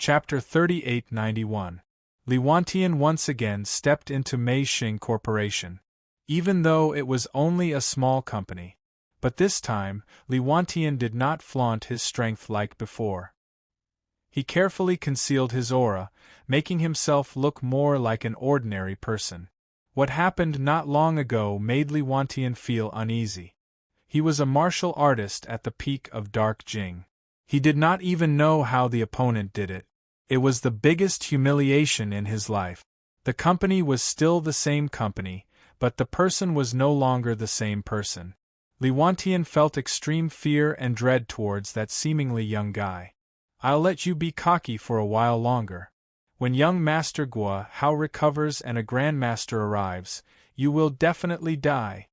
Chapter 3891. Li Wantian once again stepped into Mei Xing Corporation. Even though it was only a small company. But this time, Li Wantian did not flaunt his strength like before. He carefully concealed his aura, making himself look more like an ordinary person. What happened not long ago made Li Wantian feel uneasy. He was a martial artist at the peak of Dark Jing. He did not even know how the opponent did it. It was the biggest humiliation in his life. The company was still the same company, but the person was no longer the same person. Li Wantian felt extreme fear and dread towards that seemingly young guy. I'll let you be cocky for a while longer. When young Master Guo Hao recovers and a Grandmaster arrives, you will definitely die.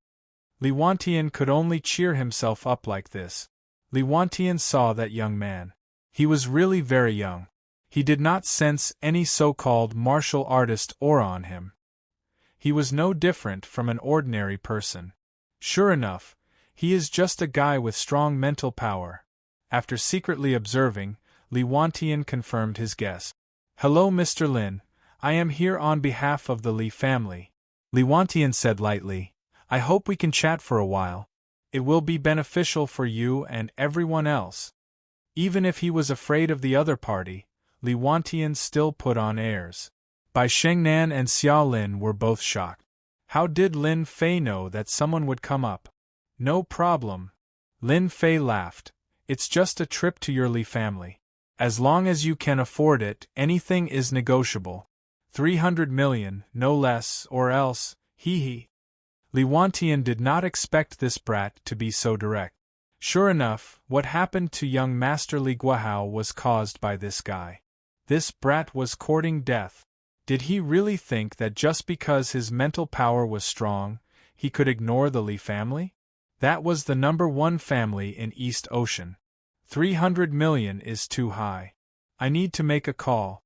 Li Wantian could only cheer himself up like this. Li Wantian saw that young man. He was really very young. He did not sense any so-called martial artist aura on him. He was no different from an ordinary person. Sure enough, he is just a guy with strong mental power. After secretly observing, Li Wantian confirmed his guess. Hello Mr. Lin, I am here on behalf of the Li family. Li Wantian said lightly, I hope we can chat for a while. It will be beneficial for you and everyone else. Even if he was afraid of the other party, Li Wantian still put on airs. Bai Shengnan and Xiao Lin were both shocked. How did Lin Fei know that someone would come up? No problem. Lin Fei laughed. It's just a trip to your Li family. As long as you can afford it, anything is negotiable. 300 million, no less, or else, hee. Li Wantian did not expect this brat to be so direct. Sure enough, what happened to young Master Li Guohao was caused by this guy. This brat was courting death. Did he really think that just because his mental power was strong, he could ignore the Li family? That was the #1 family in East Ocean. 300 million is too high. I need to make a call.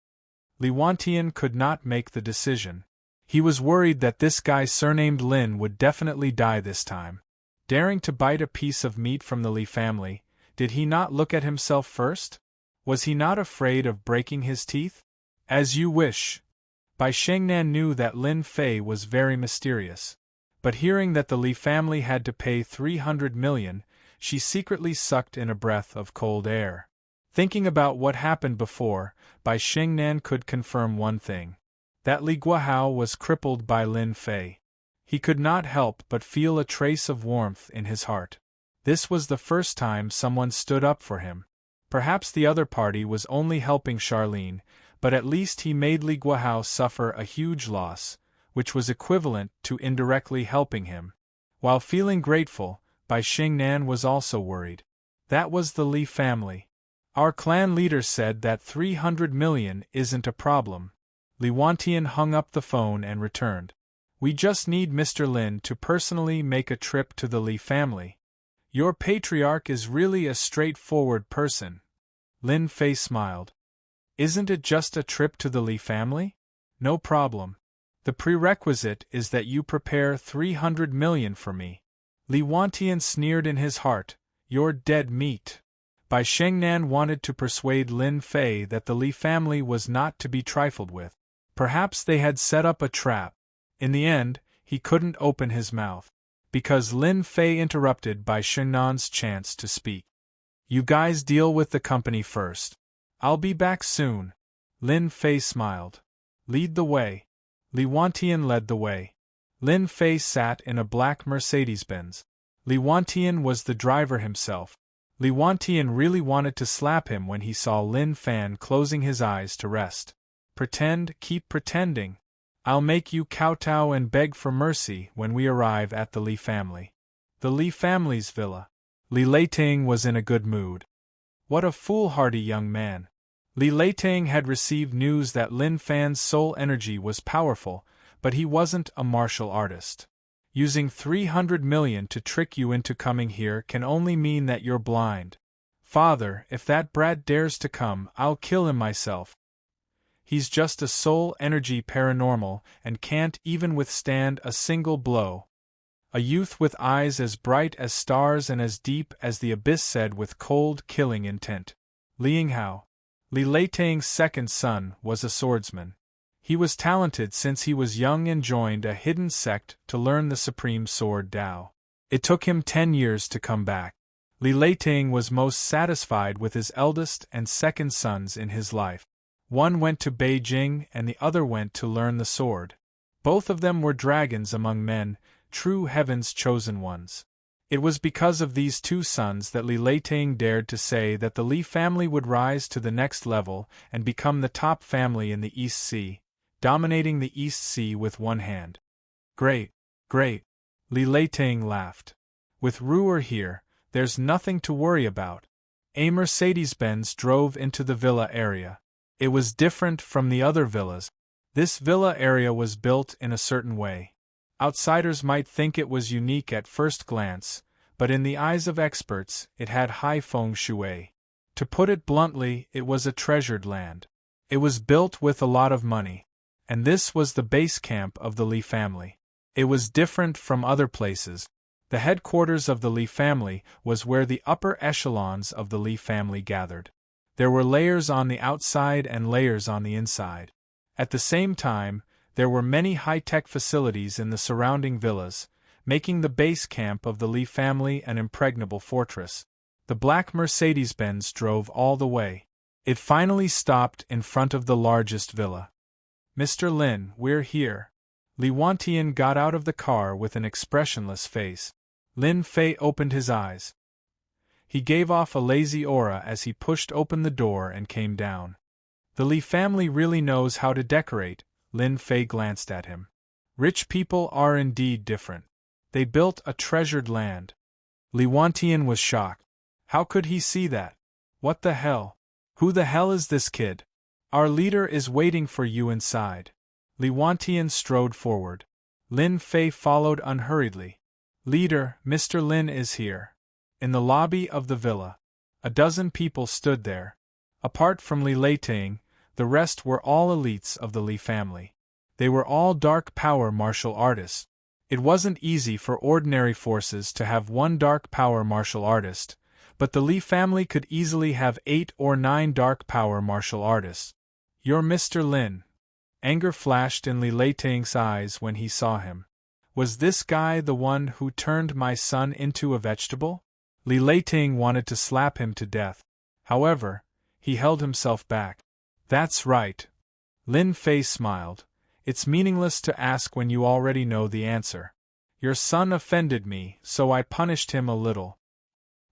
Li Wantian could not make the decision. He was worried that this guy surnamed Lin would definitely die this time. Daring to bite a piece of meat from the Li family, did he not look at himself first? Was he not afraid of breaking his teeth? As you wish. Bai Shengnan knew that Lin Fei was very mysterious. But hearing that the Li family had to pay 300 million, she secretly sucked in a breath of cold air. Thinking about what happened before, Bai Shengnan could confirm one thing. That Li Guohao was crippled by Lin Fei. He could not help but feel a trace of warmth in his heart. This was the first time someone stood up for him. Perhaps the other party was only helping Charlene, but at least he made Li Guohao suffer a huge loss, which was equivalent to indirectly helping him. While feeling grateful, Bai Shengnan was also worried. That was the Li family. Our clan leader said that 300 million isn't a problem. Li Wantian hung up the phone and returned. We just need Mr. Lin to personally make a trip to the Li family. Your patriarch is really a straightforward person. Lin Fei smiled. Isn't it just a trip to the Li family? No problem. The prerequisite is that you prepare 300 million for me. Li Wantian sneered in his heart, you're dead meat. Bai Shengnan wanted to persuade Lin Fei that the Li family was not to be trifled with. Perhaps they had set up a trap. In the end, he couldn't open his mouth. Because Lin Fei interrupted Bai Shengnan's chance to speak. You guys deal with the company first. I'll be back soon. Lin Fei smiled. Lead the way. Li Wantian led the way. Lin Fei sat in a black Mercedes-Benz. Li Wantian was the driver himself. Li Wantian really wanted to slap him when he saw Lin Fan closing his eyes to rest. Pretend, keep pretending. I'll make you kowtow and beg for mercy when we arrive at the Li family. The Li family's villa. Li Leitang was in a good mood. What a foolhardy young man. Li Leitang had received news that Lin Fan's soul energy was powerful, but he wasn't a martial artist. Using 300 million to trick you into coming here can only mean that you're blind. Father, if that brat dares to come, I'll kill him myself. He's just a soul energy paranormal and can't even withstand a single blow. A youth with eyes as bright as stars and as deep as the abyss said with cold, killing intent. Liang Hao. Li Leitang's second son was a swordsman. He was talented since he was young and joined a hidden sect to learn the supreme sword Dao. It took him 10 years to come back. Li Leitang was most satisfied with his eldest and second sons in his life. One went to Beijing and the other went to learn the sword. Both of them were dragons among men, true heaven's chosen ones. It was because of these two sons that Li Leitang dared to say that the Li family would rise to the next level and become the top family in the East Sea, dominating the East Sea with one hand. Great, great, Li Leitang laughed. With Ruhr here, there's nothing to worry about. A Mercedes-Benz drove into the villa area. It was different from the other villas. This villa area was built in a certain way. Outsiders might think it was unique at first glance, but in the eyes of experts, it had high feng shui. To put it bluntly, it was a treasured land. It was built with a lot of money. And this was the base camp of the Li family. It was different from other places. The headquarters of the Li family was where the upper echelons of the Li family gathered. There were layers on the outside and layers on the inside. At the same time, there were many high-tech facilities in the surrounding villas, making the base camp of the Li family an impregnable fortress. The black Mercedes-Benz drove all the way. It finally stopped in front of the largest villa. "Mr. Lin, we're here." Li Wantian got out of the car with an expressionless face. Lin Fei opened his eyes. He gave off a lazy aura as he pushed open the door and came down. The Li family really knows how to decorate. Lin Fei glanced at him. Rich people are indeed different. They built a treasured land. Li Wantian was shocked. How could he see that? What the hell? Who the hell is this kid? Our leader is waiting for you inside. Li Wantian strode forward. Lin Fei followed unhurriedly. Leader, Mr. Lin is here. In the lobby of the villa. A dozen people stood there. Apart from Li Leitang, the rest were all elites of the Li family. They were all dark power martial artists. It wasn't easy for ordinary forces to have one dark power martial artist, but the Li family could easily have 8 or 9 dark power martial artists. You're Mr. Lin. Anger flashed in Li Leitang's eyes when he saw him. Was this guy the one who turned my son into a vegetable? Li Leitang wanted to slap him to death. However, he held himself back. That's right. Lin Fei smiled. It's meaningless to ask when you already know the answer. Your son offended me, so I punished him a little.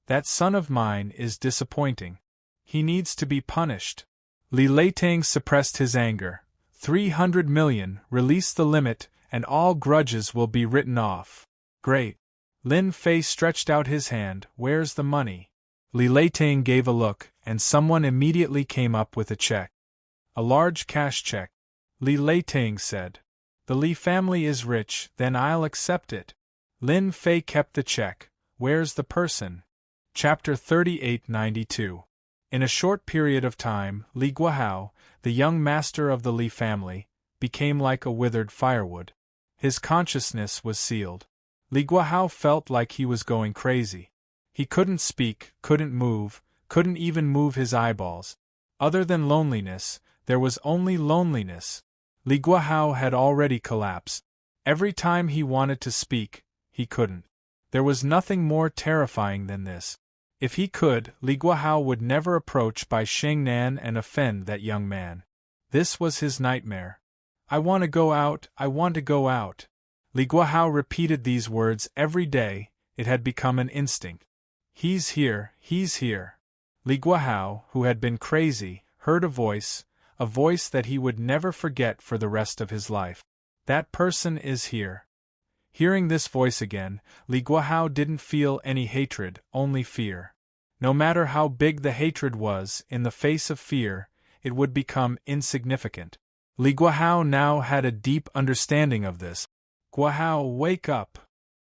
That son of mine is disappointing. He needs to be punished. Li Leitang suppressed his anger. 300 million, release the limit, and all grudges will be written off. Great. Lin Fei stretched out his hand. Where's the money? Li Leitang gave a look, and someone immediately came up with a check. A large cash check. Li Leitang said. The Li family is rich, then I'll accept it. Lin Fei kept the check. Where's the person? Chapter 3892. In a short period of time, Li Guahao, the young master of the Li family, became like a withered firewood. His consciousness was sealed. Li Guahao felt like he was going crazy. He couldn't speak, couldn't move, couldn't even move his eyeballs. Other than loneliness, there was only loneliness. Li Guahao had already collapsed. Every time he wanted to speak, he couldn't. There was nothing more terrifying than this. If he could, Li Guahao would never approach Bai Shengnan and offend that young man. This was his nightmare. I want to go out, I want to go out. Li Guahao repeated these words every day. It had become an instinct. He's here, he's here. Li Guahao, who had been crazy, heard a voice that he would never forget for the rest of his life. That person is here. Hearing this voice again, Li Guahao didn't feel any hatred, only fear. No matter how big the hatred was, in the face of fear, it would become insignificant. Li Guahao now had a deep understanding of this. Guahao, wake up!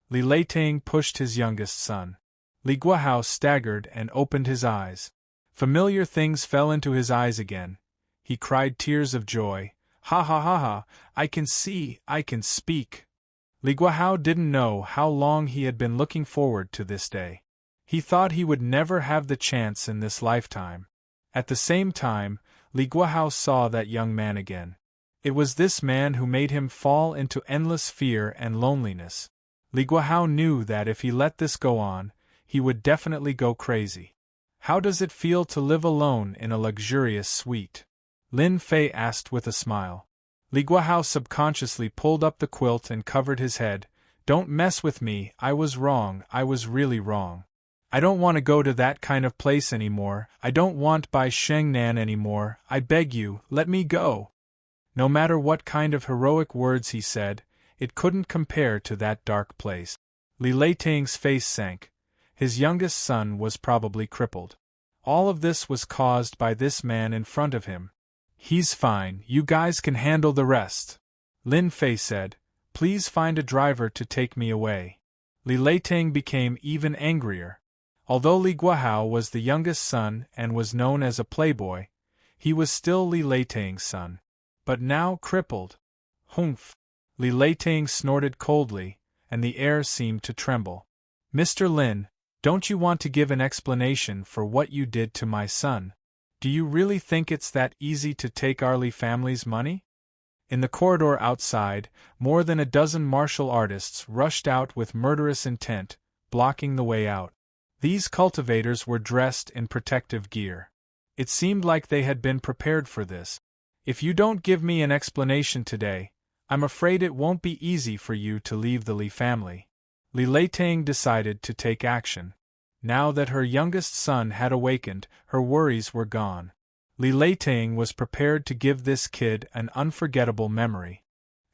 Li Leitang pushed his youngest son. Li Guahao staggered and opened his eyes. Familiar things fell into his eyes again. He cried tears of joy. Ha ha ha ha, I can see, I can speak. Li Guahao didn't know how long he had been looking forward to this day. He thought he would never have the chance in this lifetime. At the same time, Li Guohao saw that young man again. It was this man who made him fall into endless fear and loneliness. Li Guohao knew that if he let this go on, he would definitely go crazy. How does it feel to live alone in a luxurious suite? Lin Fei asked with a smile. Li Guohao subconsciously pulled up the quilt and covered his head. Don't mess with me, I was wrong, I was really wrong. I don't want to go to that kind of place anymore, I don't want Bai Shengnan anymore, I beg you, let me go. No matter what kind of heroic words he said, it couldn't compare to that dark place. Li Leiting's face sank. His youngest son was probably crippled. All of this was caused by this man in front of him. He's fine, you guys can handle the rest. Lin Fei said, please find a driver to take me away. Li Leiting became even angrier. Although Li Guohao was the youngest son and was known as a playboy, he was still Li Leiting's son. But now crippled. Humph! Li Leiting snorted coldly, and the air seemed to tremble. Mr. Lin, don't you want to give an explanation for what you did to my son? Do you really think it's that easy to take our Li family's money? In the corridor outside, more than a dozen martial artists rushed out with murderous intent, blocking the way out. These cultivators were dressed in protective gear. It seemed like they had been prepared for this. If you don't give me an explanation today, I'm afraid it won't be easy for you to leave the Li family. Li Leiting decided to take action. Now that her youngest son had awakened, her worries were gone. Li Leiting was prepared to give this kid an unforgettable memory.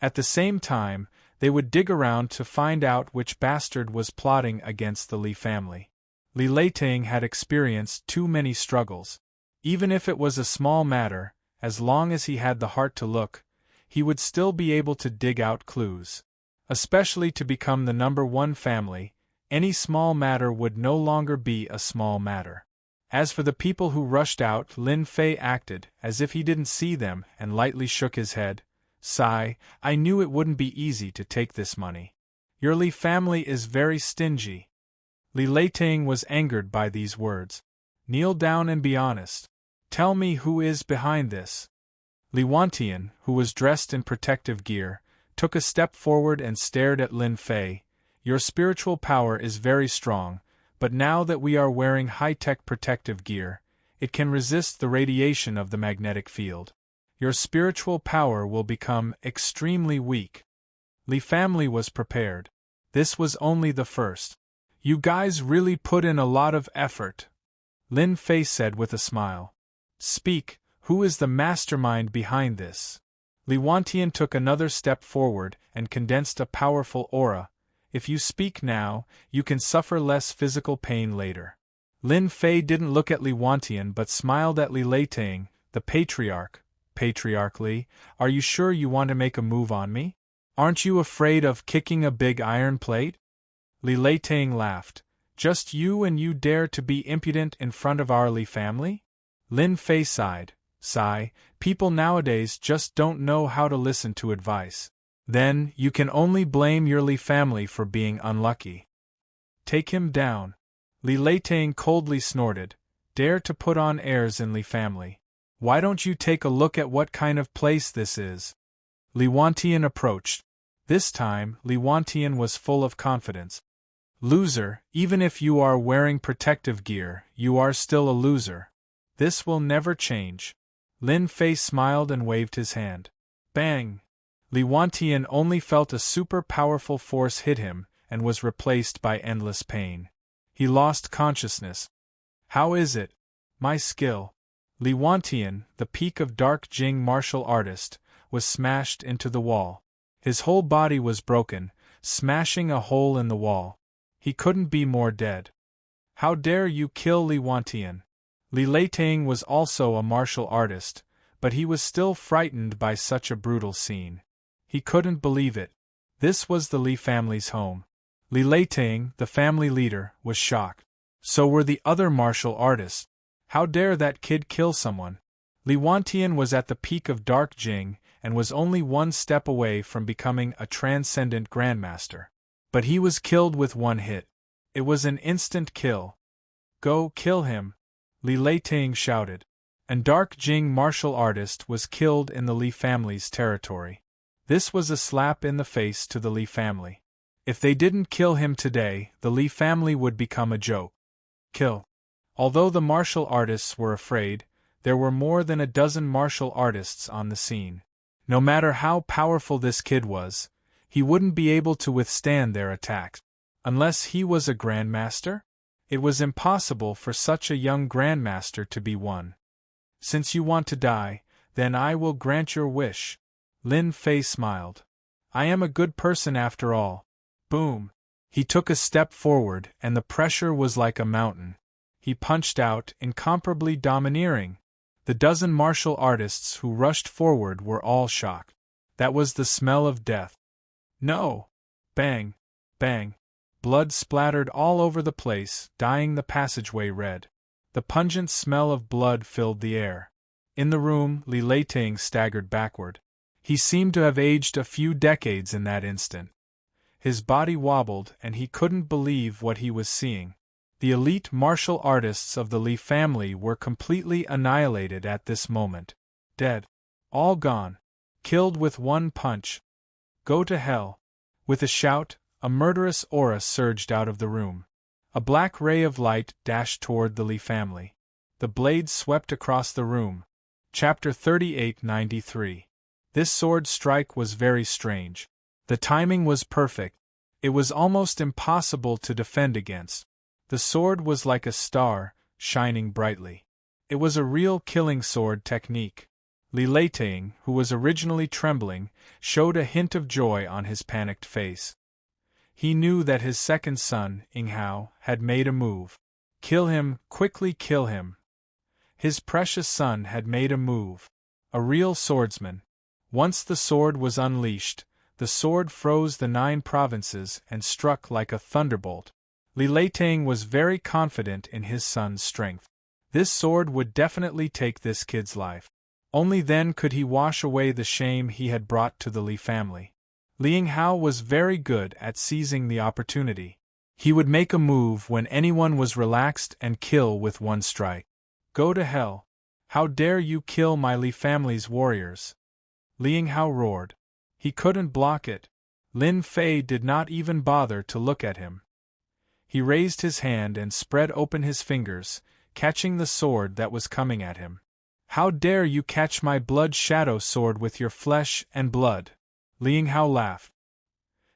At the same time, they would dig around to find out which bastard was plotting against the Li family. Li Leiting had experienced too many struggles. Even if it was a small matter, as long as he had the heart to look, he would still be able to dig out clues. Especially to become the #1 family, any small matter would no longer be a small matter. As for the people who rushed out, Lin Fei acted as if he didn't see them and lightly shook his head. Sigh, I knew it wouldn't be easy to take this money. Your Li family is very stingy. Li Leiting was angered by these words. Kneel down and be honest. Tell me who is behind this. Li Wantian, who was dressed in protective gear, took a step forward and stared at Lin Fei. Your spiritual power is very strong, but now that we are wearing high-tech protective gear, it can resist the radiation of the magnetic field. Your spiritual power will become extremely weak. Li family was prepared. This was only the first. You guys really put in a lot of effort. Lin Fei said with a smile. Speak, who is the mastermind behind this? Li Wantian took another step forward and condensed a powerful aura. If you speak now, you can suffer less physical pain later. Lin Fei didn't look at Li Wantian but smiled at Li Leiting, the patriarch. Patriarch Li, are you sure you want to make a move on me? Aren't you afraid of kicking a big iron plate? Li Leiting laughed. Just you and you dare to be impudent in front of our Li family? Lin Fei sighed. Sigh, people nowadays just don't know how to listen to advice. Then, you can only blame your Li family for being unlucky. Take him down. Li Leiting coldly snorted. Dare to put on airs in Li family. Why don't you take a look at what kind of place this is? Li Wantian approached. This time, Li Wantian was full of confidence. Loser, even if you are wearing protective gear, you are still a loser. This will never change. Lin Fei smiled and waved his hand. Bang! Li Wantian only felt a super powerful force hit him and was replaced by endless pain. He lost consciousness. How is it? My skill. Li Wantian, the peak of dark Jing martial artist, was smashed into the wall. His whole body was broken, smashing a hole in the wall. He couldn't be more dead. How dare you kill Li Wantian? Li Leiting was also a martial artist, but he was still frightened by such a brutal scene. He couldn't believe it. This was the Li family's home. Li Leiting, the family leader, was shocked. So were the other martial artists. How dare that kid kill someone? Li Wantian was at the peak of dark Jing and was only one step away from becoming a transcendent grandmaster. But he was killed with one hit. It was an instant kill. Go kill him! Li Leiting shouted. An Dark Jing martial artist was killed in the Li family's territory. This was a slap in the face to the Li family. If they didn't kill him today, the Li family would become a joke. Kill. Although the martial artists were afraid, there were more than a dozen martial artists on the scene. No matter how powerful this kid was, he wouldn't be able to withstand their attacks. Unless he was a grandmaster? It was impossible for such a young grandmaster to be one. Since you want to die, then I will grant your wish. Lin Fei smiled. I am a good person after all. Boom. He took a step forward, and the pressure was like a mountain. He punched out, incomparably domineering. The dozen martial artists who rushed forward were all shocked. That was the smell of death. No! Bang! Bang! Blood splattered all over the place, dyeing the passageway red. The pungent smell of blood filled the air. In the room, Li Leiting staggered backward. He seemed to have aged a few decades in that instant. His body wobbled, and he couldn't believe what he was seeing. The elite martial artists of the Li family were completely annihilated at this moment. Dead. All gone. Killed with one punch. Go to hell. With a shout, a murderous aura surged out of the room. A black ray of light dashed toward the Li family. The blade swept across the room. Chapter 3893. This sword strike was very strange. The timing was perfect. It was almost impossible to defend against. The sword was like a star, shining brightly. It was a real killing sword technique. Li Leiting, who was originally trembling, showed a hint of joy on his panicked face. He knew that his second son, Yinghao, had made a move. Kill him, quickly kill him. His precious son had made a move. A real swordsman. Once the sword was unleashed, the sword froze the 9 provinces and struck like a thunderbolt. Li Leiting was very confident in his son's strength. This sword would definitely take this kid's life. Only then could he wash away the shame he had brought to the Li family. Li Yinghao was very good at seizing the opportunity. He would make a move when anyone was relaxed and kill with one strike. Go to hell. How dare you kill my Li family's warriors? Li Yinghao roared. He couldn't block it. Lin Fei did not even bother to look at him. He raised his hand and spread open his fingers, catching the sword that was coming at him. How dare you catch my blood shadow sword with your flesh and blood? Li Yinghao laughed.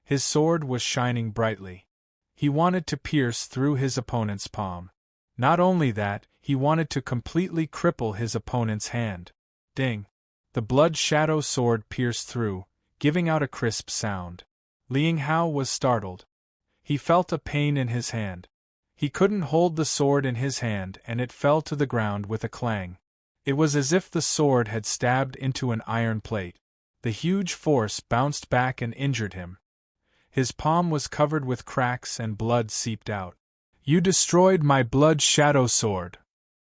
His sword was shining brightly. He wanted to pierce through his opponent's palm. Not only that, he wanted to completely cripple his opponent's hand. Ding! The blood shadow sword pierced through, giving out a crisp sound. Li Yinghao was startled. He felt a pain in his hand. He couldn't hold the sword in his hand, and it fell to the ground with a clang. It was as if the sword had stabbed into an iron plate. The huge force bounced back and injured him. His palm was covered with cracks and blood seeped out. You destroyed my blood shadow sword.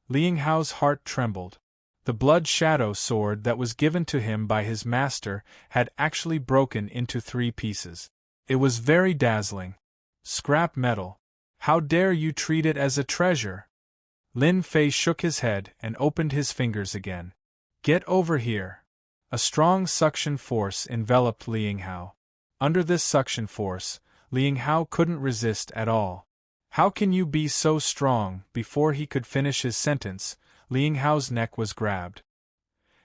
Li Yinghao's heart trembled. The blood shadow sword that was given to him by his master had actually broken into 3 pieces. It was very dazzling. Scrap metal. How dare you treat it as a treasure? Lin Fei shook his head and opened his fingers again. Get over here. A strong suction force enveloped Li Yinghao. Under this suction force, Li Yinghao couldn't resist at all. How can you be so strong? Before he could finish his sentence, Li Yinghao's neck was grabbed.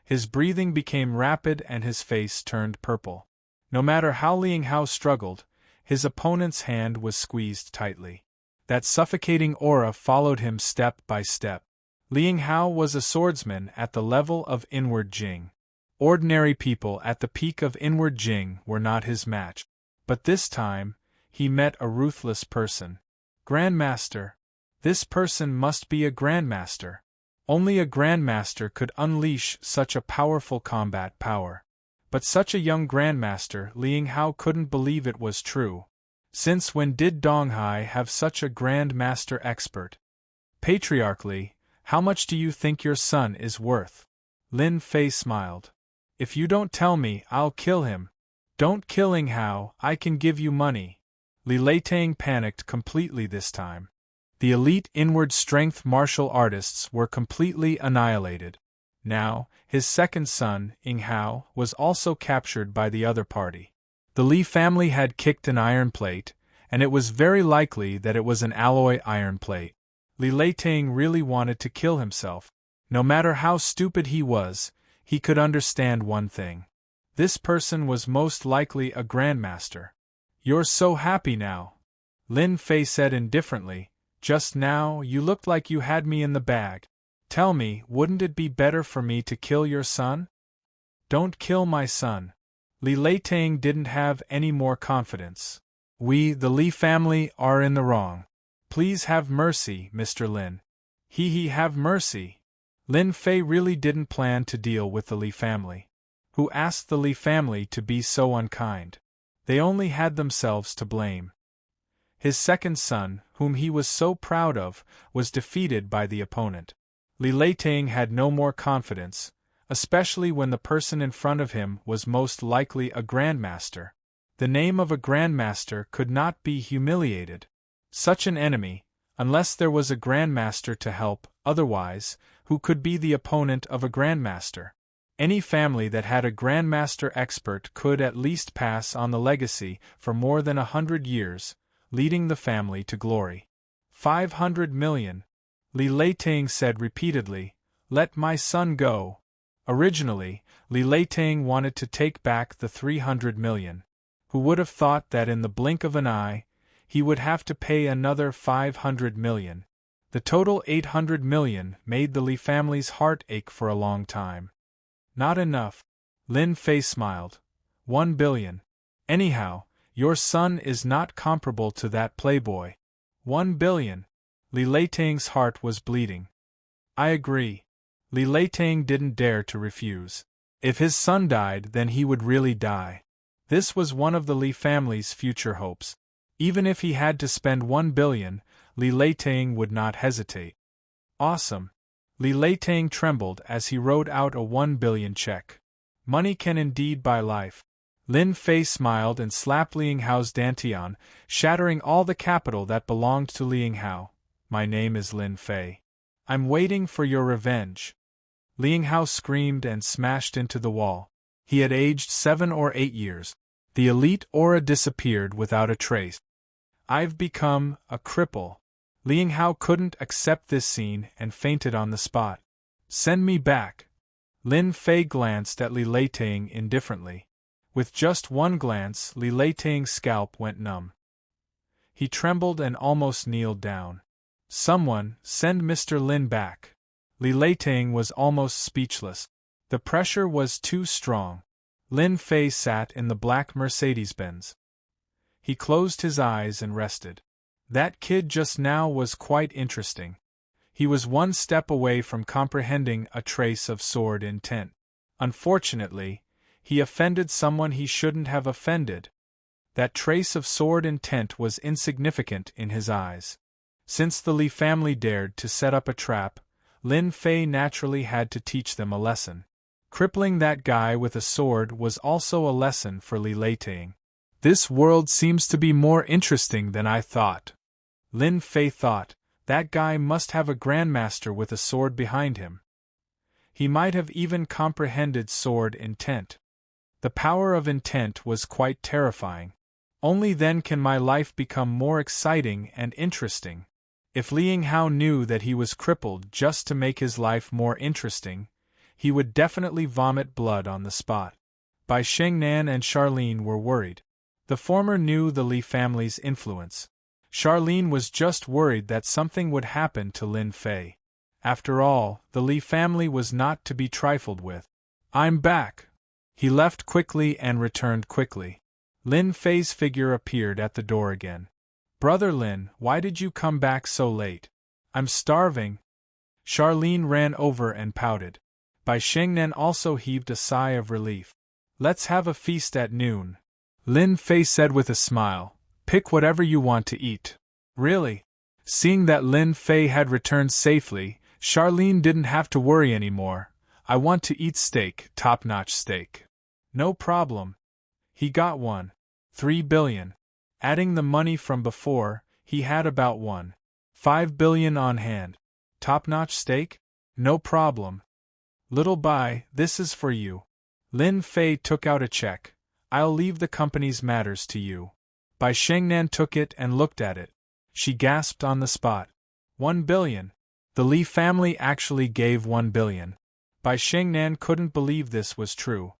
His breathing became rapid and his face turned purple. No matter how Li Yinghao struggled, his opponent's hand was squeezed tightly. That suffocating aura followed him step by step. Li Yinghao was a swordsman at the level of inward Jing. Ordinary people at the peak of inward Jing were not his match. But this time, he met a ruthless person. Grandmaster. This person must be a grandmaster. Only a grandmaster could unleash such a powerful combat power. But such a young grandmaster, Li Yinghao couldn't believe it was true. Since when did Donghai have such a grand master expert? Patriarchally, how much do you think your son is worth? Lin Fei smiled. If you don't tell me, I'll kill him. Don't kill Yinghao, I can give you money. Li Leiting panicked completely this time. The elite inward strength martial artists were completely annihilated. Now, his second son, Ing Hao, was also captured by the other party. The Li family had kicked an iron plate, and it was very likely that it was an alloy iron plate. Li Leiting really wanted to kill himself. No matter how stupid he was, he could understand one thing. This person was most likely a grandmaster. "You're so happy now," Lin Fei said indifferently. "Just now, you looked like you had me in the bag. Tell me, wouldn't it be better for me to kill your son?" "Don't kill my son." Li Leiting didn't have any more confidence. "We, the Li family, are in the wrong. Please have mercy, Mr. Lin." He have mercy." Lin Fei really didn't plan to deal with the Li family. Who asked the Li family to be so unkind? They only had themselves to blame. His second son, whom he was so proud of, was defeated by the opponent. Li Leiting had no more confidence, especially when the person in front of him was most likely a grandmaster. The name of a grandmaster could not be humiliated. Such an enemy, unless there was a grandmaster to help, otherwise, who could be the opponent of a grandmaster? Any family that had a grandmaster expert could at least pass on the legacy for more than 100 years, leading the family to glory. 500 million. Li Leiting said repeatedly, "Let my son go." Originally, Li Leiting wanted to take back the 300 million. Who would have thought that in the blink of an eye, he would have to pay another 500 million. The total 800 million made the Li family's heart ache for a long time. "Not enough." Lin Fei smiled. 1 billion. "Anyhow, your son is not comparable to that playboy." 1 billion. Li Leiting's heart was bleeding. "I agree." Li Leiting didn't dare to refuse. If his son died, then he would really die. This was one of the Li family's future hopes. Even if he had to spend 1 billion, Li Leiting would not hesitate. "Awesome." Li Leiting trembled as he wrote out a 1 billion check. Money can indeed buy life. Lin Fei smiled and slapped Liang Hao's dantian, shattering all the capital that belonged to Liang Hao. "My name is Lin Fei. I'm waiting for your revenge." Liang Hao screamed and smashed into the wall. He had aged 7 or 8 years. The elite aura disappeared without a trace. "I've become a cripple." Liang Hao couldn't accept this scene and fainted on the spot. "Send me back." Lin Fei glanced at Li Leiting indifferently. With just one glance, Li Leiting's scalp went numb. He trembled and almost kneeled down. "Someone, send Mr. Lin back." Li Leiting was almost speechless. The pressure was too strong. Lin Fei sat in the black Mercedes-Benz. He closed his eyes and rested. That kid just now was quite interesting. He was one step away from comprehending a trace of sword intent. Unfortunately, he offended someone he shouldn't have offended. That trace of sword intent was insignificant in his eyes. Since the Li family dared to set up a trap, Lin Fei naturally had to teach them a lesson. Crippling that guy with a sword was also a lesson for Li Leiting. "This world seems to be more interesting than I thought." Lin Fei thought, that guy must have a grandmaster with a sword behind him. He might have even comprehended sword intent. The power of intent was quite terrifying. Only then can my life become more exciting and interesting. If Liang Hao knew that he was crippled just to make his life more interesting, he would definitely vomit blood on the spot. Bai Shengnan and Charlene were worried. The former knew the Li family's influence. Charlene was just worried that something would happen to Lin Fei. After all, the Li family was not to be trifled with. "I'm back." He left quickly and returned quickly. Lin Fei's figure appeared at the door again. "Brother Lin, why did you come back so late?" "I'm starving." Charlene ran over and pouted. Bai Shengnan also heaved a sigh of relief. "Let's have a feast at noon," Lin Fei said with a smile. "Pick whatever you want to eat." "Really?" Seeing that Lin Fei had returned safely, Charlene didn't have to worry anymore. "I want to eat steak, top-notch steak." "No problem." He got 1.3 billion. Adding the money from before, he had about 1.5 billion on hand. "Top-notch steak? No problem." Little Bai, this is for you. Lin Fei took out a check. I'll leave the company's matters to you. Bai Shengnan took it and looked at it. She gasped on the spot. 1 billion. The Li family actually gave 1 billion. Bai Shengnan couldn't believe this was true.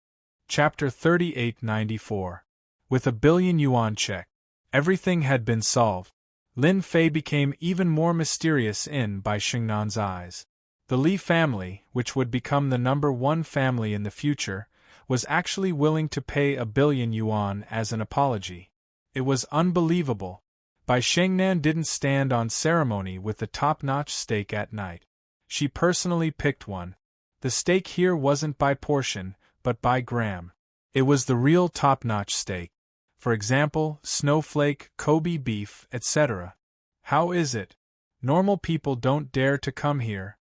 Chapter 3894. With a billion-yuan check. Everything had been solved. Lin Fei became even more mysterious in Bai Shengnan's eyes. The Li family, which would become the #1 family in the future, was actually willing to pay 1 billion yuan as an apology. It was unbelievable. Bai Shengnan didn't stand on ceremony with the top-notch steak at night. She personally picked one. The steak here wasn't by portion, but by gram. It was the real top-notch steak. For example, snowflake, Kobe beef, etc. How is it? Normal people don't dare to come here.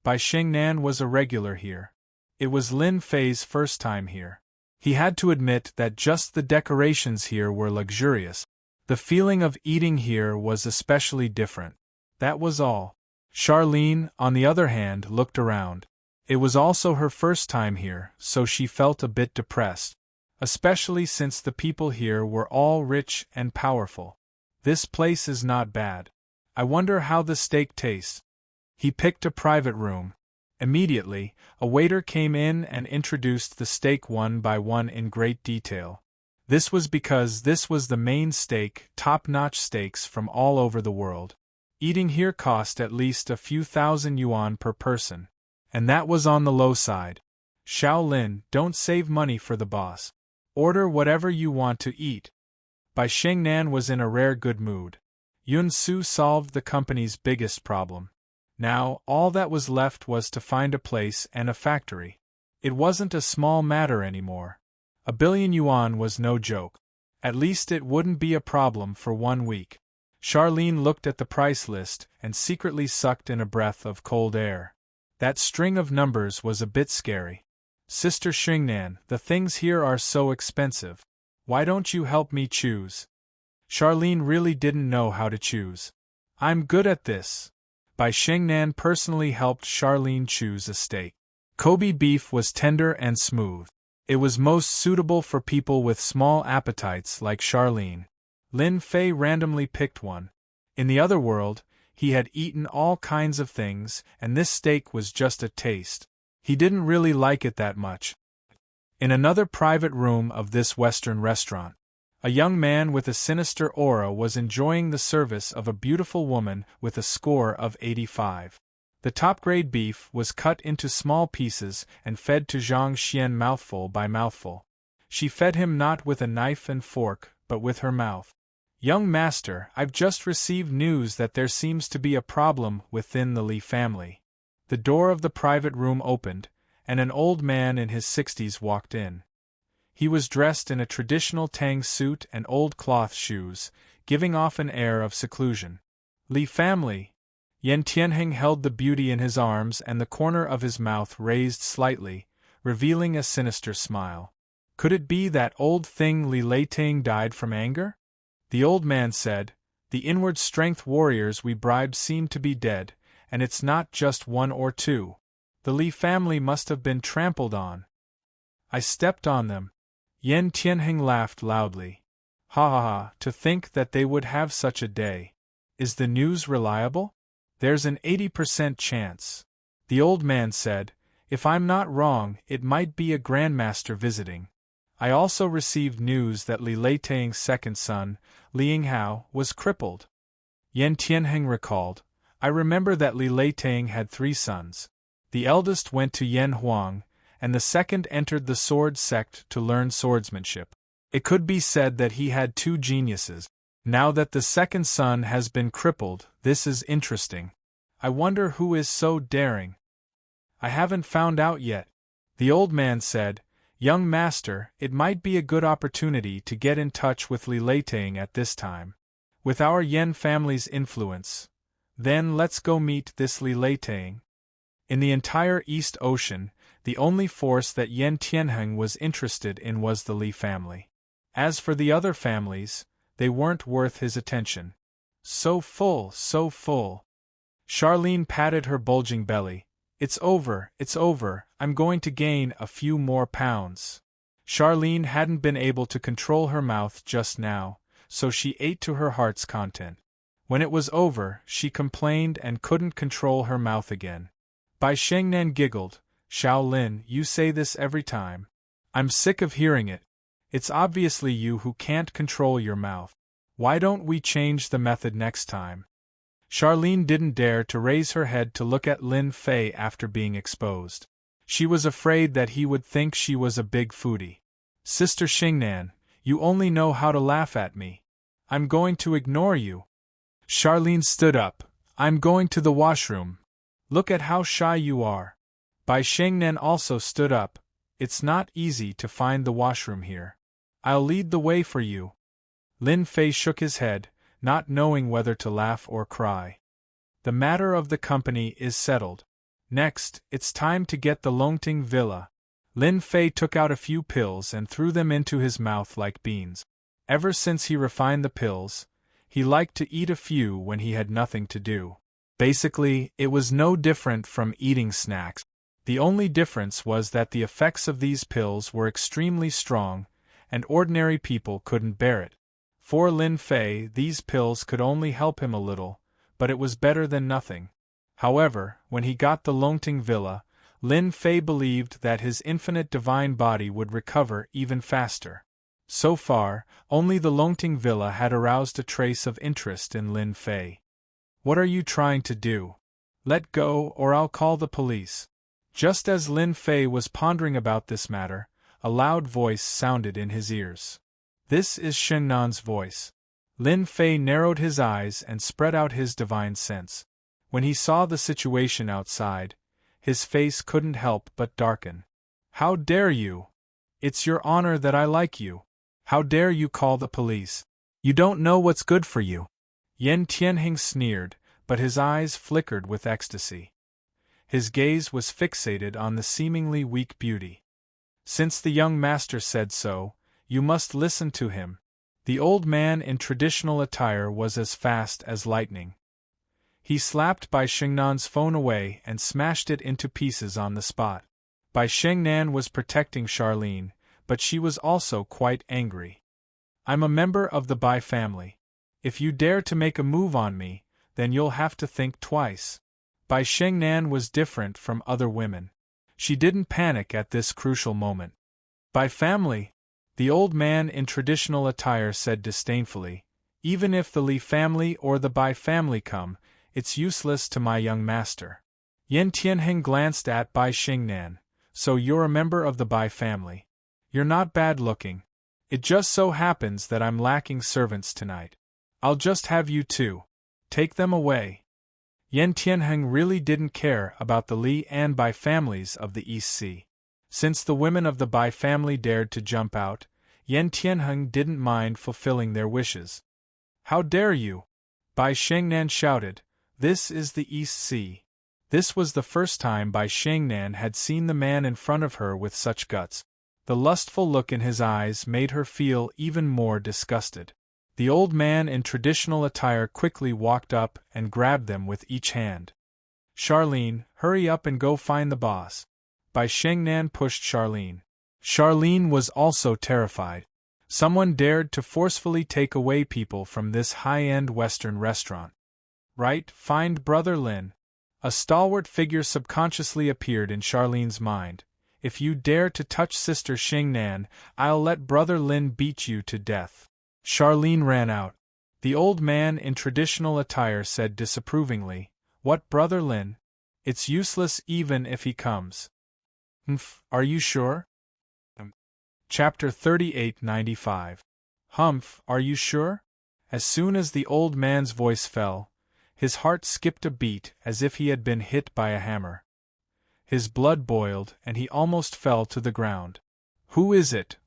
Bai Shengnan was a regular here. It was Lin Fei's first time here. He had to admit that just the decorations here were luxurious. The feeling of eating here was especially different. That was all. Charlene, on the other hand, looked around. It was also her first time here, so she felt a bit depressed. Especially since the people here were all rich and powerful. This place is not bad. I wonder how the steak tastes. He picked a private room. Immediately, a waiter came in and introduced the steak one by one in great detail. This was because this was the main steak, top-notch steaks from all over the world. Eating here cost at least a few thousand yuan per person. And that was on the low side. Shaolin, don't save money for the boss. Order whatever you want to eat. Bai Shengnan was in a rare good mood. Yun Su solved the company's biggest problem. Now, all that was left was to find a place and a factory. It wasn't a small matter anymore. 1 billion yuan was no joke. At least it wouldn't be a problem for 1 week. Charlene looked at the price list and secretly sucked in a breath of cold air. That string of numbers was a bit scary. Sister Shengnan, the things here are so expensive. Why don't you help me choose? Charlene really didn't know how to choose. I'm good at this. Bai Shengnan personally helped Charlene choose a steak. Kobe beef was tender and smooth. It was most suitable for people with small appetites like Charlene. Lin Fei randomly picked one. In the other world, he had eaten all kinds of things, and this steak was just a taste. He didn't really like it that much. In another private room of this Western restaurant, a young man with a sinister aura was enjoying the service of a beautiful woman with a score of 85. The top-grade beef was cut into small pieces and fed to Zhang Xian mouthful by mouthful. She fed him not with a knife and fork, but with her mouth. Young master, I've just received news that there seems to be a problem within the Li family. The door of the private room opened, and an old man in his 60s walked in. He was dressed in a traditional Tang suit and old cloth shoes, giving off an air of seclusion. Li family. Yan Tianheng held the beauty in his arms and the corner of his mouth raised slightly, revealing a sinister smile. Could it be that old thing Li Leiting died from anger? The old man said, the inward strength warriors we bribed seem to be dead, and it's not just 1 or 2. The Li family must have been trampled on. I stepped on them. Yan Tianheng laughed loudly. Ha ha ha, to think that they would have such a day. Is the news reliable? There's an 80% chance. The old man said, if I'm not wrong, it might be a grandmaster visiting. I also received news that Li Leiting's second son, Li Yinghao, was crippled. Yan Tianheng recalled, I remember that Li Leiting had 3 sons. The eldest went to Yan Huang, and the second entered the sword sect to learn swordsmanship. It could be said that he had 2 geniuses. Now that the second son has been crippled, this is interesting. I wonder who is so daring. I haven't found out yet. The old man said, young master, it might be a good opportunity to get in touch with Li Leiting at this time. With our Yan family's influence. Then let's go meet this Li Leiting. In the entire East Ocean, the only force that Yan Tianheng was interested in was the Li family. As for the other families, they weren't worth his attention. So full, so full. Charlene patted her bulging belly. It's over, I'm going to gain a few more pounds. Charlene hadn't been able to control her mouth just now, so she ate to her heart's content. When it was over, she complained and couldn't control her mouth again. Bai Shengnan giggled. Xiao Lin, you say this every time. I'm sick of hearing it. It's obviously you who can't control your mouth. Why don't we change the method next time? Charlene didn't dare to raise her head to look at Lin Fei after being exposed. She was afraid that he would think she was a big foodie. Sister Xingnan, you only know how to laugh at me. I'm going to ignore you. Charlene stood up. I'm going to the washroom. Look at how shy you are. Bai Shengnan also stood up. It's not easy to find the washroom here. I'll lead the way for you. Lin Fei shook his head, not knowing whether to laugh or cry. The matter of the company is settled. Next, it's time to get the Longting Villa. Lin Fei took out a few pills and threw them into his mouth like beans. Ever since he refined the pills, he liked to eat a few when he had nothing to do. Basically, it was no different from eating snacks. The only difference was that the effects of these pills were extremely strong, and ordinary people couldn't bear it. For Lin Fei, these pills could only help him a little, but it was better than nothing. However, when he got the Longting Villa, Lin Fei believed that his infinite divine body would recover even faster. So far, only the Longting Villa had aroused a trace of interest in Lin Fei. What are you trying to do? Let go or I'll call the police. Just as Lin Fei was pondering about this matter, a loud voice sounded in his ears. This is Shengnan's voice. Lin Fei narrowed his eyes and spread out his divine sense. When he saw the situation outside, his face couldn't help but darken. How dare you? It's your honor that I like you. How dare you call the police? You don't know what's good for you. Yen Tianheng sneered, but his eyes flickered with ecstasy. His gaze was fixated on the seemingly weak beauty. Since the young master said so, you must listen to him. The old man in traditional attire was as fast as lightning. He slapped Bai Shengnan's phone away and smashed it into pieces on the spot. Bai Shengnan was protecting Charlene, but she was also quite angry. I'm a member of the Bai family. If you dare to make a move on me, then you'll have to think twice. Bai Shengnan was different from other women. She didn't panic at this crucial moment. Bai family? The old man in traditional attire said disdainfully, even if the Li family or the Bai family come, it's useless to my young master. Yen Tianheng glanced at Bai Shengnan. So you're a member of the Bai family. You're not bad looking. It just so happens that I'm lacking servants tonight. I'll just have you two. Take them away. Yen Tianheng really didn't care about the Li and Bai families of the East Sea. Since the women of the Bai family dared to jump out, Yen Tianheng didn't mind fulfilling their wishes. How dare you? Bai Shengnan shouted. This is the East Sea. This was the first time Bai Shengnan had seen the man in front of her with such guts. The lustful look in his eyes made her feel even more disgusted. The old man in traditional attire quickly walked up and grabbed them with each hand. Charlene, hurry up and go find the boss. Bai Shengnan pushed Charlene. Charlene was also terrified. Someone dared to forcefully take away people from this high-end Western restaurant. Right, find Brother Lin. A stalwart figure subconsciously appeared in Charlene's mind. If you dare to touch Sister Xingnan, I'll let Brother Lin beat you to death. Charlene ran out. The old man in traditional attire said disapprovingly, What Brother Lin? It's useless even if he comes. Humph, are you sure? Chapter 3895. Humph, are you sure? As soon as the old man's voice fell, his heart skipped a beat as if he had been hit by a hammer. His blood boiled and he almost fell to the ground. Who is it?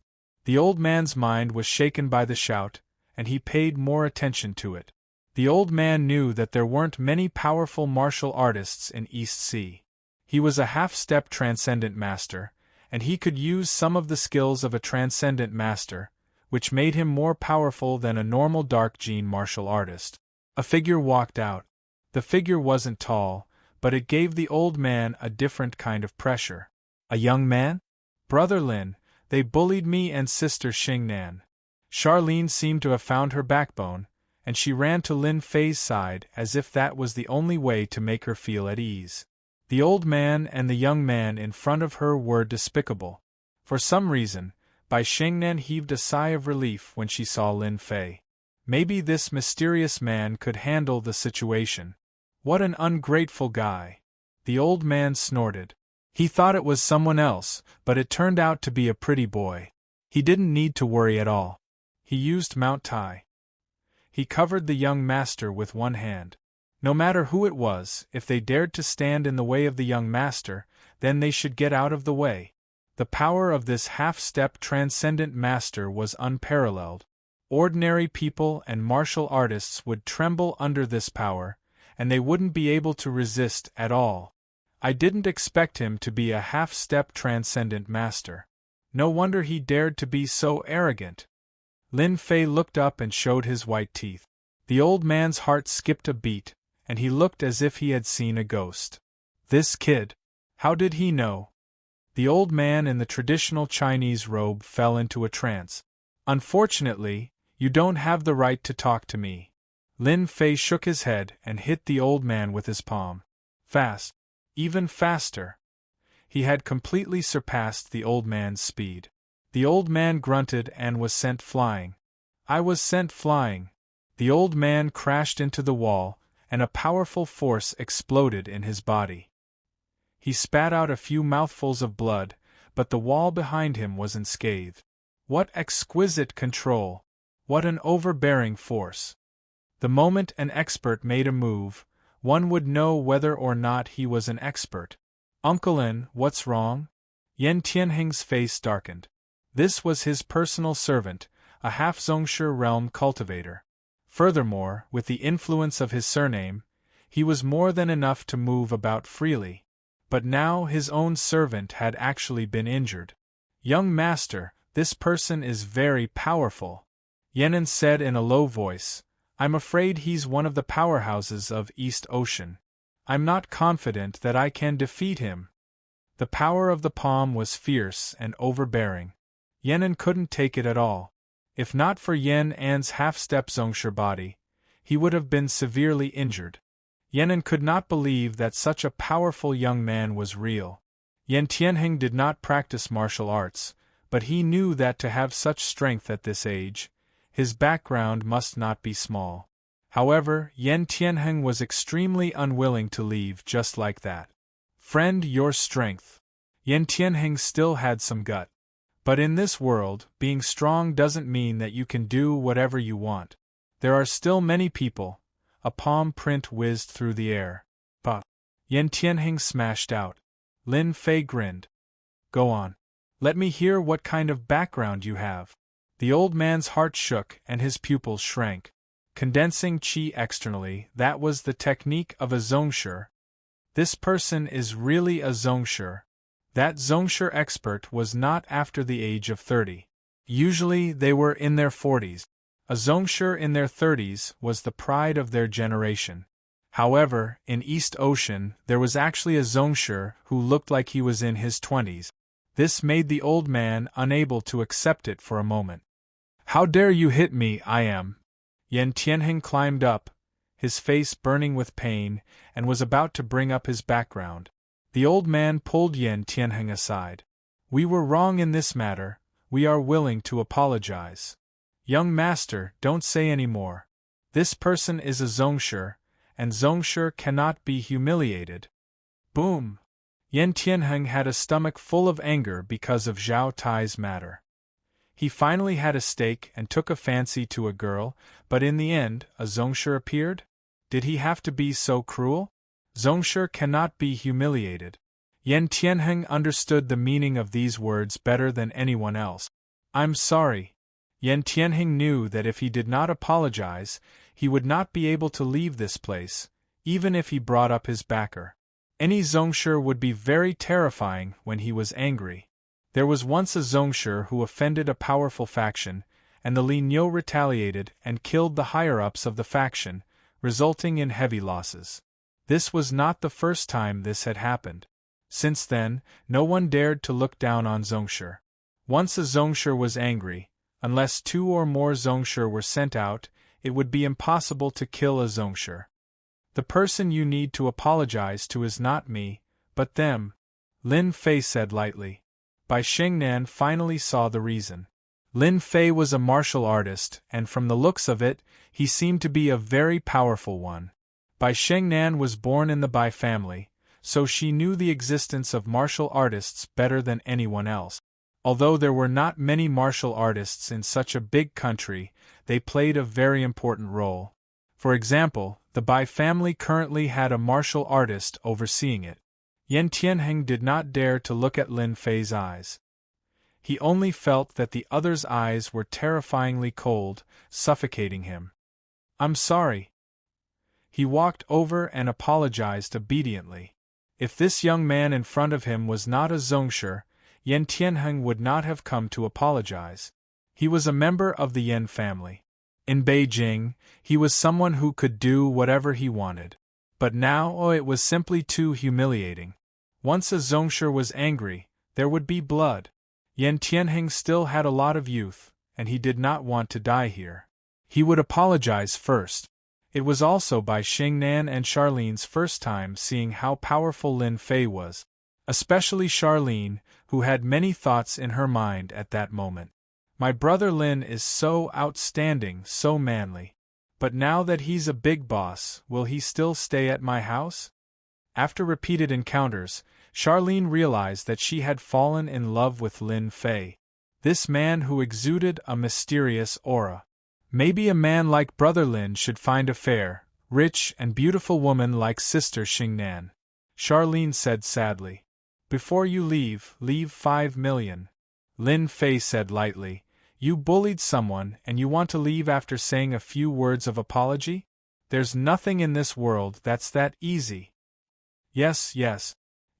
The old man's mind was shaken by the shout, and he paid more attention to it. The old man knew that there weren't many powerful martial artists in East Sea. He was a half-step transcendent master, and he could use some of the skills of a transcendent master, which made him more powerful than a normal dark gene martial artist. A figure walked out. The figure wasn't tall, but it gave the old man a different kind of pressure. A young man? Brother Lin, they bullied me and sister Xingnan. Charlene seemed to have found her backbone, and she ran to Lin Fei's side as if that was the only way to make her feel at ease. The old man and the young man in front of her were despicable. For some reason, Bai Xingnan heaved a sigh of relief when she saw Lin Fei. Maybe this mysterious man could handle the situation. What an ungrateful guy. The old man snorted. He thought it was someone else, but it turned out to be a pretty boy. He didn't need to worry at all. He used Mount Tai. He covered the young master with one hand. No matter who it was, if they dared to stand in the way of the young master, then they should get out of the way. The power of this half-step transcendent master was unparalleled. Ordinary people and martial artists would tremble under this power, and they wouldn't be able to resist at all. I didn't expect him to be a half-step transcendent master. No wonder he dared to be so arrogant. Lin Fei looked up and showed his white teeth. The old man's heart skipped a beat, and he looked as if he had seen a ghost. This kid. How did he know? The old man in the traditional Chinese robe fell into a trance. Unfortunately, you don't have the right to talk to me. Lin Fei shook his head and hit the old man with his palm. Fast. Even faster. He had completely surpassed the old man's speed. The old man grunted and was sent flying. I was sent flying. The old man crashed into the wall, and a powerful force exploded in his body. He spat out a few mouthfuls of blood, but the wall behind him was unscathed. What exquisite control! What an overbearing force! The moment an expert made a move, one would know whether or not he was an expert. Uncle Lin, what's wrong? Yan Tianheng's face darkened. This was his personal servant, a half-Zhongshe realm cultivator. Furthermore, with the influence of his surname, he was more than enough to move about freely. But now his own servant had actually been injured. Young master, this person is very powerful. Yenin said in a low voice, I'm afraid he's one of the powerhouses of East Ocean. I'm not confident that I can defeat him. The power of the palm was fierce and overbearing. Yenin couldn't take it at all. If not for Yen An's half-step Zhongshe body, he would have been severely injured. Yenin could not believe that such a powerful young man was real. Yan Tianheng did not practice martial arts, but he knew that to have such strength at this age, his background must not be small. However, Yan Tianheng was extremely unwilling to leave just like that. Friend, your strength. Yan Tianheng still had some gut. But in this world, being strong doesn't mean that you can do whatever you want. There are still many people. A palm print whizzed through the air. But Yan Tianheng smashed out. Lin Fei grinned. Go on. Let me hear what kind of background you have. The old man's heart shook and his pupils shrank. Condensing qi externally, that was the technique of a Zhongshe. This person is really a Zhongshe. That Zhongshe expert was not after the age of 30. Usually they were in their 40s. A Zhongshe in their 30s was the pride of their generation. However, in East Ocean there was actually a Zhongshe who looked like he was in his 20s. This made the old man unable to accept it for a moment. How dare you hit me, I am. Yan Tianheng climbed up, his face burning with pain, and was about to bring up his background. The old man pulled Yan Tianheng aside. We were wrong in this matter, we are willing to apologize. Young master, don't say any more. This person is a Zhongshe, and Zhongshe cannot be humiliated. Boom! Yan Tianheng had a stomach full of anger because of Zhao Tai's matter. He finally had a stake and took a fancy to a girl, but in the end, a Zhongshe appeared? Did he have to be so cruel? Zhongshe cannot be humiliated. Yan Tianheng understood the meaning of these words better than anyone else. I'm sorry. Yan Tianheng knew that if he did not apologize, he would not be able to leave this place, even if he brought up his backer. Any Zhongshe would be very terrifying when he was angry. There was once a Zhongshe who offended a powerful faction, and the Li Niu retaliated and killed the higher-ups of the faction, resulting in heavy losses. This was not the first time this had happened. Since then, no one dared to look down on Zhongshe. Once a Zhongshe was angry, unless 2 or more Zhongshe were sent out, it would be impossible to kill a Zhongshe. The person you need to apologize to is not me, but them, Lin Fei said lightly. Bai Shengnan finally saw the reason. Lin Fei was a martial artist, and from the looks of it, he seemed to be a very powerful one. Bai Shengnan was born in the Bai family, so she knew the existence of martial artists better than anyone else. Although there were not many martial artists in such a big country, they played a very important role. For example, the Bai family currently had a martial artist overseeing it. Yan Tianheng did not dare to look at Lin Fei's eyes. He only felt that the other's eyes were terrifyingly cold, suffocating him. "I'm sorry." He walked over and apologized obediently. If this young man in front of him was not a Zhongshe, Yan Tianheng would not have come to apologize. He was a member of the Yan family. In Beijing, he was someone who could do whatever he wanted. But now, it was simply too humiliating. Once a Zhongshe was angry, there would be blood. Yan Tianheng still had a lot of youth, and he did not want to die here. He would apologize first. It was also Bai Shengnan and Charlene's first time seeing how powerful Lin Fei was. Especially Charlene, who had many thoughts in her mind at that moment. My brother Lin is so outstanding, so manly. But now that he's a big boss, will he still stay at my house? After repeated encounters, Charlene realized that she had fallen in love with Lin Fei. This man who exuded a mysterious aura. Maybe a man like brother Lin should find a fair, rich and beautiful woman like sister Xingnan. Charlene said sadly. Before you leave 5 million. Lin Fei said lightly. You bullied someone and you want to leave after saying a few words of apology? There's nothing in this world that's that easy. Yes.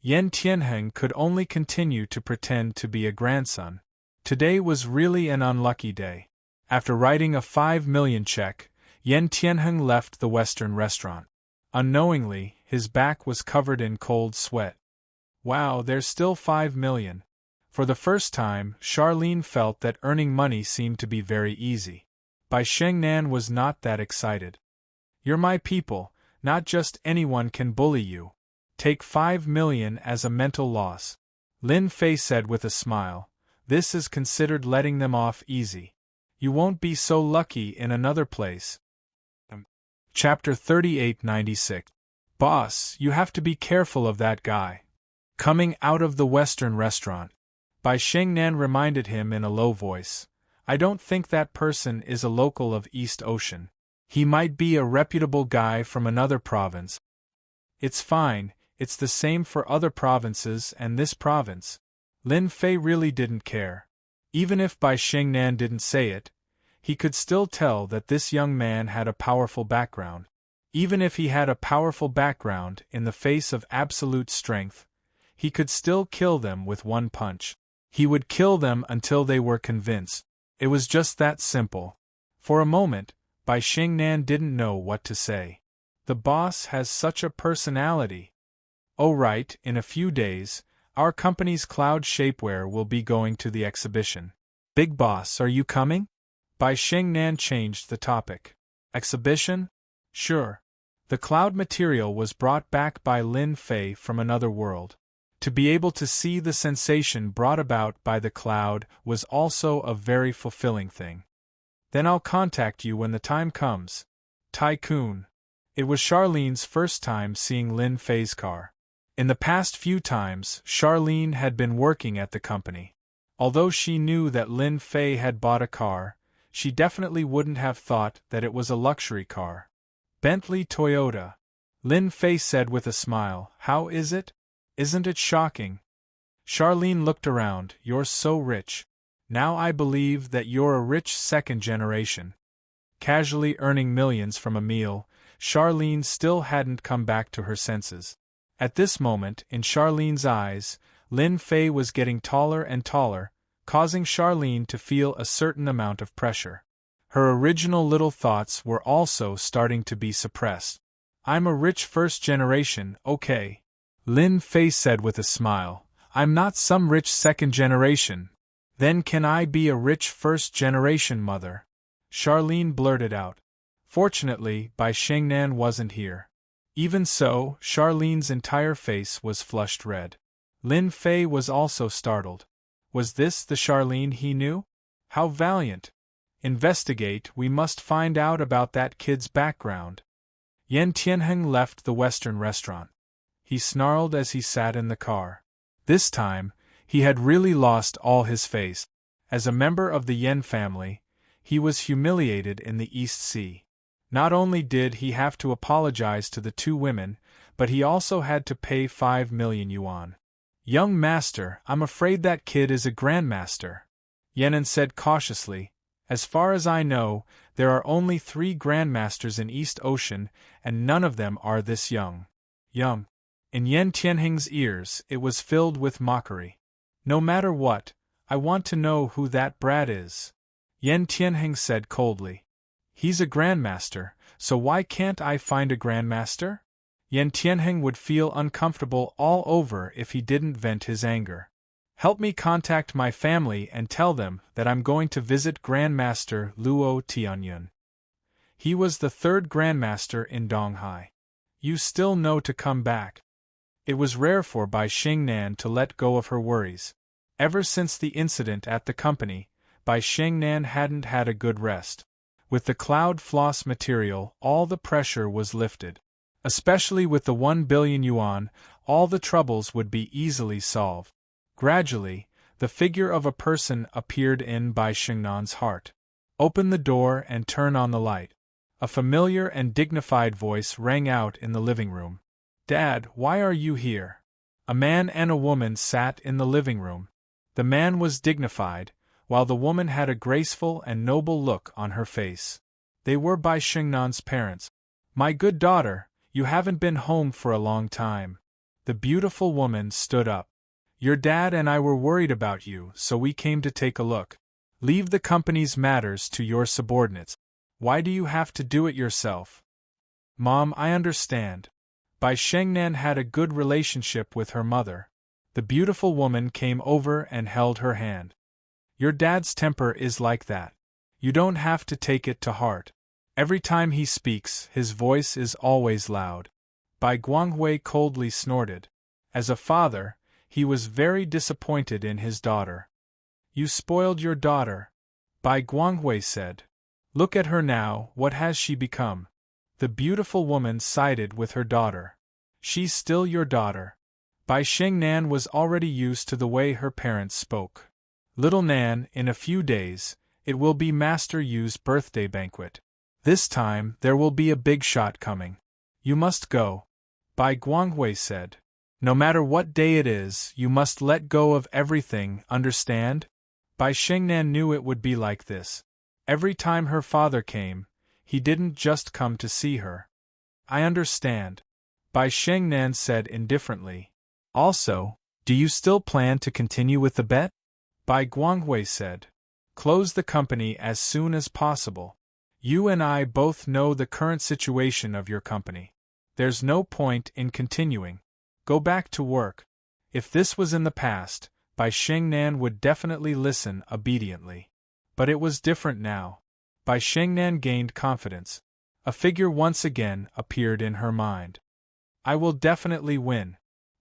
Yan Tianheng could only continue to pretend to be a grandson. Today was really an unlucky day. After writing a 5 million check, Yan Tianheng left the Western restaurant. Unknowingly, his back was covered in cold sweat. Wow, there's still 5 million. For the first time, Charlene felt that earning money seemed to be very easy. Bai Shengnan was not that excited. You're my people, not just anyone can bully you. Take 5 million as a mental loss. Lin Fei said with a smile. This is considered letting them off easy. You won't be so lucky in another place. Chapter 3896. Boss, you have to be careful of that guy. Coming out of the Western restaurant, Bai Shengnan reminded him in a low voice. I don't think that person is a local of East Ocean. He might be a reputable guy from another province. It's fine, it's the same for other provinces and this province. Lin Fei really didn't care. Even if Bai Shengnan didn't say it, he could still tell that this young man had a powerful background. Even if he had a powerful background in the face of absolute strength, he could still kill them with one punch. He would kill them until they were convinced. It was just that simple. For a moment, Bai Shengnan didn't know what to say. The boss has such a personality. Oh right, in a few days, our company's cloud shapewear will be going to the exhibition. Big boss, are you coming? Bai Shengnan changed the topic. Exhibition? Sure. The cloud material was brought back by Lin Fei from another world. To be able to see the sensation brought about by the cloud was also a very fulfilling thing. Then I'll contact you when the time comes. Tycoon. It was Charlene's first time seeing Lin Fei's car. In the past few times, Charlene had been working at the company. Although she knew that Lin Fei had bought a car, she definitely wouldn't have thought that it was a luxury car. Bentley Toyota. Lin Fei said with a smile, how is it? Isn't it shocking? Charlene looked around. You're so rich. Now I believe that you're a rich second generation. Casually earning millions from a meal, Charlene still hadn't come back to her senses. At this moment, in Charlene's eyes, Lin Fei was getting taller and taller, causing Charlene to feel a certain amount of pressure. Her original little thoughts were also starting to be suppressed. I'm a rich first generation, okay. Lin Fei said with a smile. I'm not some rich second generation. Then can I be a rich first generation, mother? Charlene blurted out. Fortunately, Bai Shengnan wasn't here. Even so, Charlene's entire face was flushed red. Lin Fei was also startled. Was this the Charlene he knew? How valiant! Investigate, we must find out about that kid's background. Yan Tianheng left the Western restaurant. He snarled as he sat in the car. This time, he had really lost all his face. As a member of the Yen family, he was humiliated in the East Sea. Not only did he have to apologize to the two women, but he also had to pay 5 million yuan. Young master, I'm afraid that kid is a grandmaster. Yenin said cautiously. As far as I know, there are only 3 grandmasters in East Ocean, and none of them are this young. Young. In Yan Tianheng's ears, it was filled with mockery. No matter what, I want to know who that brat is. Yan Tianheng said coldly. He's a grandmaster, so why can't I find a grandmaster? Yan Tianheng would feel uncomfortable all over if he didn't vent his anger. Help me contact my family and tell them that I'm going to visit Grandmaster Luo Tianyun. He was the 3rd Grandmaster in Donghai. You still know to come back. It was rare for Bai Shengnan to let go of her worries. Ever since the incident at the company, Bai Shengnan hadn't had a good rest. With the cloud floss material, all the pressure was lifted. Especially with the 1 billion yuan, all the troubles would be easily solved. Gradually, the figure of a person appeared in Bai Shengnan's heart. Open the door and turn on the light. A familiar and dignified voice rang out in the living room. Dad, why are you here? A man and a woman sat in the living room. The man was dignified, while the woman had a graceful and noble look on her face. They were Bai Shengnan's parents. My good daughter, you haven't been home for a long time. The beautiful woman stood up. Your dad and I were worried about you, so we came to take a look. Leave the company's matters to your subordinates. Why do you have to do it yourself? Mom, I understand. Bai Shengnan had a good relationship with her mother. The beautiful woman came over and held her hand. Your dad's temper is like that. You don't have to take it to heart. Every time he speaks, his voice is always loud. Bai Guanghui coldly snorted. As a father, he was very disappointed in his daughter. You spoiled your daughter, Bai Guanghui said. Look at her now, what has she become? The beautiful woman sided with her daughter. She's still your daughter. Bai Shengnan was already used to the way her parents spoke. Little Nan, in a few days, it will be Master Yu's birthday banquet. This time, there will be a big shot coming. You must go, Bai Guanghui said. No matter what day it is, you must let go of everything, understand? Bai Shengnan knew it would be like this. Every time her father came, he didn't just come to see her. I understand, Bai Shengnan said indifferently. Also, do you still plan to continue with the bet? Bai Guanghui said. Close the company as soon as possible. You and I both know the current situation of your company. There's no point in continuing. Go back to work. If this was in the past, Bai Shengnan would definitely listen obediently. But it was different now. Bai Shengnan gained confidence. A figure once again appeared in her mind. I will definitely win,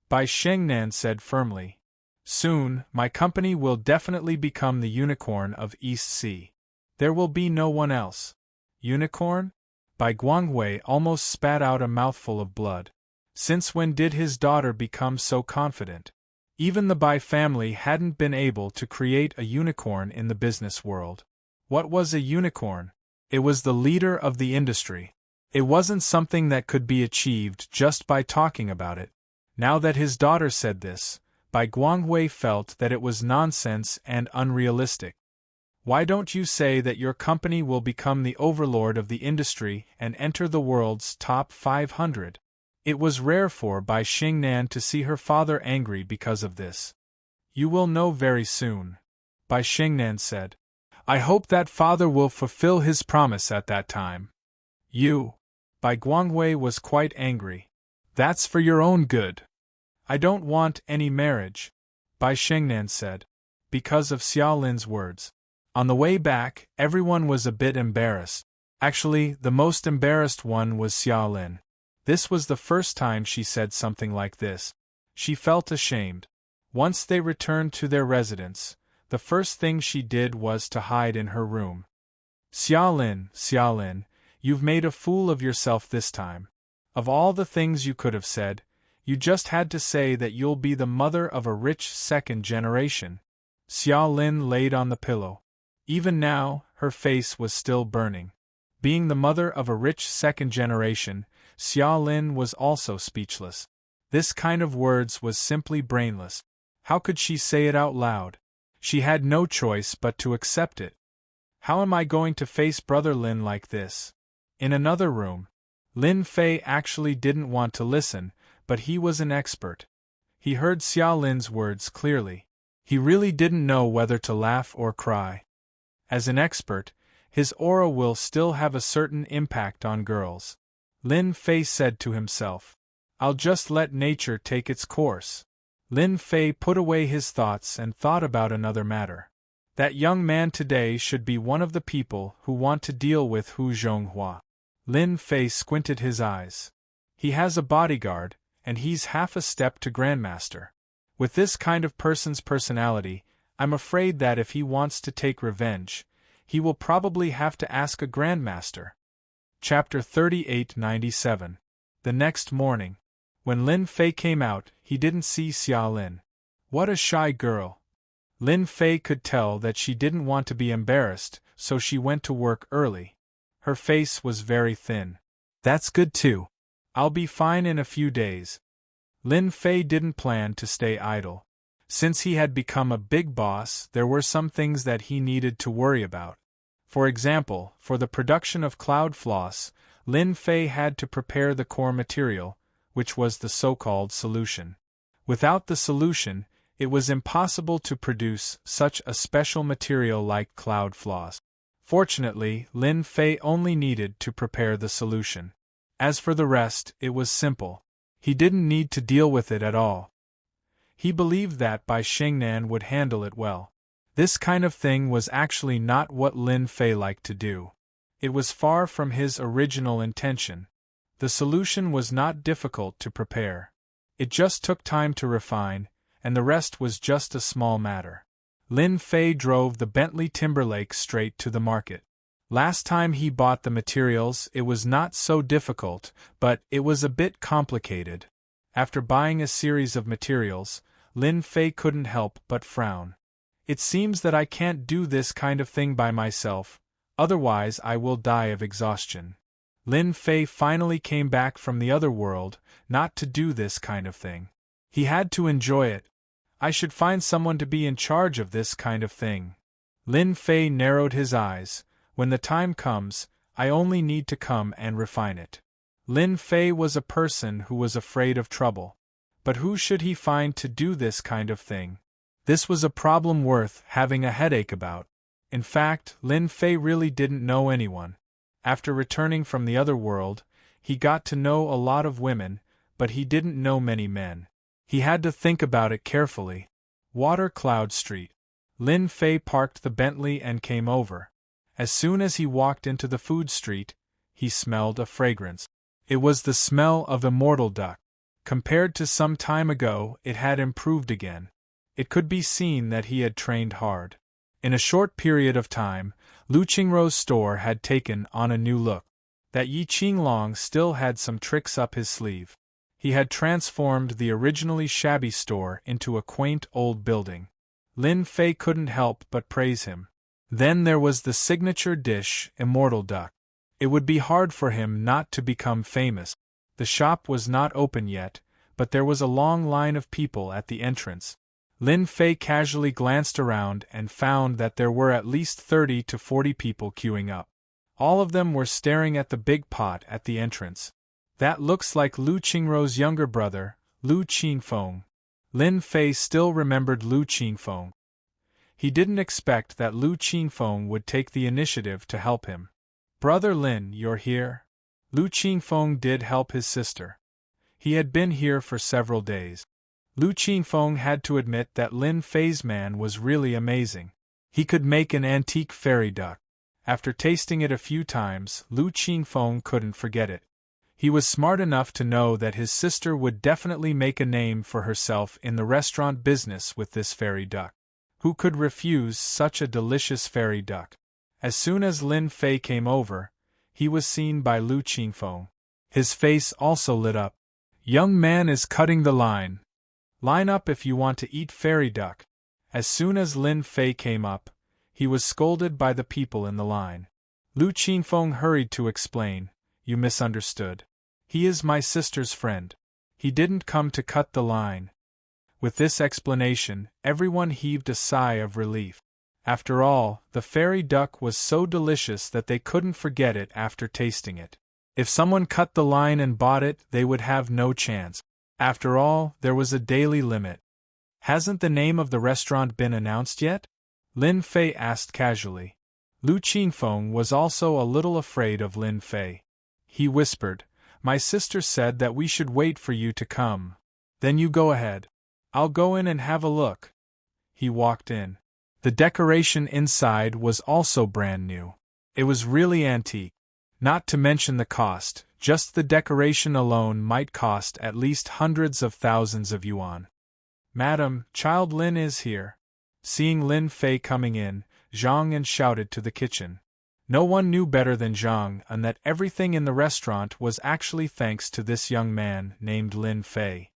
Bai Shengnan said firmly. Soon, my company will definitely become the unicorn of East Sea. There will be no one else. Unicorn? Bai Guanghui almost spat out a mouthful of blood. Since when did his daughter become so confident? Even the Bai family hadn't been able to create a unicorn in the business world. What was a unicorn? It was the leader of the industry. It wasn't something that could be achieved just by talking about it. Now that his daughter said this, Bai Guanghui felt that it was nonsense and unrealistic. Why don't you say that your company will become the overlord of the industry and enter the world's top 500? It was rare for Bai Shengnan to see her father angry because of this. You will know very soon, Bai Shengnan said. I hope that father will fulfill his promise at that time. You. Bai Guangwei was quite angry. That's for your own good. I don't want any marriage, Bai Shengnan said, because of Xiao Lin's words. On the way back, everyone was a bit embarrassed. Actually, the most embarrassed one was Xiao Lin. This was the first time she said something like this. She felt ashamed. Once they returned to their residence, the first thing she did was to hide in her room. Xiao Lin, you've made a fool of yourself this time. Of all the things you could have said, you just had to say that you'll be the mother of a rich second generation. Xiao Lin laid on the pillow. Even now, her face was still burning. Being the mother of a rich second generation, Xiao Lin was also speechless. This kind of words was simply brainless. How could she say it out loud? She had no choice but to accept it. How am I going to face Brother Lin like this? In another room, Lin Fei actually didn't want to listen, but he was an expert. He heard Xiao Lin's words clearly. He really didn't know whether to laugh or cry. As an expert, his aura will still have a certain impact on girls. Lin Fei said to himself, I'll just let nature take its course. Lin Fei put away his thoughts and thought about another matter. That young man today should be one of the people who want to deal with Hu Zhonghua. Lin Fei squinted his eyes. He has a bodyguard, and he's half a step to Grandmaster. With this kind of person's personality, I'm afraid that if he wants to take revenge, he will probably have to ask a Grandmaster. Chapter 3897. The next morning, when Lin Fei came out, he didn't see Xiao Lin. What a shy girl. Lin Fei could tell that she didn't want to be embarrassed, so she went to work early. Her face was very thin. That's good too. I'll be fine in a few days. Lin Fei didn't plan to stay idle. Since he had become a big boss, there were some things that he needed to worry about. For example, for the production of cloud floss, Lin Fei had to prepare the core material, which was the so-called solution. Without the solution, it was impossible to produce such a special material like cloud floss. Fortunately, Lin Fei only needed to prepare the solution. As for the rest, it was simple. He didn't need to deal with it at all. He believed that Bai Shengnan would handle it well. This kind of thing was actually not what Lin Fei liked to do. It was far from his original intention. The solution was not difficult to prepare. It just took time to refine, and the rest was just a small matter. Lin Fei drove the Bentley Timberlake straight to the market. Last time he bought the materials, it was not so difficult, but it was a bit complicated. After buying a series of materials, Lin Fei couldn't help but frown. It seems that I can't do this kind of thing by myself, otherwise I will die of exhaustion. Lin Fei finally came back from the other world, not to do this kind of thing. He had to enjoy it. I should find someone to be in charge of this kind of thing. Lin Fei narrowed his eyes. When the time comes, I only need to come and refine it. Lin Fei was a person who was afraid of trouble. But who should he find to do this kind of thing? This was a problem worth having a headache about. In fact, Lin Fei really didn't know anyone. After returning from the other world, he got to know a lot of women, but he didn't know many men. He had to think about it carefully. Water Cloud Street. Lin Fei parked the Bentley and came over. As soon as he walked into the food street, he smelled a fragrance. It was the smell of immortal duck. Compared to some time ago, it had improved again. It could be seen that he had trained hard. In a short period of time, Lu Qingrou's store had taken on a new look. That Yi Qinglong still had some tricks up his sleeve. He had transformed the originally shabby store into a quaint old building. Lin Fei couldn't help but praise him. Then there was the signature dish, immortal duck. It would be hard for him not to become famous. The shop was not open yet, but there was a long line of people at the entrance. Lin Fei casually glanced around and found that there were at least 30 to 40 people queuing up. All of them were staring at the big pot at the entrance. That looks like Lu Qingrou's younger brother, Lu Qingfeng. Lin Fei still remembered Lu Qingfeng. He didn't expect that Lu Qingfeng would take the initiative to help him. "Brother Lin, you're here?" Lu Qingfeng did help his sister. He had been here for several days. Lu Qingfeng had to admit that Lin Fei's man was really amazing. He could make an antique fairy duck. After tasting it a few times, Lu Qingfeng couldn't forget it. He was smart enough to know that his sister would definitely make a name for herself in the restaurant business with this fairy duck. Who could refuse such a delicious fairy duck? As soon as Lin Fei came over, he was seen by Lu Qingfeng. His face also lit up. Young man is cutting the line. Line up if you want to eat fairy duck. As soon as Lin Fei came up, he was scolded by the people in the line. Lu Qingfeng hurried to explain, "You misunderstood. He is my sister's friend. He didn't come to cut the line." With this explanation, everyone heaved a sigh of relief. After all, the fairy duck was so delicious that they couldn't forget it after tasting it. If someone cut the line and bought it, they would have no chance. After all, there was a daily limit. "Hasn't the name of the restaurant been announced yet?" Lin Fei asked casually. Lu Qingfeng was also a little afraid of Lin Fei. He whispered, "My sister said that we should wait for you to come. Then you go ahead. I'll go in and have a look." He walked in. The decoration inside was also brand new. It was really antique. Not to mention the cost, just the decoration alone might cost at least hundreds of thousands of yuan. "Madam, child Lin is here." Seeing Lin Fei coming in, Zhang An shouted to the kitchen. No one knew better than Zhang An that everything in the restaurant was actually thanks to this young man named Lin Fei.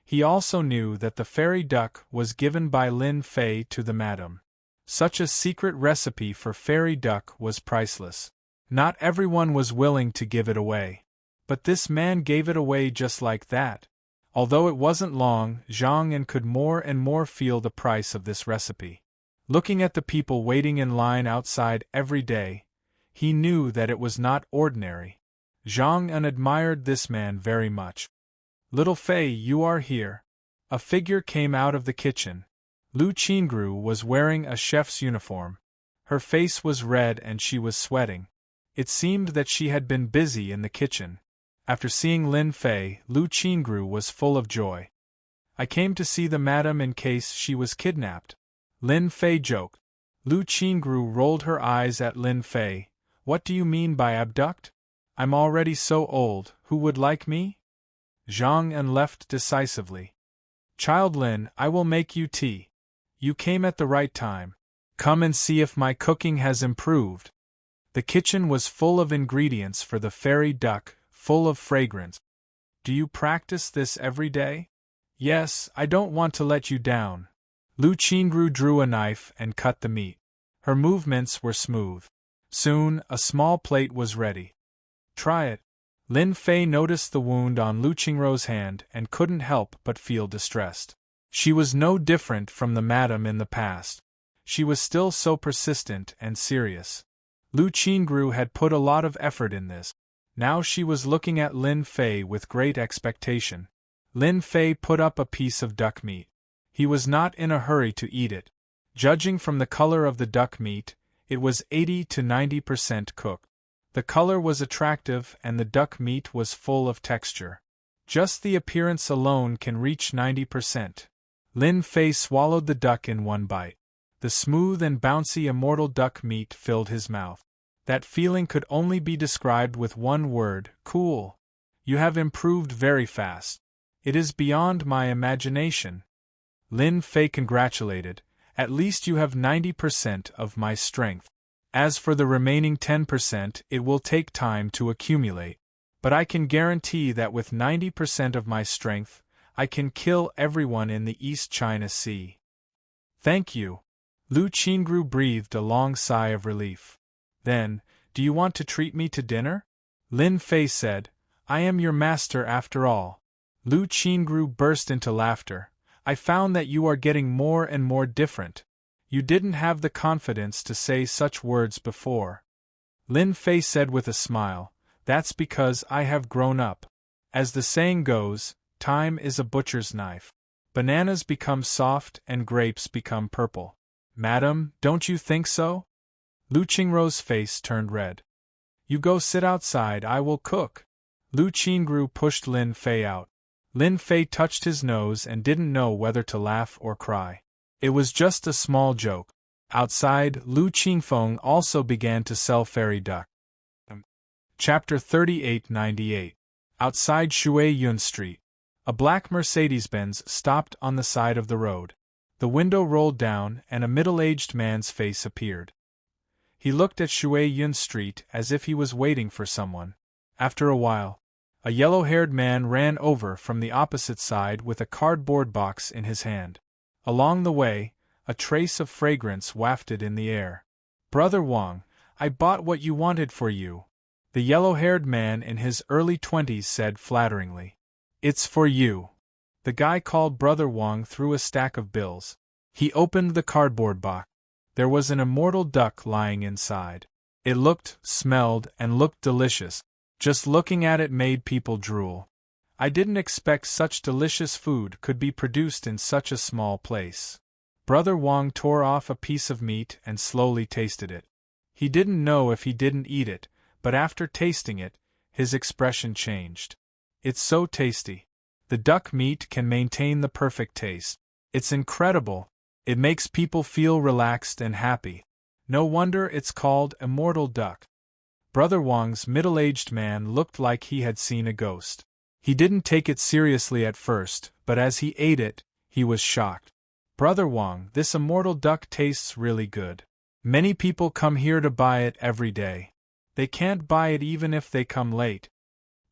He also knew that the fairy duck was given by Lin Fei to the madam. Such a secret recipe for fairy duck was priceless. Not everyone was willing to give it away. But this man gave it away just like that. Although it wasn't long, Zhang An could more and more feel the price of this recipe. Looking at the people waiting in line outside every day, he knew that it was not ordinary. Zhang An admired this man very much. "Little Fei, you are here." A figure came out of the kitchen. Lu Qingru was wearing a chef's uniform. Her face was red and she was sweating. It seemed that she had been busy in the kitchen. After seeing Lin Fei, Lu Qingru was full of joy. "I came to see the madam in case she was kidnapped." Lin Fei joked. Lu Qingru rolled her eyes at Lin Fei. "What do you mean by abduct? I'm already so old, who would like me?" Zhang An left decisively. "Child Lin, I will make you tea. You came at the right time. Come and see if my cooking has improved." The kitchen was full of ingredients for the fairy duck, full of fragrance. "Do you practice this every day?" "Yes, I don't want to let you down." Lu Qingru drew a knife and cut the meat. Her movements were smooth. Soon, a small plate was ready. "Try it." Lin Fei noticed the wound on Lu Qingru's hand and couldn't help but feel distressed. She was no different from the madam in the past. She was still so persistent and serious. Lu Qingru had put a lot of effort in this. Now she was looking at Lin Fei with great expectation. Lin Fei put up a piece of duck meat. He was not in a hurry to eat it. Judging from the color of the duck meat, it was 80 to 90% cooked. The color was attractive and the duck meat was full of texture. Just the appearance alone can reach 90%. Lin Fei swallowed the duck in one bite. The smooth and bouncy immortal duck meat filled his mouth. That feeling could only be described with one word: cool. "You have improved very fast. It is beyond my imagination." Lin Fei congratulated. "At least you have 90% of my strength. As for the remaining 10%, it will take time to accumulate. But I can guarantee that with 90% of my strength, I can kill everyone in the East China Sea." "Thank you." Lu Qingru breathed a long sigh of relief. "Then, do you want to treat me to dinner?" Lin Fei said. "I am your master after all." Lu Qingru burst into laughter. "I found that you are getting more and more different. You didn't have the confidence to say such words before." Lin Fei said with a smile, "That's because I have grown up. As the saying goes, time is a butcher's knife. Bananas become soft and grapes become purple. Madam, don't you think so?" Lu Qingru's face turned red. You go sit outside, I will cook. Lu Qingru pushed Lin Fei out. Lin Fei touched his nose and didn't know whether to laugh or cry. It was just a small joke. Outside, Lu Qingfeng also began to sell fairy duck. Chapter 3898. Outside Shui-Yun Street. A black Mercedes-Benz stopped on the side of the road. The window rolled down and a middle-aged man's face appeared. He looked at Shui-Yun Street as if he was waiting for someone. After a while, a yellow-haired man ran over from the opposite side with a cardboard box in his hand. Along the way, a trace of fragrance wafted in the air. "Brother Wang, I bought what you wanted for you," the yellow-haired man in his early 20s said flatteringly. "It's for you." The guy called Brother Wang threw a stack of bills. He opened the cardboard box. There was an immortal duck lying inside. It looked, smelled, and looked delicious. Just looking at it made people drool. I didn't expect such delicious food could be produced in such a small place. Brother Wang tore off a piece of meat and slowly tasted it. He didn't know if he didn't eat it, but after tasting it, his expression changed. "It's so tasty. The duck meat can maintain the perfect taste. It's incredible. It makes people feel relaxed and happy. No wonder it's called immortal duck." Brother Wang's middle-aged man looked like he had seen a ghost. He didn't take it seriously at first, but as he ate it, he was shocked. "Brother Wang, this immortal duck tastes really good. Many people come here to buy it every day. They can't buy it even if they come late."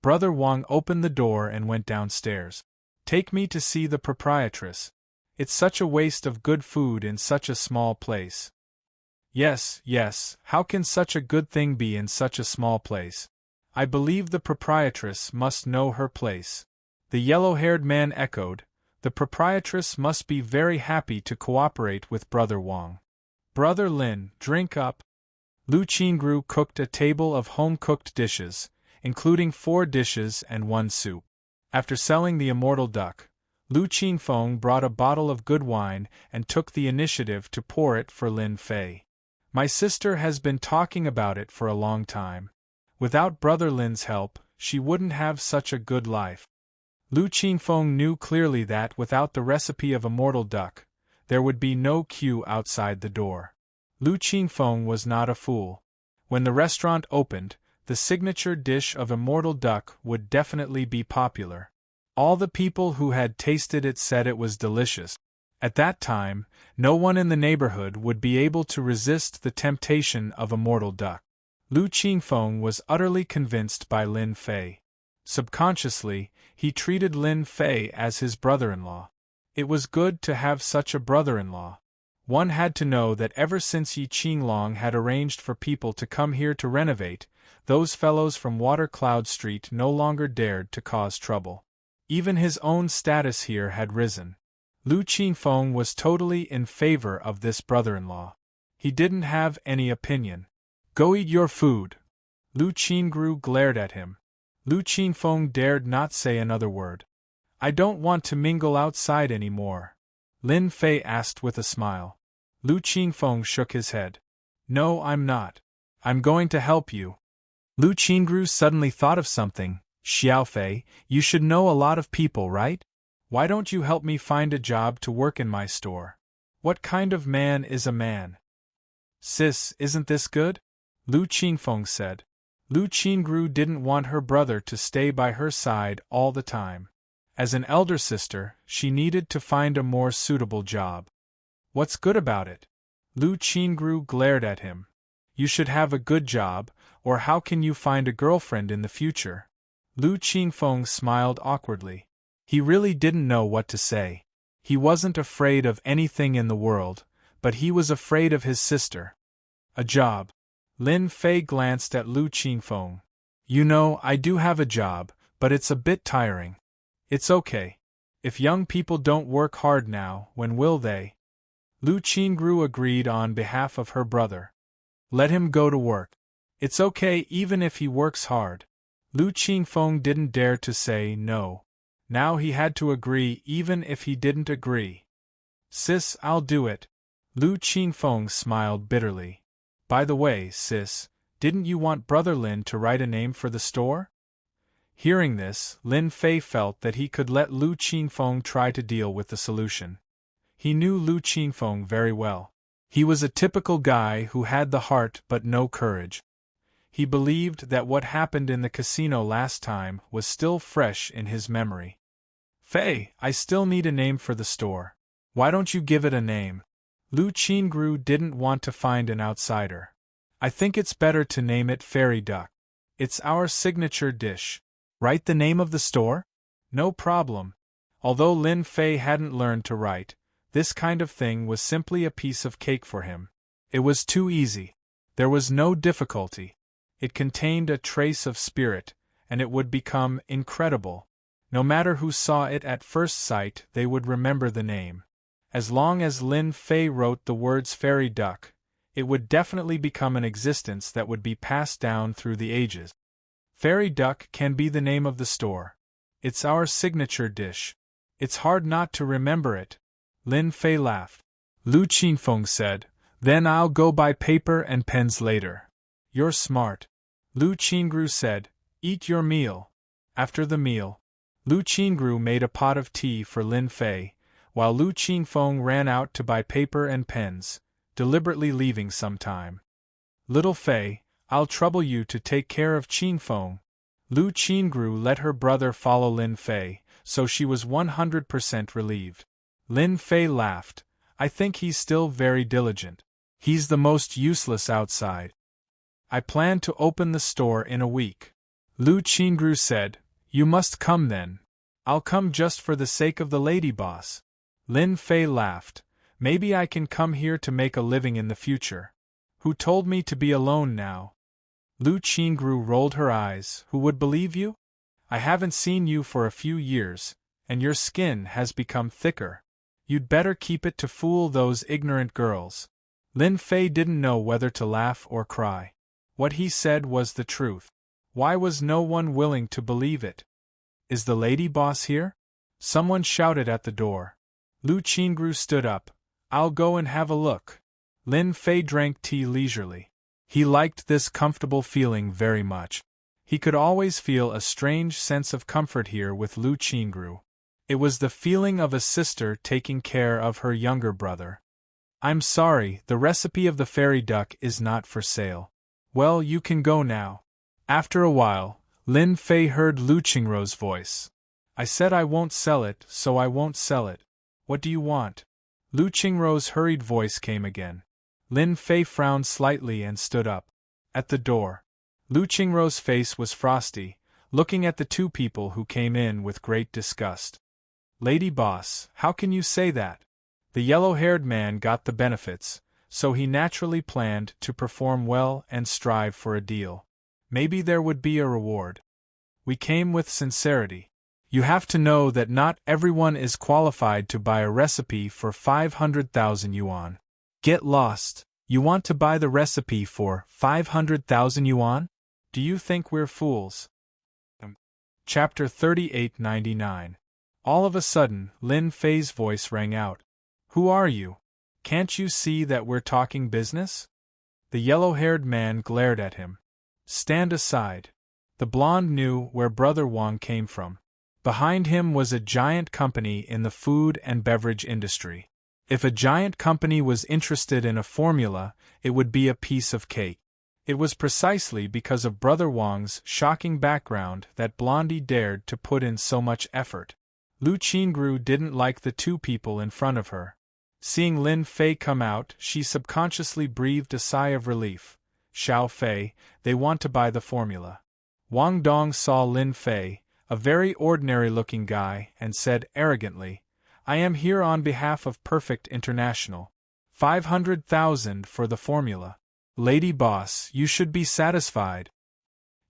Brother Wang opened the door and went downstairs. "Take me to see the proprietress. It's such a waste of good food in such a small place." Yes, how can such a good thing be in such a small place? I believe the proprietress must know her place. The yellow-haired man echoed. The proprietress must be very happy to cooperate with Brother Wang. "Brother Lin, drink up." Lu Qingru cooked a table of home-cooked dishes, including 4 dishes and 1 soup. After selling the immortal duck, Lu Qingfeng brought a bottle of good wine and took the initiative to pour it for Lin Fei. "My sister has been talking about it for a long time. Without Brother Lin's help, she wouldn't have such a good life." Lu Qingfeng knew clearly that without the recipe of immortal duck, there would be no queue outside the door. Lu Qingfeng was not a fool. When the restaurant opened, the signature dish of immortal duck would definitely be popular. All the people who had tasted it said it was delicious. At that time, no one in the neighborhood would be able to resist the temptation of immortal duck. Lu Qingfeng was utterly convinced by Lin Fei. Subconsciously, he treated Lin Fei as his brother-in-law. It was good to have such a brother-in-law. One had to know that ever since Yi Qinglong had arranged for people to come here to renovate, those fellows from Water Cloud Street no longer dared to cause trouble. Even his own status here had risen. Lu Qingfeng was totally in favor of this brother-in-law. He didn't have any opinion. "Go eat your food." Lu Qingru glared at him. Lu Qingfeng dared not say another word. "I don't want to mingle outside anymore," Lin Fei asked with a smile. Lu Qingfeng shook his head. "No, I'm not. I'm going to help you." Lu Qingru suddenly thought of something. "Xiaofei, you should know a lot of people, right? Why don't you help me find a job to work in my store? What kind of man is a man?" "Sis, isn't this good?" Lu Qingfeng said. Lu Qingru didn't want her brother to stay by her side all the time. As an elder sister, she needed to find a more suitable job. "What's good about it?" Lu Qingru glared at him. "You should have a good job, or how can you find a girlfriend in the future?" Lu Qingfeng smiled awkwardly. He really didn't know what to say. He wasn't afraid of anything in the world, but he was afraid of his sister. "A job." Lin Fei glanced at Lu Qingfeng. "You know, I do have a job, but it's a bit tiring." "It's okay. If young people don't work hard now, when will they?" Lu Qingru agreed on behalf of her brother. "Let him go to work. It's okay even if he works hard." Lu Qingfeng didn't dare to say no. Now he had to agree even if he didn't agree. "Sis, I'll do it." Lu Qingfeng smiled bitterly. "By the way, sis, Didn't you want Brother Lin to write a name for the store? Hearing this, Lin Fei felt that he could let Lu Qingfeng try to deal with the solution. He knew Lu Qingfeng very well. He was a typical guy who had the heart but no courage. He believed that what happened in the casino last time was still fresh in his memory. Fei, I still need a name for the store. Why don't you give it a name? Lu Qingru didn't want to find an outsider. I think it's better to name it Fairy Duck. It's our signature dish. Write the name of the store? No problem. Although Lin Fei hadn't learned to write, this kind of thing was simply a piece of cake for him. It was too easy. There was no difficulty. It contained a trace of spirit, and it would become incredible. No matter who saw it at first sight, they would remember the name. As long as Lin Fei wrote the words Fairy Duck, it would definitely become an existence that would be passed down through the ages. Fairy Duck can be the name of the store. It's our signature dish. It's hard not to remember it. Lin Fei laughed. Lu Qingfeng said, Then I'll go buy paper and pens later. You're smart. Lu Qingru said, Eat your meal. After the meal, Lu Qingru made a pot of tea for Lin Fei, while Lu Qingfeng ran out to buy paper and pens, deliberately leaving some time. Little Fei, I'll trouble you to take care of Qingfeng. Lu Qingru let her brother follow Lin Fei, so she was 100% relieved. Lin Fei laughed. I think he's still very diligent. He's the most useless outside. I plan to open the store in a week. Lu Qingru said, You must come then. I'll come just for the sake of the lady boss. Lin Fei laughed. Maybe I can come here to make a living in the future. Who told me to be alone now? Lu Qingru rolled her eyes. Who would believe you? I haven't seen you for a few years, and your skin has become thicker. You'd better keep it to fool those ignorant girls. Lin Fei didn't know whether to laugh or cry. What he said was the truth. Why was no one willing to believe it? Is the lady boss here? Someone shouted at the door. Lu Qingru stood up. I'll go and have a look. Lin Fei drank tea leisurely. He liked this comfortable feeling very much. He could always feel a strange sense of comfort here with Lu Qingru. It was the feeling of a sister taking care of her younger brother. I'm sorry, the recipe of the fairy duck is not for sale. Well, you can go now. After a while, Lin Fei heard Lu Qingru's voice. I said I won't sell it, so I won't sell it. What do you want? Lu Qingru's hurried voice came again. Lin Fei frowned slightly and stood up. At the door, Lu Qingru's face was frosty, looking at the two people who came in with great disgust. Lady boss, how can you say that? The yellow-haired man got the benefits, so he naturally planned to perform well and strive for a deal. Maybe there would be a reward. We came with sincerity. You have to know that not everyone is qualified to buy a recipe for 500,000 yuan. Get lost. You want to buy the recipe for 500,000 yuan? Do you think we're fools? Chapter 3899. All of a sudden, Lin Fei's voice rang out. Who are you? Can't you see that we're talking business? The yellow-haired man glared at him. Stand aside. The blonde knew where Brother Wang came from. Behind him was a giant company in the food and beverage industry. If a giant company was interested in a formula, it would be a piece of cake. It was precisely because of Brother Wang's shocking background that Blondie dared to put in so much effort. Lu Qingru didn't like the two people in front of her. Seeing Lin Fei come out, she subconsciously breathed a sigh of relief. Xiao Fei, they want to buy the formula. Wang Dong saw Lin Fei, a very ordinary-looking guy, and said arrogantly, I am here on behalf of Perfect International. 500,000 for the formula. Lady boss, you should be satisfied.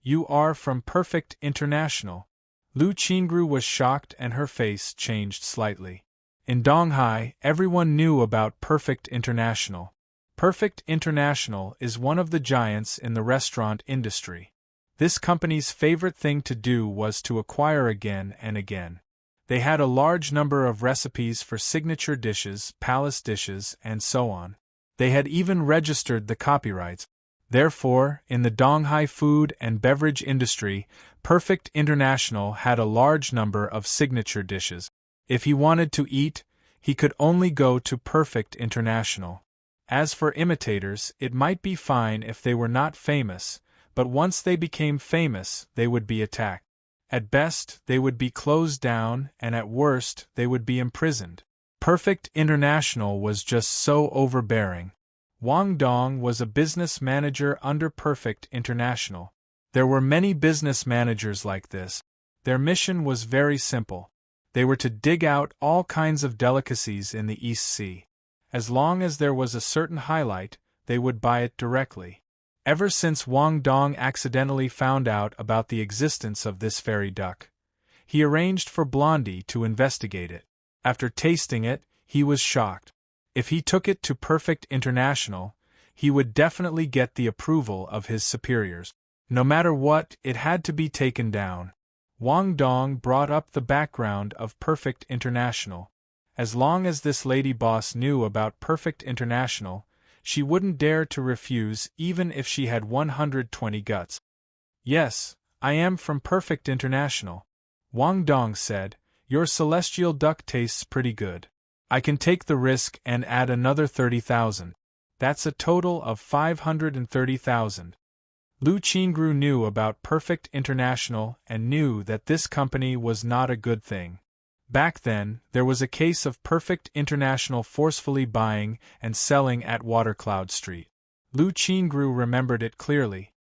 You are from Perfect International. Lu Qingru was shocked and her face changed slightly. In Donghai, everyone knew about Perfect International. Perfect International is one of the giants in the restaurant industry. This company's favorite thing to do was to acquire again and again. They had a large number of recipes for signature dishes, palace dishes, and so on. They had even registered the copyrights. Therefore, in the Donghai food and beverage industry, Perfect International had a large number of signature dishes. If he wanted to eat, he could only go to Perfect International. As for imitators, it might be fine if they were not famous, but once they became famous, they would be attacked. At best, they would be closed down, and at worst, they would be imprisoned. Perfect International was just so overbearing. Wang Dong was a business manager under Perfect International. There were many business managers like this. Their mission was very simple. They were to dig out all kinds of delicacies in the East Sea. As long as there was a certain highlight, they would buy it directly. Ever since Wang Dong accidentally found out about the existence of this fairy duck, he arranged for Blondie to investigate it. After tasting it, he was shocked. If he took it to Perfect International, he would definitely get the approval of his superiors. No matter what, it had to be taken down. Wang Dong brought up the background of Perfect International. As long as this lady boss knew about Perfect International, she wouldn't dare to refuse even if she had 120 guts. "Yes, I am from Perfect International," Wang Dong said. "Your celestial duck tastes pretty good. I can take the risk and add another 30,000. That's a total of 530,000. Lu Qingru knew about Perfect International and knew that this company was not a good thing. Back then, there was a case of Perfect International forcefully buying and selling at Watercloud Street. Lu Qingru remembered it clearly.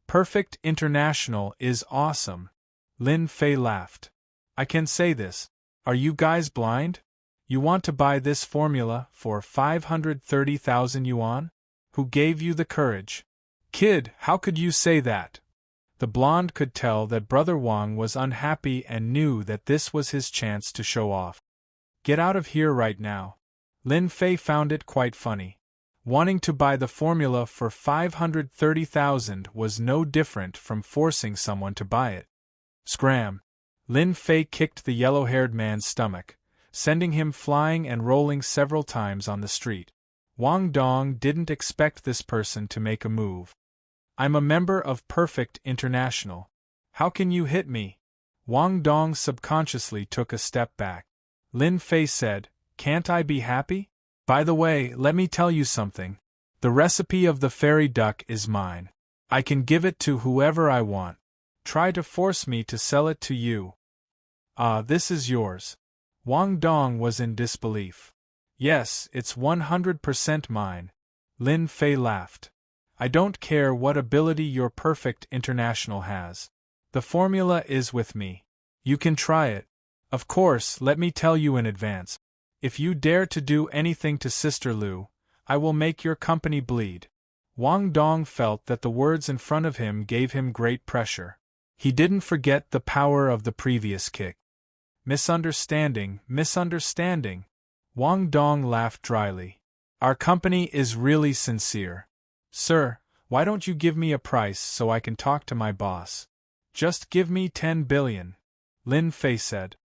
"Perfect International is awesome." Lin Fei laughed. "I can say this. Are you guys blind? You want to buy this formula for 530,000 yuan? Who gave you the courage? Kid, how could you say that?" The blonde could tell that Brother Wang was unhappy and knew that this was his chance to show off. "Get out of here right now." Lin Fei found it quite funny. Wanting to buy the formula for 530,000 was no different from forcing someone to buy it. Scram! Lin Fei kicked the yellow-haired man's stomach, sending him flying and rolling several times on the street. Wang Dong didn't expect this person to make a move. "I'm a member of Perfect International. How can you hit me?" Wang Dong subconsciously took a step back. Lin Fei said, "Can't I be happy? By the way, let me tell you something. The recipe of the fairy duck is mine. I can give it to whoever I want. Try to force me to sell it to you." "Ah, this is yours." Wang Dong was in disbelief. "Yes, it's 100% mine." Lin Fei laughed. "I don't care what ability your Perfect International has. The formula is with me. You can try it. Of course, let me tell you in advance. If you dare to do anything to Sister Lu, I will make your company bleed." Wang Dong felt that the words in front of him gave him great pressure. He didn't forget the power of the previous kick. "Misunderstanding, misunderstanding." Wang Dong laughed dryly. "Our company is really sincere. Sir, why don't you give me a price so I can talk to my boss?" "Just give me 10 billion," Lin Fei said.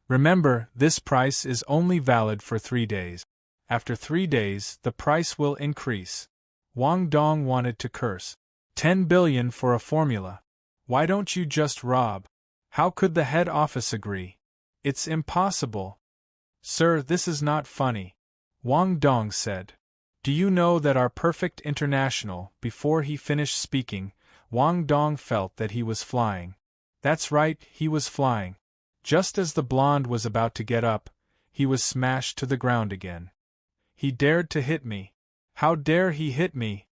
"Remember, this price is only valid for 3 days. After 3 days, the price will increase." Wang Dong wanted to curse. 10 billion for a formula. Why don't you just rob? How could the head office agree? It's impossible. "Sir, this is not funny," Wang Dong said. "Do you know that our Perfect International?" Before he finished speaking, Wang Dong felt that he was flying. That's right, he was flying. Just as the blonde was about to get up, he was smashed to the ground again. "He dared to hit me. How dare he hit me?"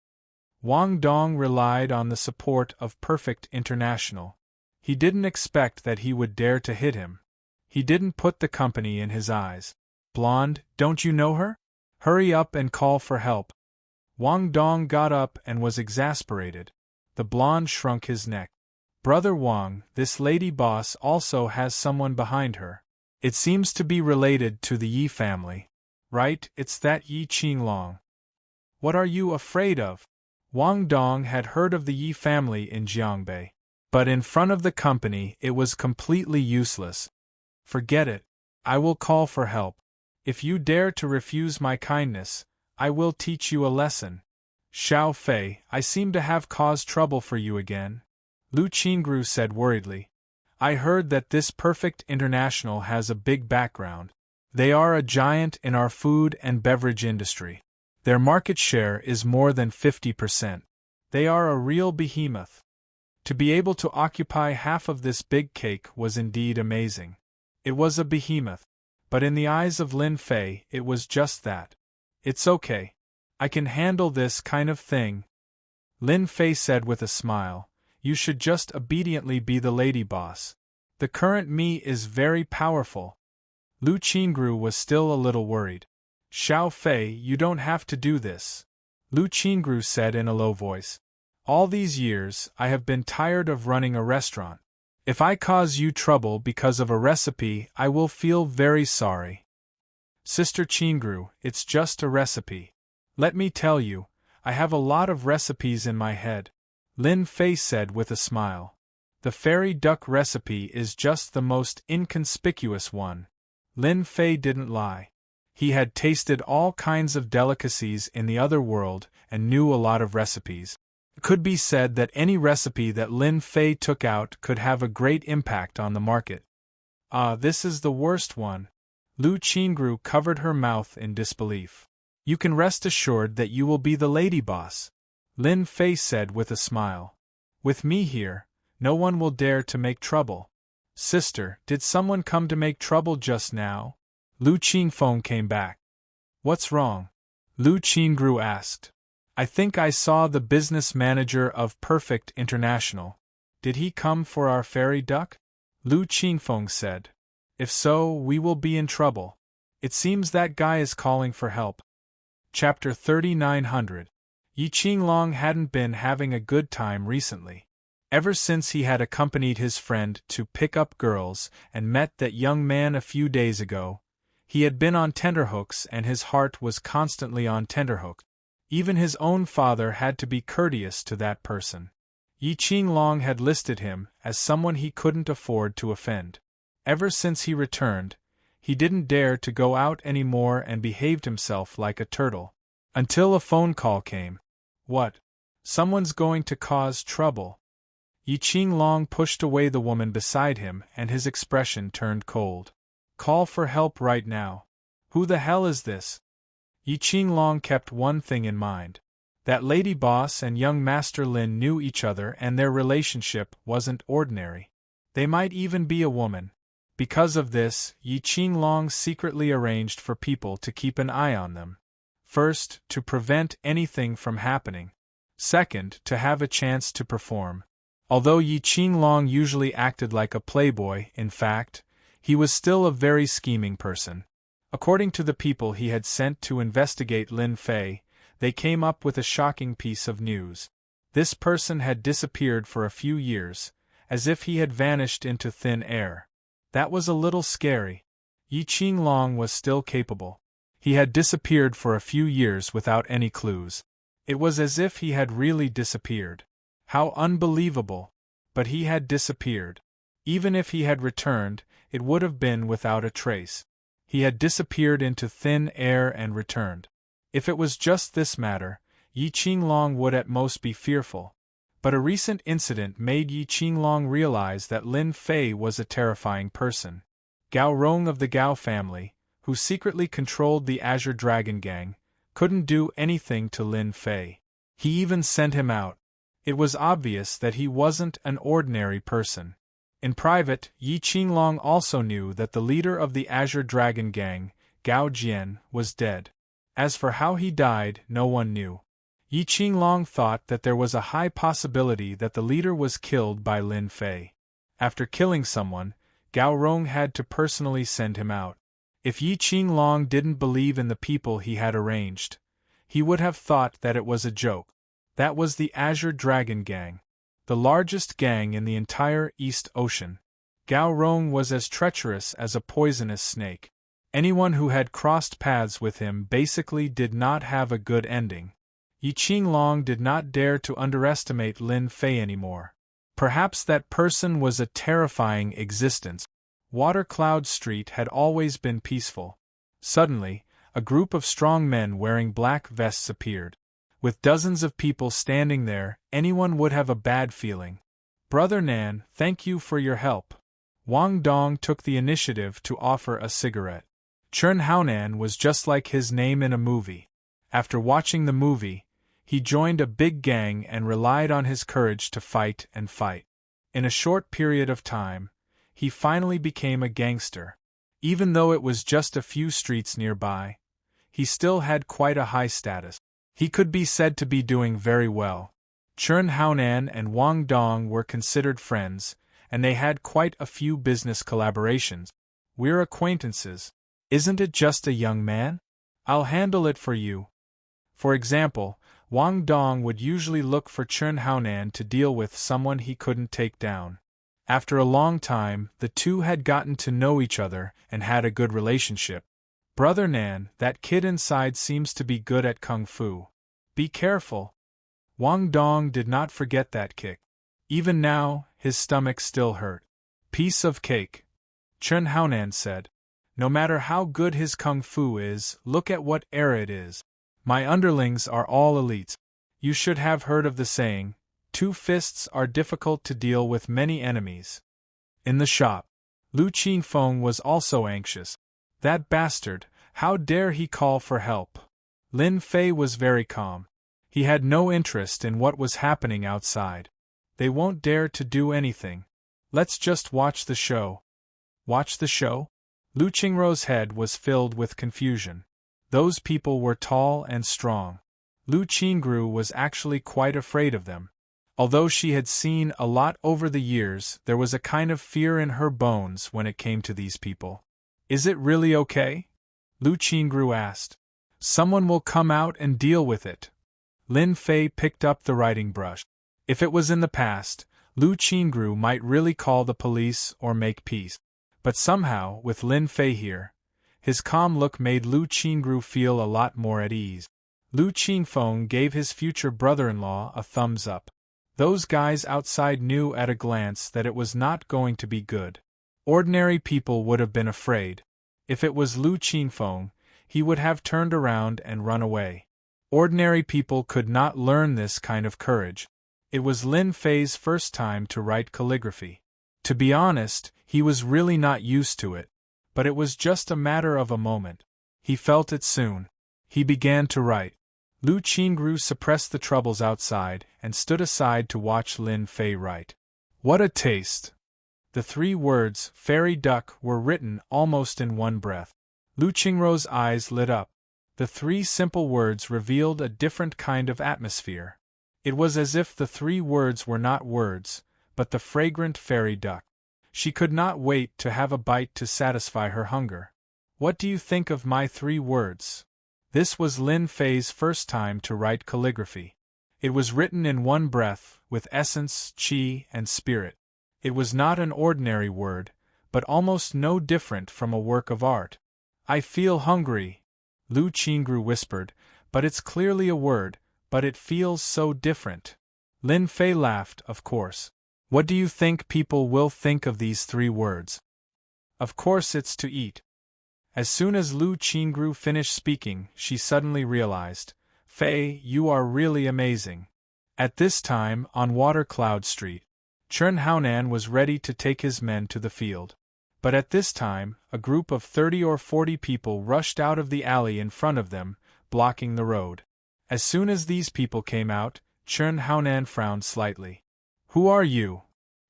Wang Dong relied on the support of Perfect International. He didn't expect that he would dare to hit him. He didn't put the company in his eyes. "Blonde, don't you know her? Hurry up and call for help." Wang Dong got up and was exasperated. The blonde shrunk his neck. "Brother Wang, this lady boss also has someone behind her. It seems to be related to the Yi family. Right, it's that Yi Qinglong." "What are you afraid of?" Wang Dong had heard of the Yi family in Jiangbei. But in front of the company it was completely useless. "Forget it. I will call for help. If you dare to refuse my kindness, I will teach you a lesson." Xiao Fei, I seem to have caused trouble for you again, Lu Qingru said worriedly. I heard that this Perfect International has a big background. They are a giant in our food and beverage industry. Their market share is more than 50%. They are a real behemoth. To be able to occupy half of this big cake was indeed amazing. It was a behemoth. But in the eyes of Lin Fei, it was just that. It's okay. I can handle this kind of thing, Lin Fei said with a smile. You should just obediently be the lady boss. The current me is very powerful. Lu Qingru was still a little worried. Xiao Fei, you don't have to do this, Lu Qingru said in a low voice. All these years, I have been tired of running a restaurant. If I cause you trouble because of a recipe, I will feel very sorry. Sister Qingru, it's just a recipe. Let me tell you, I have a lot of recipes in my head, Lin Fei said with a smile. The fairy duck recipe is just the most inconspicuous one. Lin Fei didn't lie. He had tasted all kinds of delicacies in the other world and knew a lot of recipes. It could be said that any recipe that Lin Fei took out could have a great impact on the market. Ah, this is the worst one. Lu Qingru covered her mouth in disbelief. You can rest assured that you will be the lady boss, Lin Fei said with a smile. With me here, no one will dare to make trouble. Sister, did someone come to make trouble just now? Lu Qingfeng came back. What's wrong? Lu Qingru asked. I think I saw the business manager of Perfect International. Did he come for our fairy duck? Lu Qingfeng said. If so, we will be in trouble. It seems that guy is calling for help. Chapter 3900. Yi Qinglong hadn't been having a good time recently. Ever since he had accompanied his friend to pick up girls and met that young man a few days ago, he had been on tenterhooks and his heart was constantly on tenterhooks. Even his own father had to be courteous to that person. Yi Qinglong had listed him as someone he couldn't afford to offend. Ever since he returned, he didn't dare to go out any more and behaved himself like a turtle. Until a phone call came. What? Someone's going to cause trouble. Yi Qinglong pushed away the woman beside him and his expression turned cold. Call for help right now. Who the hell is this? Yi Qinglong kept one thing in mind. That lady boss and young Master Lin knew each other and their relationship wasn't ordinary. They might even be a woman. Because of this, Yi Qinglong secretly arranged for people to keep an eye on them. First, to prevent anything from happening. Second, to have a chance to perform. Although Yi Qinglong usually acted like a playboy, in fact, he was still a very scheming person. According to the people he had sent to investigate Lin Fei, they came up with a shocking piece of news. This person had disappeared for a few years, as if he had vanished into thin air. That was a little scary. Yi Qinglong was still capable. He had disappeared for a few years without any clues. It was as if he had really disappeared. How unbelievable! But he had disappeared. Even if he had returned, it would have been without a trace. He had disappeared into thin air and returned. If it was just this matter, Yi Qinglong would at most be fearful. But a recent incident made Yi Qinglong realize that Lin Fei was a terrifying person. Gao Rong of the Gao family, who secretly controlled the Azure Dragon Gang, couldn't do anything to Lin Fei. He even sent him out. It was obvious that he wasn't an ordinary person. In private, Yi Qinglong also knew that the leader of the Azure Dragon Gang, Gao Jian, was dead. As for how he died, no one knew. Yi Qinglong thought that there was a high possibility that the leader was killed by Lin Fei. After killing someone, Gao Rong had to personally send him out. If Yi Qinglong didn't believe in the people he had arranged, he would have thought that it was a joke. That was the Azure Dragon Gang, the largest gang in the entire East Ocean. Gao Rong was as treacherous as a poisonous snake. Anyone who had crossed paths with him basically did not have a good ending. Yi Qinglong did not dare to underestimate Lin Fei anymore. Perhaps that person was a terrifying existence. Water Cloud Street had always been peaceful. Suddenly, a group of strong men wearing black vests appeared. With dozens of people standing there, anyone would have a bad feeling. Brother Nan, thank you for your help. Wang Dong took the initiative to offer a cigarette. Chern Haonan was just like his name in a movie. After watching the movie, he joined a big gang and relied on his courage to fight and fight. In a short period of time, he finally became a gangster. Even though it was just a few streets nearby, he still had quite a high status. He could be said to be doing very well. Chern Haonan and Wang Dong were considered friends, and they had quite a few business collaborations. We're acquaintances. Isn't it just a young man? I'll handle it for you. For example, Wang Dong would usually look for Chern Haonan to deal with someone he couldn't take down. After a long time, the two had gotten to know each other and had a good relationship. Brother Nan, that kid inside seems to be good at kung fu. Be careful. Wang Dong did not forget that kick. Even now, his stomach still hurt. Piece of cake. Chern Haonan said. No matter how good his kung fu is, look at what era it is. My underlings are all elites. You should have heard of the saying, 2 fists are difficult to deal with many enemies. In the shop, Lu Qingfeng was also anxious. That bastard, how dare he call for help? Lin Fei was very calm. He had no interest in what was happening outside. They won't dare to do anything. Let's just watch the show. Watch the show? Lu Qingrou's head was filled with confusion. Those people were tall and strong. Lu Qingrou was actually quite afraid of them. Although she had seen a lot over the years, there was a kind of fear in her bones when it came to these people. Is it really okay? Lu Qingrou asked. Someone will come out and deal with it. Lin Fei picked up the writing brush. If it was in the past, Lu Qingrou might really call the police or make peace. But somehow, with Lin Fei here, his calm look made Lu Qingrou feel a lot more at ease. Lu Qingfeng gave his future brother-in-law a thumbs up. Those guys outside knew at a glance that it was not going to be good. Ordinary people would have been afraid. If it was Lu Qingfeng, he would have turned around and run away. Ordinary people could not learn this kind of courage. It was Lin Fei's first time to write calligraphy. To be honest, he was really not used to it. But it was just a matter of a moment. He felt it soon. He began to write. Lu Qingrou suppressed the troubles outside and stood aside to watch Lin Fei write. What a taste! The 3 words, fairy duck, were written almost in one breath. Lu Qingrou's eyes lit up. The 3 simple words revealed a different kind of atmosphere. It was as if the 3 words were not words, but the fragrant fairy duck. She could not wait to have a bite to satisfy her hunger. What do you think of my 3 words? This was Lin Fei's first time to write calligraphy. It was written in one breath, with essence, qi, and spirit. It was not an ordinary word, but almost no different from a work of art. I feel hungry, Lu Qingrou whispered, but it's clearly a word, but it feels so different. Lin Fei laughed, of course. What do you think people will think of these 3 words? Of course it's to eat. As soon as Lu Qingrou finished speaking, she suddenly realized, Fei, you are really amazing. At this time, on Water Cloud Street, Chern Haonan was ready to take his men to the field. But at this time, a group of 30 or 40 people rushed out of the alley in front of them, blocking the road. As soon as these people came out, Chern Haonan frowned slightly. Who are you?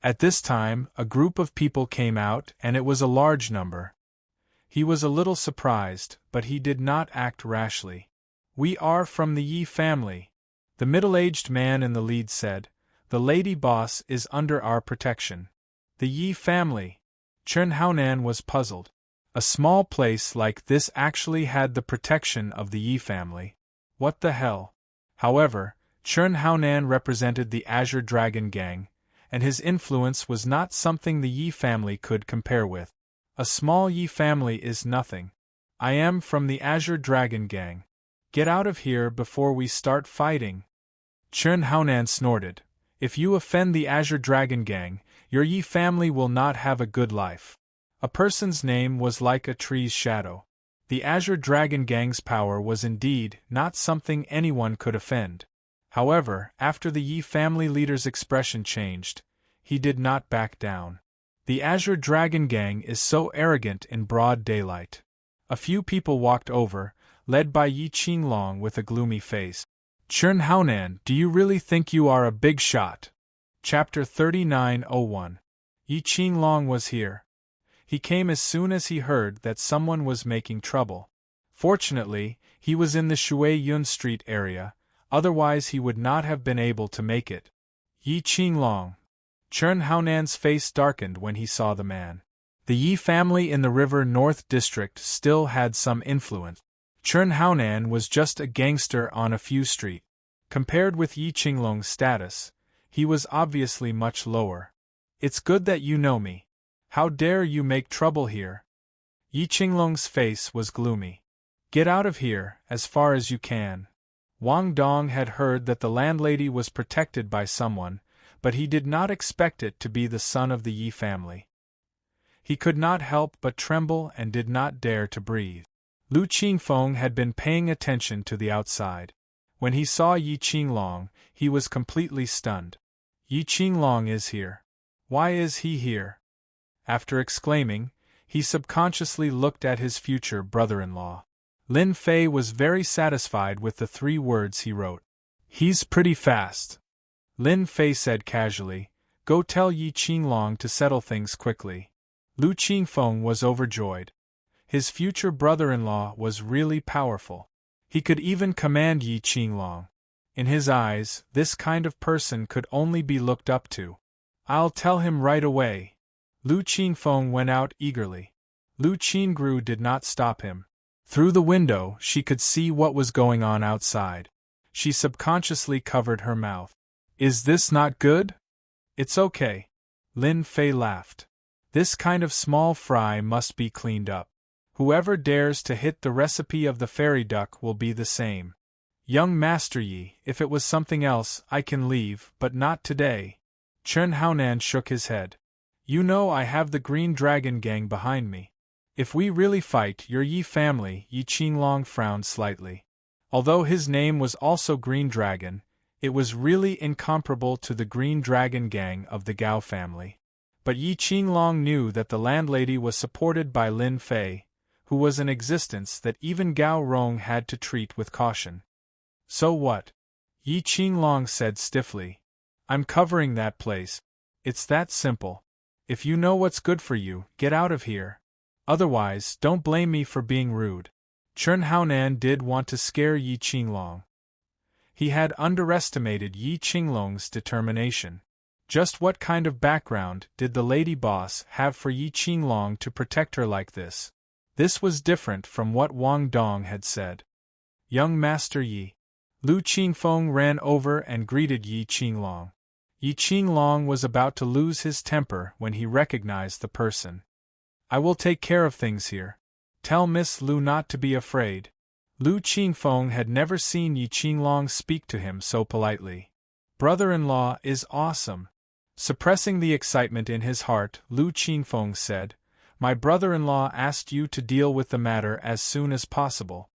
At this time, a group of people came out, and it was a large number. He was a little surprised, but he did not act rashly. We are from the Yi family. The middle-aged man in the lead said. The lady boss is under our protection. The Yi family. Chern Haonan was puzzled. A small place like this actually had the protection of the Yi family. What the hell? However, Chern Haonan represented the Azure Dragon Gang, and his influence was not something the Yi family could compare with. A small Yi family is nothing. I am from the Azure Dragon Gang. Get out of here before we start fighting. Chern Haonan snorted. If you offend the Azure Dragon Gang, your Yi family will not have a good life. A person's name was like a tree's shadow. The Azure Dragon Gang's power was indeed not something anyone could offend. However, after the Yi family leader's expression changed, he did not back down. The Azure Dragon Gang is so arrogant in broad daylight. A few people walked over, led by Yi Qinglong with a gloomy face. Chen Haonan, do you really think you are a big shot? Chapter 3901. Yi Qinglong was here. He came as soon as he heard that someone was making trouble. Fortunately, he was in the Shui Yun Street area, otherwise he would not have been able to make it. Yi Qinglong. Chen Haonan's face darkened when he saw the man. The Yi family in the River North District still had some influence. Chen Haonan was just a gangster on a few street. Compared with Yi Qinglong's status, he was obviously much lower. It's good that you know me. How dare you make trouble here? Yi Qinglong's face was gloomy. Get out of here, as far as you can. Wang Dong had heard that the landlady was protected by someone, but he did not expect it to be the son of the Yi family. He could not help but tremble and did not dare to breathe. Lu Qingfeng had been paying attention to the outside. When he saw Yi Qinglong, he was completely stunned. Yi Qinglong is here. Why is he here? After exclaiming, he subconsciously looked at his future brother-in-law. Lin Fei was very satisfied with the 3 words he wrote. He's pretty fast. Lin Fei said casually, go tell Yi Qinglong to settle things quickly. Lu Qingfeng was overjoyed. His future brother-in-law was really powerful. He could even command Yi Qinglong. In his eyes, this kind of person could only be looked up to. I'll tell him right away. Lu Qingfeng went out eagerly. Lu Qingru did not stop him. Through the window, she could see what was going on outside. She subconsciously covered her mouth. Is this not good? It's okay. Lin Fei laughed. This kind of small fry must be cleaned up. Whoever dares to hit the recipe of the fairy duck will be the same. Young Master Yi, if it was something else, I can leave, but not today. Chen Haonan shook his head. You know I have the Green Dragon Gang behind me. If we really fight your Yi family, Yi Qinglong frowned slightly. Although his name was also Green Dragon, it was really incomparable to the Green Dragon Gang of the Gao family. But Yi Qinglong knew that the landlady was supported by Lin Fei, who was an existence that even Gao Rong had to treat with caution. So what? Yi Qinglong said stiffly. I'm covering that place. It's that simple. If you know what's good for you, get out of here. Otherwise, don't blame me for being rude. Chen Haonan did want to scare Yi Qinglong. He had underestimated Yi Qinglong's determination. Just what kind of background did the lady boss have for Yi Qinglong to protect her like this? This was different from what Wang Dong had said. Young Master Yi. Lu Qingfeng ran over and greeted Yi Qinglong. Yi Qinglong was about to lose his temper when he recognized the person. I will take care of things here. Tell Miss Lu not to be afraid. Lu Qingfeng had never seen Yi Qinglong speak to him so politely. Brother-in-law is awesome. Suppressing the excitement in his heart, Lu Qingfeng said, My brother-in-law asked you to deal with the matter as soon as possible.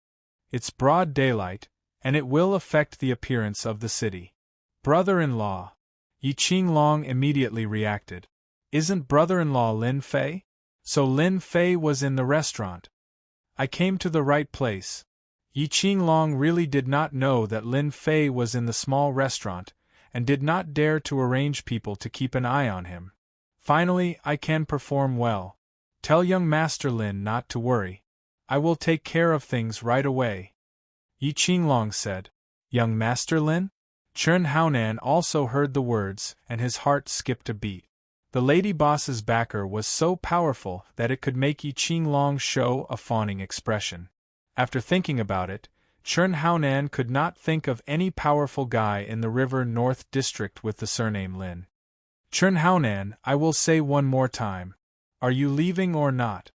It's broad daylight, and it will affect the appearance of the city. Brother-in-law. Yi Qinglong immediately reacted. Isn't brother-in-law Lin Fei? So Lin Fei was in the restaurant. I came to the right place. Yi Qinglong really did not know that Lin Fei was in the small restaurant, and did not dare to arrange people to keep an eye on him. Finally, I can perform well. Tell young Master Lin not to worry. I will take care of things right away. Yi Qinglong said. Young Master Lin? Chen Haonan also heard the words, and his heart skipped a beat. The lady boss's backer was so powerful that it could make Yi Qinglong show a fawning expression. After thinking about it, Chen Haonan could not think of any powerful guy in the River North District with the surname Lin. Chen Haonan, I will say one more time. Are you leaving or not?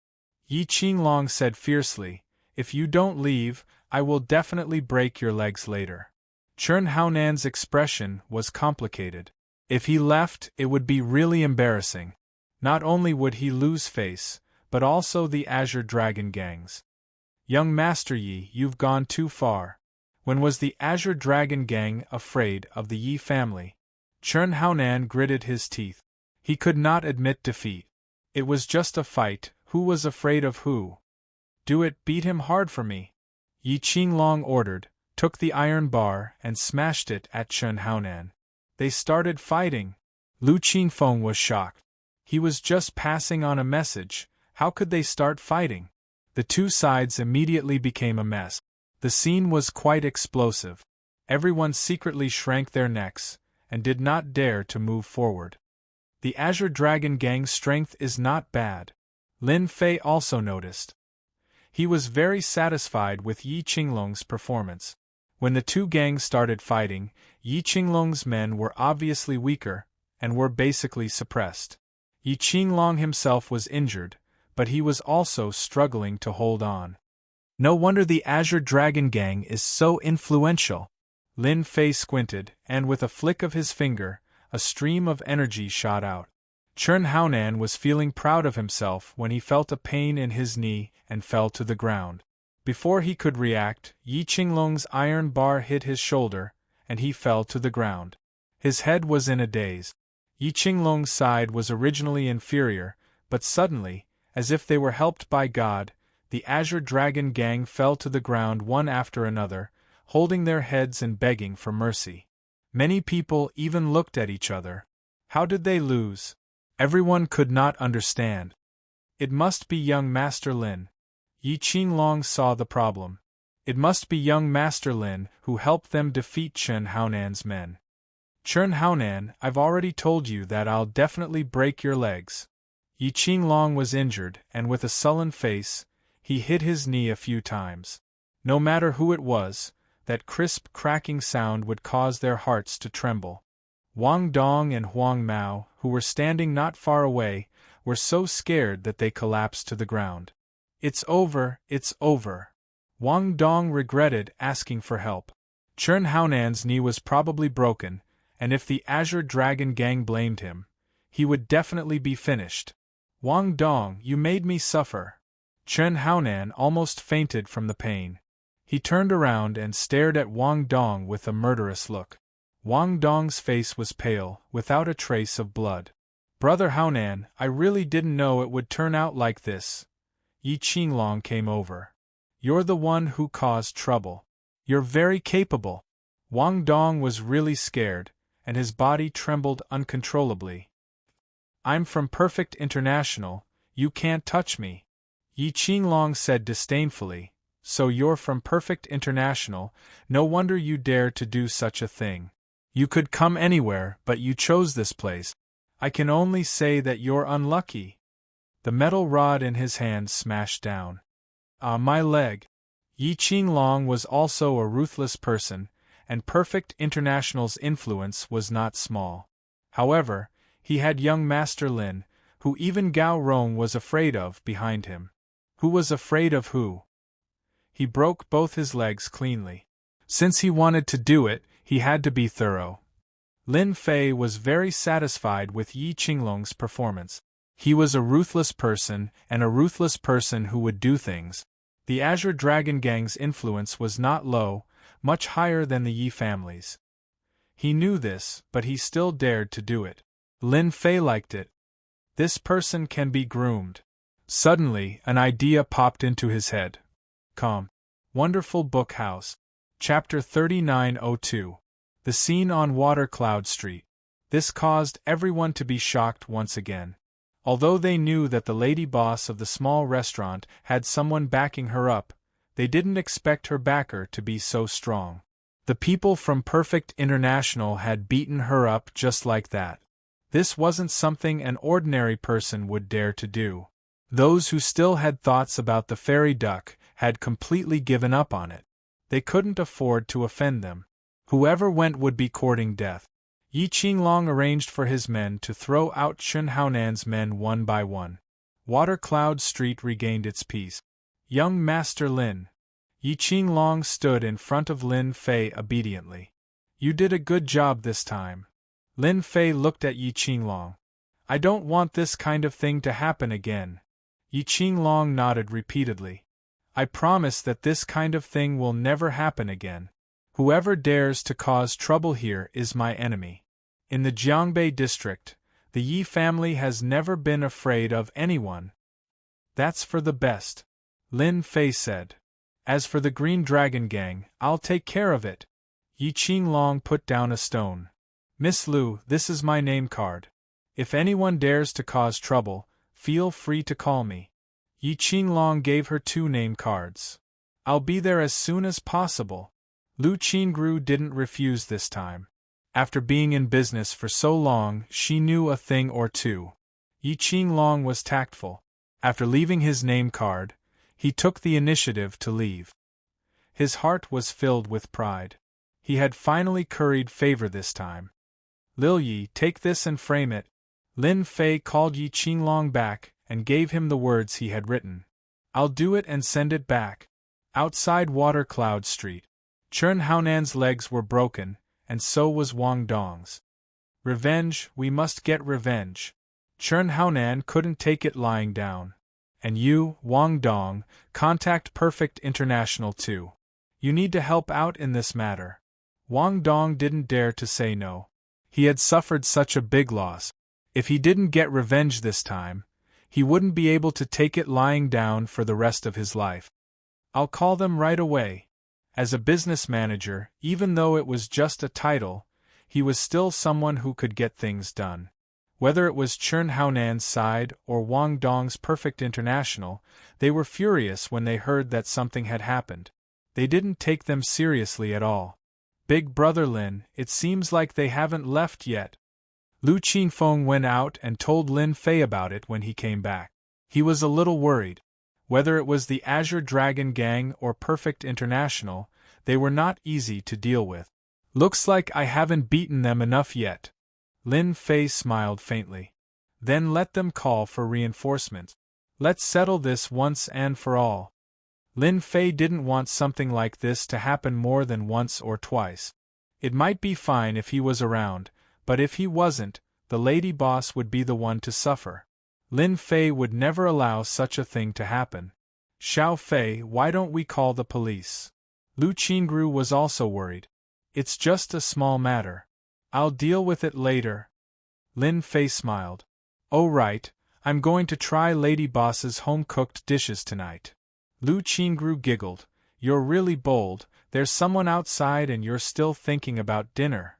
Yi Qinglong said fiercely, If you don't leave, I will definitely break your legs later. Chen Haonan's expression was complicated. If he left, it would be really embarrassing. Not only would he lose face, but also the Azure Dragon Gangs. Young Master Yi, you've gone too far. When was the Azure Dragon Gang afraid of the Yi family? Chen Haonan gritted his teeth. He could not admit defeat. It was just a fight, who was afraid of who? Do it, beat him hard for me. Yi Qinglong ordered, took the iron bar and smashed it at Chen Haonan. They started fighting. Lu Qinfeng was shocked. He was just passing on a message, how could they start fighting? The two sides immediately became a mess. The scene was quite explosive. Everyone secretly shrank their necks, and did not dare to move forward. The Azure Dragon Gang's strength is not bad. Lin Fei also noticed. He was very satisfied with Yi Qinglong's performance. When the two gangs started fighting, Yi Qinglong's men were obviously weaker, and were basically suppressed. Yi Qinglong himself was injured, but he was also struggling to hold on. No wonder the Azure Dragon Gang is so influential. Lin Fei squinted, and with a flick of his finger, a stream of energy shot out. Chen Haonan was feeling proud of himself when he felt a pain in his knee and fell to the ground. Before he could react, Yi Qinglong's iron bar hit his shoulder, and he fell to the ground. His head was in a daze. Yi Qinglong's side was originally inferior, but suddenly, as if they were helped by God, the Azure Dragon Gang fell to the ground one after another, holding their heads and begging for mercy. Many people even looked at each other. How did they lose? Everyone could not understand. It must be young Master Lin. Yi Qinglong saw the problem. It must be young Master Lin who helped them defeat Chen Haonan's men. Chen Haonan, I've already told you that I'll definitely break your legs. Yi Qinglong was injured, and with a sullen face, he hit his knee a few times. No matter who it was, that crisp cracking sound would cause their hearts to tremble. Wang Dong and Huang Mao, who were standing not far away, were so scared that they collapsed to the ground. It's over, it's over. Wang Dong regretted asking for help. Chen Haonan's knee was probably broken, and if the Azure Dragon Gang blamed him, he would definitely be finished. Wang Dong, you made me suffer. Chen Haonan almost fainted from the pain. He turned around and stared at Wang Dong with a murderous look. Wang Dong's face was pale, without a trace of blood. Brother Haonan, I really didn't know it would turn out like this. Yi Qinglong came over. You're the one who caused trouble. You're very capable. Wang Dong was really scared, and his body trembled uncontrollably. I'm from Perfect International, you can't touch me. Yi Qinglong said disdainfully, so you're from Perfect International, no wonder you dare to do such a thing. You could come anywhere, but you chose this place. I can only say that you're unlucky. The metal rod in his hand smashed down. Ah, my leg. Yi Qinglong was also a ruthless person, and Perfect International's influence was not small. However, he had young Master Lin, who even Gao Rong was afraid of, behind him. Who was afraid of who? He broke both his legs cleanly. Since he wanted to do it, he had to be thorough. Lin Fei was very satisfied with Yi Qinglong's performance. He was a ruthless person, and a ruthless person who would do things. The Azure Dragon Gang's influence was not low, much higher than the Yi family's. He knew this, but he still dared to do it. Lin Fei liked it. This person can be groomed. Suddenly, an idea popped into his head. Calm. Wonderful Book House. Chapter 3902. The scene on Watercloud Street. This caused everyone to be shocked once again. Although they knew that the lady boss of the small restaurant had someone backing her up, they didn't expect her backer to be so strong. The people from Perfect International had beaten her up just like that. This wasn't something an ordinary person would dare to do. Those who still had thoughts about the fairy duck had completely given up on it. They couldn't afford to offend them. Whoever went would be courting death. Yi Qinglong arranged for his men to throw out Chen Haonan's men one by one. Watercloud Street regained its peace. Young Master Lin. Yi Qinglong stood in front of Lin Fei obediently. You did a good job this time. Lin Fei looked at Yi Qinglong. I don't want this kind of thing to happen again. Yi Qinglong nodded repeatedly. I promise that this kind of thing will never happen again. Whoever dares to cause trouble here is my enemy. In the Jiangbei district, the Yi family has never been afraid of anyone. That's for the best, Lin Fei said. As for the Green Dragon Gang, I'll take care of it. Yi Qinglong put down a stone. Miss Lu, this is my name card. If anyone dares to cause trouble, feel free to call me. Yi Qinglong gave her 2 name cards. I'll be there as soon as possible. Lu Qingru didn't refuse this time. After being in business for so long, she knew a thing or two. Yi Qinglong was tactful. After leaving his name card, he took the initiative to leave. His heart was filled with pride. He had finally curried favor this time. Lil Yi, take this and frame it. Lin Fei called Yi Qinglong back and gave him the words he had written. I'll do it and send it back. Outside Water Cloud Street, Chen Haonan's legs were broken, and so was Wang Dong's. Revenge, we must get revenge. Chen Haonan couldn't take it lying down. And you, Wang Dong, contact Perfect International too. You need to help out in this matter. Wang Dong didn't dare to say no. He had suffered such a big loss. If he didn't get revenge this time, he wouldn't be able to take it lying down for the rest of his life. I'll call them right away. As a business manager, even though it was just a title, he was still someone who could get things done. Whether it was Chen Haonan's side or Wang Dong's Perfect International, they were furious when they heard that something had happened. They didn't take them seriously at all. Big Brother Lin, it seems like they haven't left yet. Lu Qingfeng went out and told Lin Fei about it when he came back. He was a little worried. Whether it was the Azure Dragon Gang or Perfect International, they were not easy to deal with. Looks like I haven't beaten them enough yet. Lin Fei smiled faintly. Then let them call for reinforcements. Let's settle this once and for all. Lin Fei didn't want something like this to happen more than once or twice. It might be fine if he was around, but if he wasn't, the lady boss would be the one to suffer. Lin Fei would never allow such a thing to happen. Xiao Fei, why don't we call the police? Lu Qingru was also worried. It's just a small matter. I'll deal with it later. Lin Fei smiled. Oh right, I'm going to try Lady Boss's home-cooked dishes tonight. Lu Qingru giggled. You're really bold, there's someone outside and you're still thinking about dinner.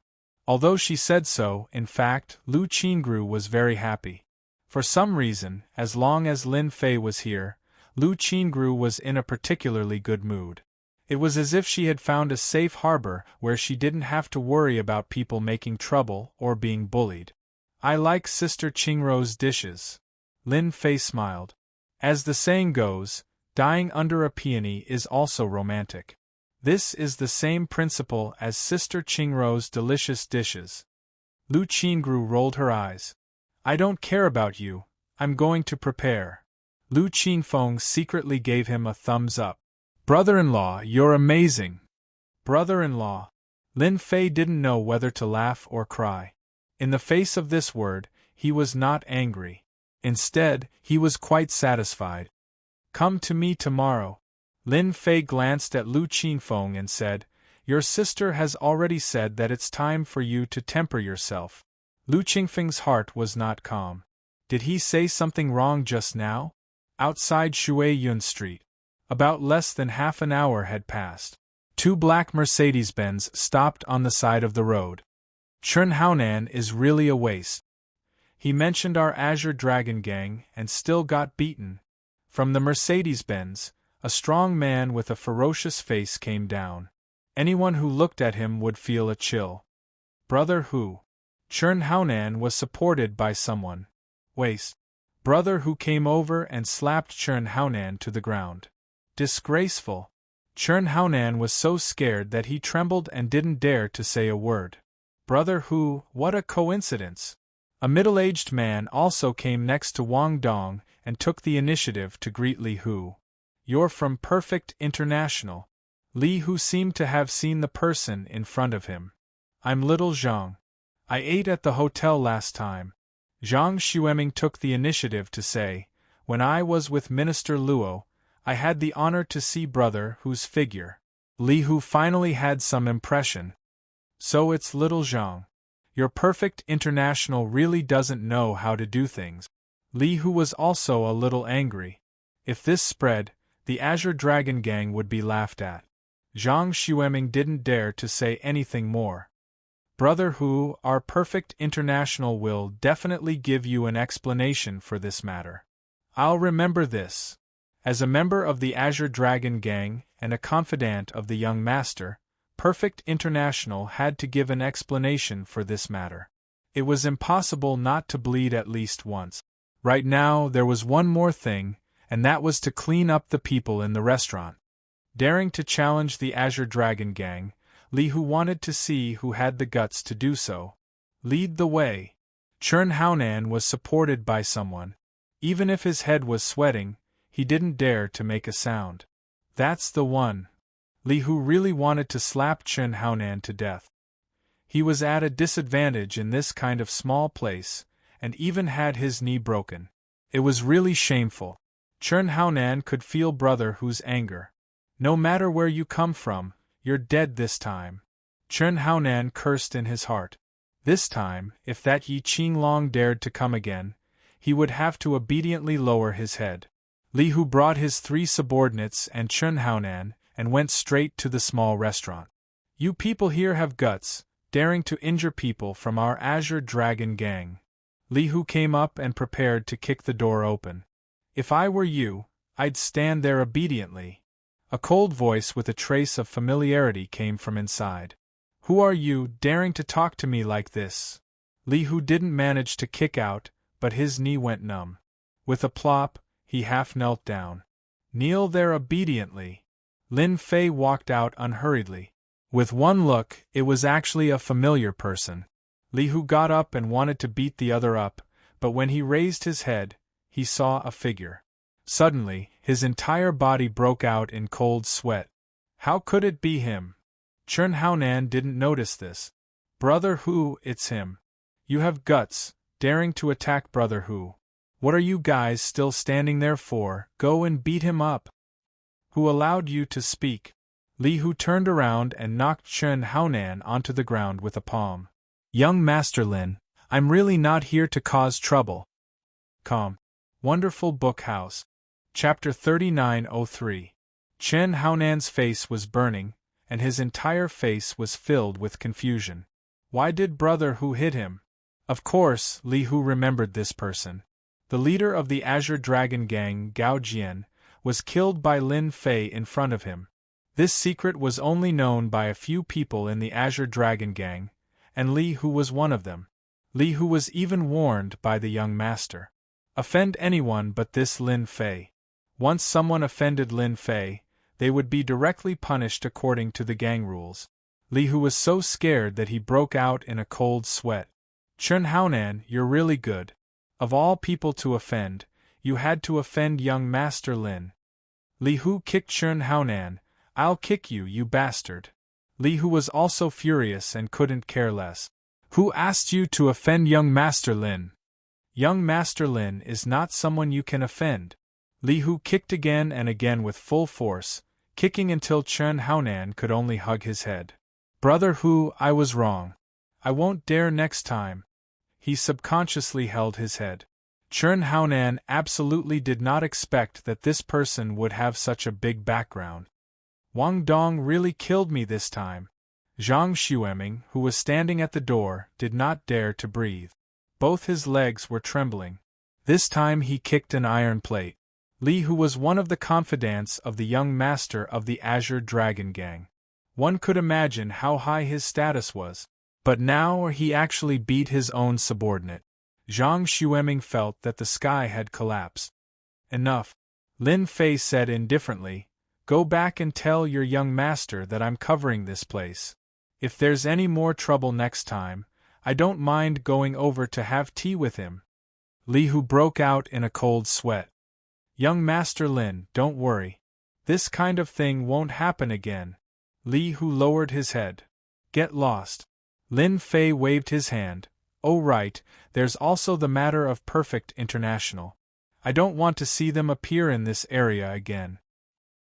Although she said so, in fact, Lu Qingru was very happy. For some reason, as long as Lin Fei was here, Lu Qingru was in a particularly good mood. It was as if she had found a safe harbor where she didn't have to worry about people making trouble or being bullied. I like Sister Qingrou's dishes. Lin Fei smiled. As the saying goes, dying under a peony is also romantic. This is the same principle as Sister Qingrou's delicious dishes. Lu Qingru rolled her eyes. I don't care about you, I'm going to prepare. Lu Qingfeng secretly gave him a thumbs up. Brother-in-law, you're amazing. Brother-in-law. Lin Fei didn't know whether to laugh or cry. In the face of this word, he was not angry. Instead, he was quite satisfied. Come to me tomorrow. Lin Fei glanced at Lu Qingfeng and said, Your sister has already said that it's time for you to temper yourself. Lu Qingfeng's heart was not calm. Did he say something wrong just now? Outside Shuiyun Street. About less than half an hour had passed. 2 black Mercedes-Benz stopped on the side of the road. Chen Haonan is really a waste. He mentioned our Azure Dragon Gang and still got beaten. From the Mercedes-Benz, a strong man with a ferocious face came down. Anyone who looked at him would feel a chill. Brother who? Chen Haonan was supported by someone. Waste. Brother who came over and slapped Chen Haonan to the ground. Disgraceful. Chen Haonan was so scared that he trembled and didn't dare to say a word. Brother who, what a coincidence. A middle-aged man also came next to Wang Dong and took the initiative to greet Li Hu. You're from Perfect International. Li Hu seemed to have seen the person in front of him. I'm little Zhang. I ate at the hotel last time. Zhang Xueming took the initiative to say, when I was with Minister Luo, I had the honor to see Brother Hu's figure. Li Hu finally had some impression. So it's little Zhang. Your perfect international really doesn't know how to do things. Li Hu was also a little angry. If this spread, the Azure Dragon Gang would be laughed at. Zhang Xueming didn't dare to say anything more. Brother Hu, our perfect international will definitely give you an explanation for this matter. I'll remember this. As a member of the Azure Dragon Gang and a confidant of the young master, Perfect International had to give an explanation for this matter. It was impossible not to bleed at least once. Right now, there was one more thing, and that was to clean up the people in the restaurant. Daring to challenge the Azure Dragon Gang, Li Hu wanted to see who had the guts to do so. Lead the way. Chern Haonan was supported by someone. Even if his head was sweating, he didn't dare to make a sound. That's the one. Li Hu really wanted to slap Chern Haonan to death. He was at a disadvantage in this kind of small place, and even had his knee broken. It was really shameful. Chern Haonan could feel Brother Hu's anger. No matter where you come from, you're dead this time. Chern Haonan cursed in his heart. This time, if that Yi Qinglong dared to come again, he would have to obediently lower his head. Li Hu brought his 3 subordinates and Chern Haonan, and went straight to the small restaurant. You people here have guts, daring to injure people from our Azure Dragon Gang. Li Hu came up and prepared to kick the door open. If I were you, I'd stand there obediently. A cold voice with a trace of familiarity came from inside. Who are you, daring to talk to me like this? Li Hu didn't manage to kick out, but his knee went numb. With a plop, he half knelt down. Kneel there obediently. Lin Fei walked out unhurriedly. With one look, it was actually a familiar person. Li Hu got up and wanted to beat the other up, but when he raised his head, he saw a figure. Suddenly, his entire body broke out in cold sweat. How could it be him? Chern Haonan didn't notice this. Brother Hu, it's him. You have guts, daring to attack Brother Hu. What are you guys still standing there for? Go and beat him up. Who allowed you to speak? Li Hu turned around and knocked Chern Haonan onto the ground with a palm. Young Master Lin, I'm really not here to cause trouble. Calm. Wonderful Book House. Chapter 3903. Chen Haonan's face was burning, and his entire face was filled with confusion. Why did Brother Hu hit him? Of course, Li Hu remembered this person. The leader of the Azure Dragon Gang, Gao Jian, was killed by Lin Fei in front of him. This secret was only known by a few people in the Azure Dragon Gang, and Li Hu was one of them. Li Hu was even warned by the young master. Offend anyone but this Lin Fei. Once someone offended Lin Fei, they would be directly punished according to the gang rules. Li Hu was so scared that he broke out in a cold sweat. Chern Haonan, you're really good. Of all people to offend, you had to offend young Master Lin. Li Hu kicked Chern Haonan. I'll kick you, you bastard. Li Hu was also furious and couldn't care less. Who asked you to offend young Master Lin? Young Master Lin is not someone you can offend. Li Hu kicked again and again with full force, kicking until Chern Haonan could only hug his head. Brother Hu, I was wrong. I won't dare next time. He subconsciously held his head. Chern Haonan absolutely did not expect that this person would have such a big background. Wang Dong really killed me this time. Zhang Xueming, who was standing at the door, did not dare to breathe. Both his legs were trembling. This time he kicked an iron plate. Li Hu was one of the confidants of the young master of the Azure Dragon Gang. One could imagine how high his status was. But now he actually beat his own subordinate. Zhang Xueming felt that the sky had collapsed. Enough. Lin Fei said indifferently, go back and tell your young master that I'm covering this place. If there's any more trouble next time, I don't mind going over to have tea with him. Li Hu broke out in a cold sweat. Young Master Lin, don't worry. This kind of thing won't happen again. Li Hu lowered his head. Get lost. Lin Fei waved his hand. Oh right, there's also the matter of Perfect International. I don't want to see them appear in this area again.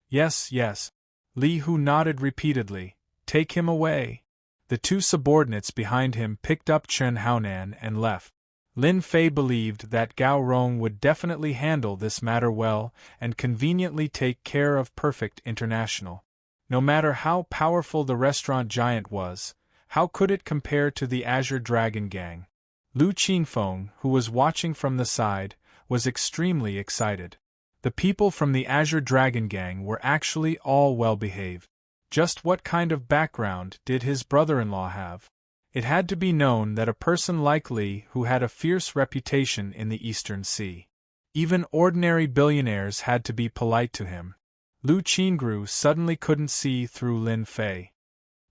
Yes, yes. Li Hu nodded repeatedly. Take him away. The two subordinates behind him picked up Chen Haonan and left. Lin Fei believed that Gao Rong would definitely handle this matter well and conveniently take care of Perfect International. No matter how powerful the restaurant giant was, how could it compare to the Azure Dragon Gang? Lu Qingfeng, who was watching from the side, was extremely excited. The people from the Azure Dragon Gang were actually all well-behaved. Just what kind of background did his brother-in-law have? It had to be known that a person like Li who had a fierce reputation in the Eastern Sea. Even ordinary billionaires had to be polite to him. Lu Qingru suddenly couldn't see through Lin Fei.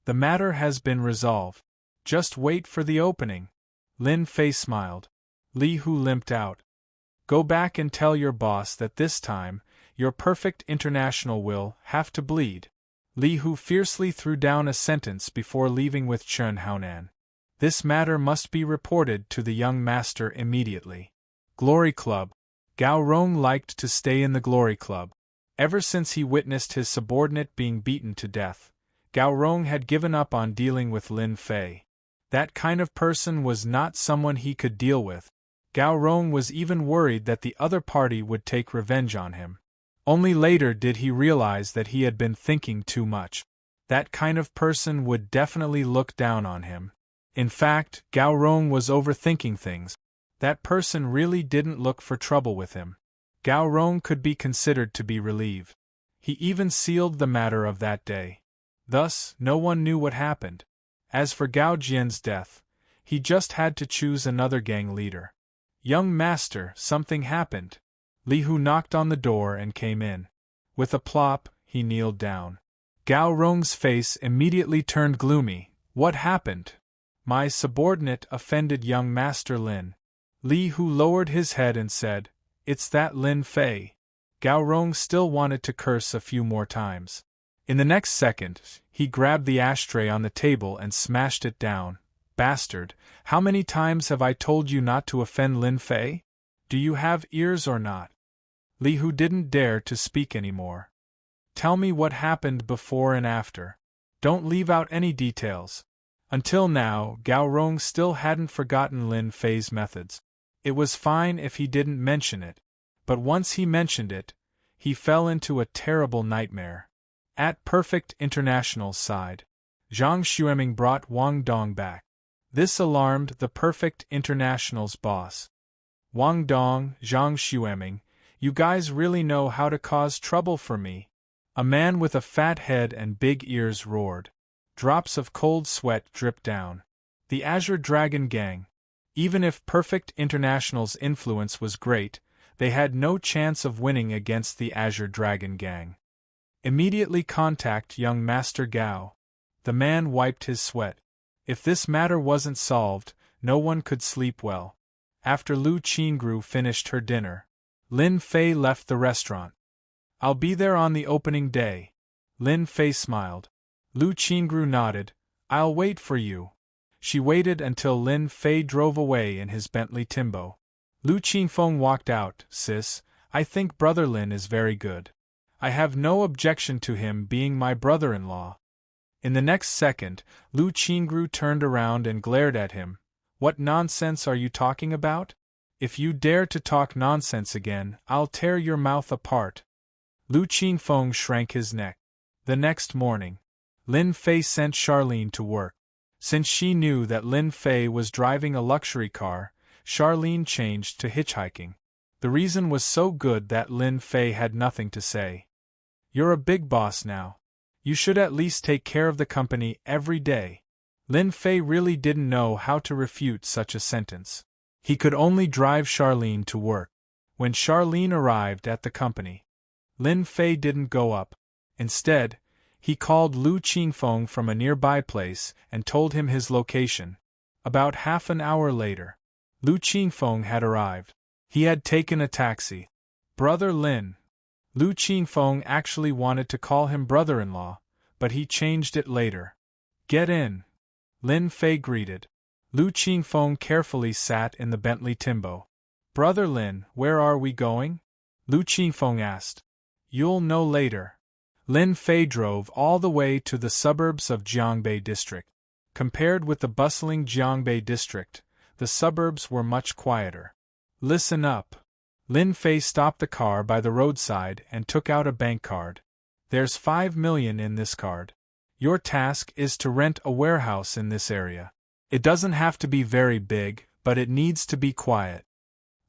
The matter has been resolved. Just wait for the opening. Lin Fei smiled. Li Hu limped out. Go back and tell your boss that this time, your Perfect International will have to bleed. Li Hu fiercely threw down a sentence before leaving with Chen Haonan. This matter must be reported to the young master immediately. Glory Club. Gao Rong liked to stay in the Glory Club. Ever since he witnessed his subordinate being beaten to death, Gao Rong had given up on dealing with Lin Fei. That kind of person was not someone he could deal with. Gao Rong was even worried that the other party would take revenge on him. Only later did he realize that he had been thinking too much. That kind of person would definitely look down on him. In fact, Gao Rong was overthinking things. That person really didn't look for trouble with him. Gao Rong could be considered to be relieved. He even sealed the matter of that day. Thus, no one knew what happened. As for Gao Jian's death, he just had to choose another gang leader. Young master, something happened. Li Hu knocked on the door and came in. With a plop, he kneeled down. Gao Rong's face immediately turned gloomy. What happened? My subordinate offended young master Lin. Li Hu lowered his head and said, It's that Lin Fei. Gao Rong still wanted to curse a few more times. In the next second, he grabbed the ashtray on the table and smashed it down. Bastard, how many times have I told you not to offend Lin Fei? Do you have ears or not? Li Hu didn't dare to speak anymore. Tell me what happened before and after. Don't leave out any details. Until now, Gao Rong still hadn't forgotten Lin Fei's methods. It was fine if he didn't mention it, but once he mentioned it, he fell into a terrible nightmare. At Perfect International's side, Zhang Xueming brought Wang Dong back. This alarmed the Perfect International's boss. Wang Dong, Zhang Xueming, you guys really know how to cause trouble for me. A man with a fat head and big ears roared. Drops of cold sweat dripped down. The Azure Dragon Gang. Even if Perfect International's influence was great, they had no chance of winning against the Azure Dragon Gang. Immediately contact young Master Gao. The man wiped his sweat. If this matter wasn't solved, no one could sleep well. After Lu Qingru finished her dinner, Lin Fei left the restaurant. I'll be there on the opening day. Lin Fei smiled. Lu Qingru nodded. I'll wait for you. She waited until Lin Fei drove away in his Bentley Timbo. Lu Qingfeng walked out. Sis, I think Brother Lin is very good. I have no objection to him being my brother-in-law. In the next second, Lu Qingru turned around and glared at him. What nonsense are you talking about? If you dare to talk nonsense again, I'll tear your mouth apart. Lu Qingfeng shrank his neck. The next morning, Lin Fei sent Charlene to work. Since she knew that Lin Fei was driving a luxury car, Charlene changed to hitchhiking. The reason was so good that Lin Fei had nothing to say. You're a big boss now. You should at least take care of the company every day. Lin Fei really didn't know how to refute such a sentence. He could only drive Charlene to work. When Charlene arrived at the company, Lin Fei didn't go up. Instead, he called Lu Qingfeng from a nearby place and told him his location. About half an hour later, Lu Qingfeng had arrived. He had taken a taxi. Brother Lin. Lu Qingfeng actually wanted to call him brother-in-law, but he changed it later. Get in. Lin Fei greeted. Lu Qingfeng carefully sat in the Bentley Timbo. Brother Lin, where are we going? Lu Qingfeng asked. You'll know later. Lin Fei drove all the way to the suburbs of Jiangbei district. Compared with the bustling Jiangbei district, the suburbs were much quieter. Listen up. Lin Fei stopped the car by the roadside and took out a bank card. There's 5 million in this card. Your task is to rent a warehouse in this area. It doesn't have to be very big, but it needs to be quiet.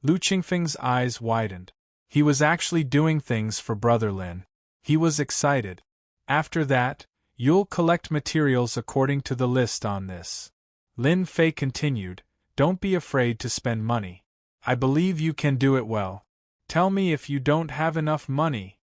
Lu Qingfeng's eyes widened. He was actually doing things for Brother Lin. He was excited. After that, you'll collect materials according to the list on this. Lin Fei continued, don't be afraid to spend money. I believe you can do it well. Tell me if you don't have enough money.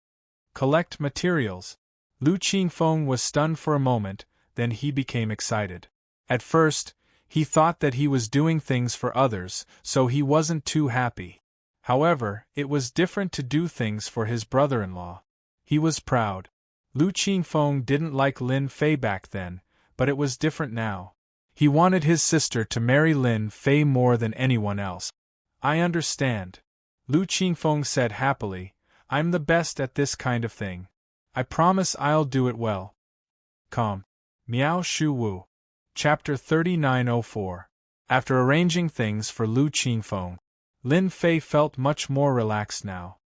Collect materials. Lu Qingfeng was stunned for a moment, then he became excited. At first, he thought that he was doing things for others, so he wasn't too happy. However, it was different to do things for his brother-in-law. He was proud. Lu Qingfeng didn't like Lin Fei back then, but it was different now. He wanted his sister to marry Lin Fei more than anyone else. I understand. Lu Qingfeng said happily, I'm the best at this kind of thing. I promise I'll do it well. Calm. Miao Shu Wu. Chapter 3904. After arranging things for Lu Qingfeng, Lin Fei felt much more relaxed now.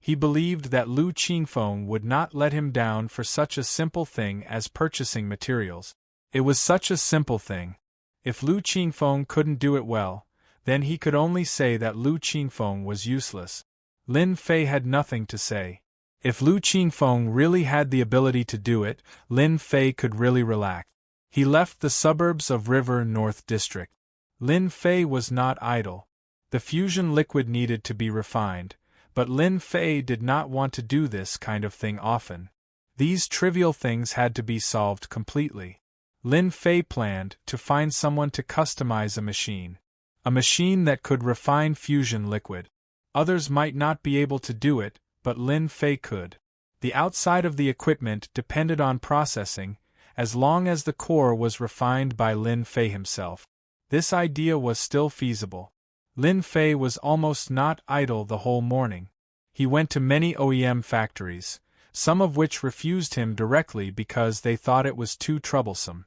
He believed that Lu Qingfeng would not let him down for such a simple thing as purchasing materials. It was such a simple thing. If Lu Qingfeng couldn't do it well, then he could only say that Lu Qingfeng was useless. Lin Fei had nothing to say. If Lu Qingfeng really had the ability to do it, Lin Fei could really relax. He left the suburbs of River North District. Lin Fei was not idle. The fusion liquid needed to be refined, but Lin Fei did not want to do this kind of thing often. These trivial things had to be solved completely. Lin Fei planned to find someone to customize a machine that could refine fusion liquid. Others might not be able to do it, but Lin Fei could. The outside of the equipment depended on processing, as long as the core was refined by Lin Fei himself. This idea was still feasible. Lin Fei was almost not idle the whole morning. He went to many OEM factories, some of which refused him directly because they thought it was too troublesome.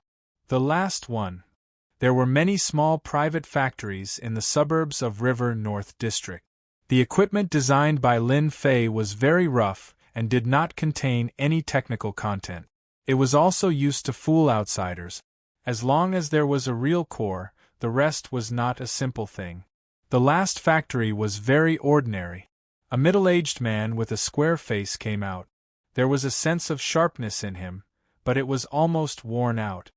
The last one. There were many small private factories in the suburbs of River North District. The equipment designed by Lin Fei was very rough and did not contain any technical content. It was also used to fool outsiders. As long as there was a real core, the rest was not a simple thing. The last factory was very ordinary. A middle-aged man with a square face came out. There was a sense of sharpness in him, but it was almost worn out.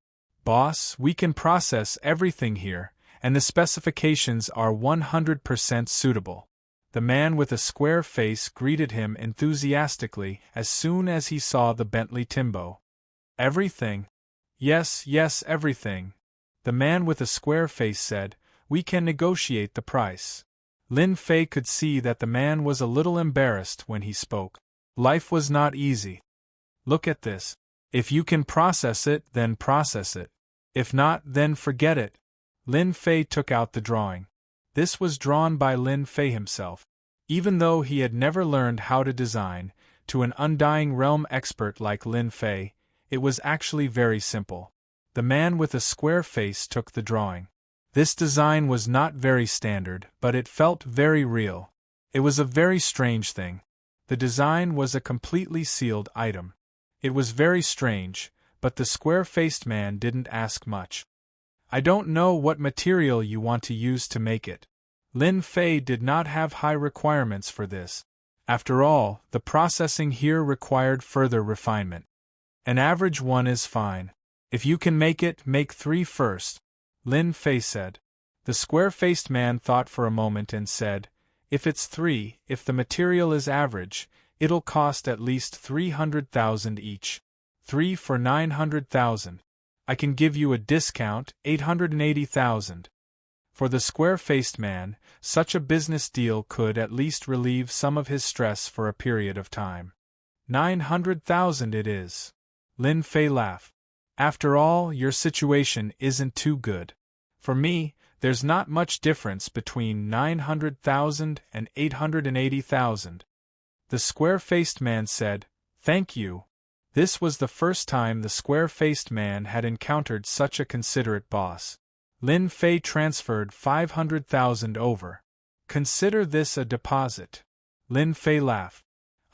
Boss, we can process everything here, and the specifications are 100% suitable. The man with a square face greeted him enthusiastically as soon as he saw the Bentley Timbo. Everything? Yes, everything. The man with a square face said, we can negotiate the price. Lin Fei could see that the man was a little embarrassed when he spoke. Life was not easy. Look at this. If you can process it, then process it. If not, then forget it. Lin Fei took out the drawing. This was drawn by Lin Fei himself. Even though he had never learned how to design, to an Undying Realm expert like Lin Fei, it was actually very simple. The man with a square face took the drawing. This design was not very standard, but it felt very real. It was a very strange thing. The design was a completely sealed item. It was very strange, but the square-faced man didn't ask much. I don't know what material you want to use to make it. Lin Fei did not have high requirements for this. After all, the processing here required further refinement. An average one is fine. If you can make it, make 3 first. Lin Fei said. The square-faced man thought for a moment and said, if it's 3, if the material is average, it'll cost at least 300,000 each. 3 for 900,000. I can give you a discount, 880,000. For the square-faced man, such a business deal could at least relieve some of his stress for a period of time. 900,000 it is. Lin Fei laughed. After all, your situation isn't too good. For me, there's not much difference between 900,000 and 880,000. The square-faced man said, thank you, This was the first time the square-faced man had encountered such a considerate boss. Lin Fei transferred 500,000 over. Consider this a deposit. Lin Fei laughed.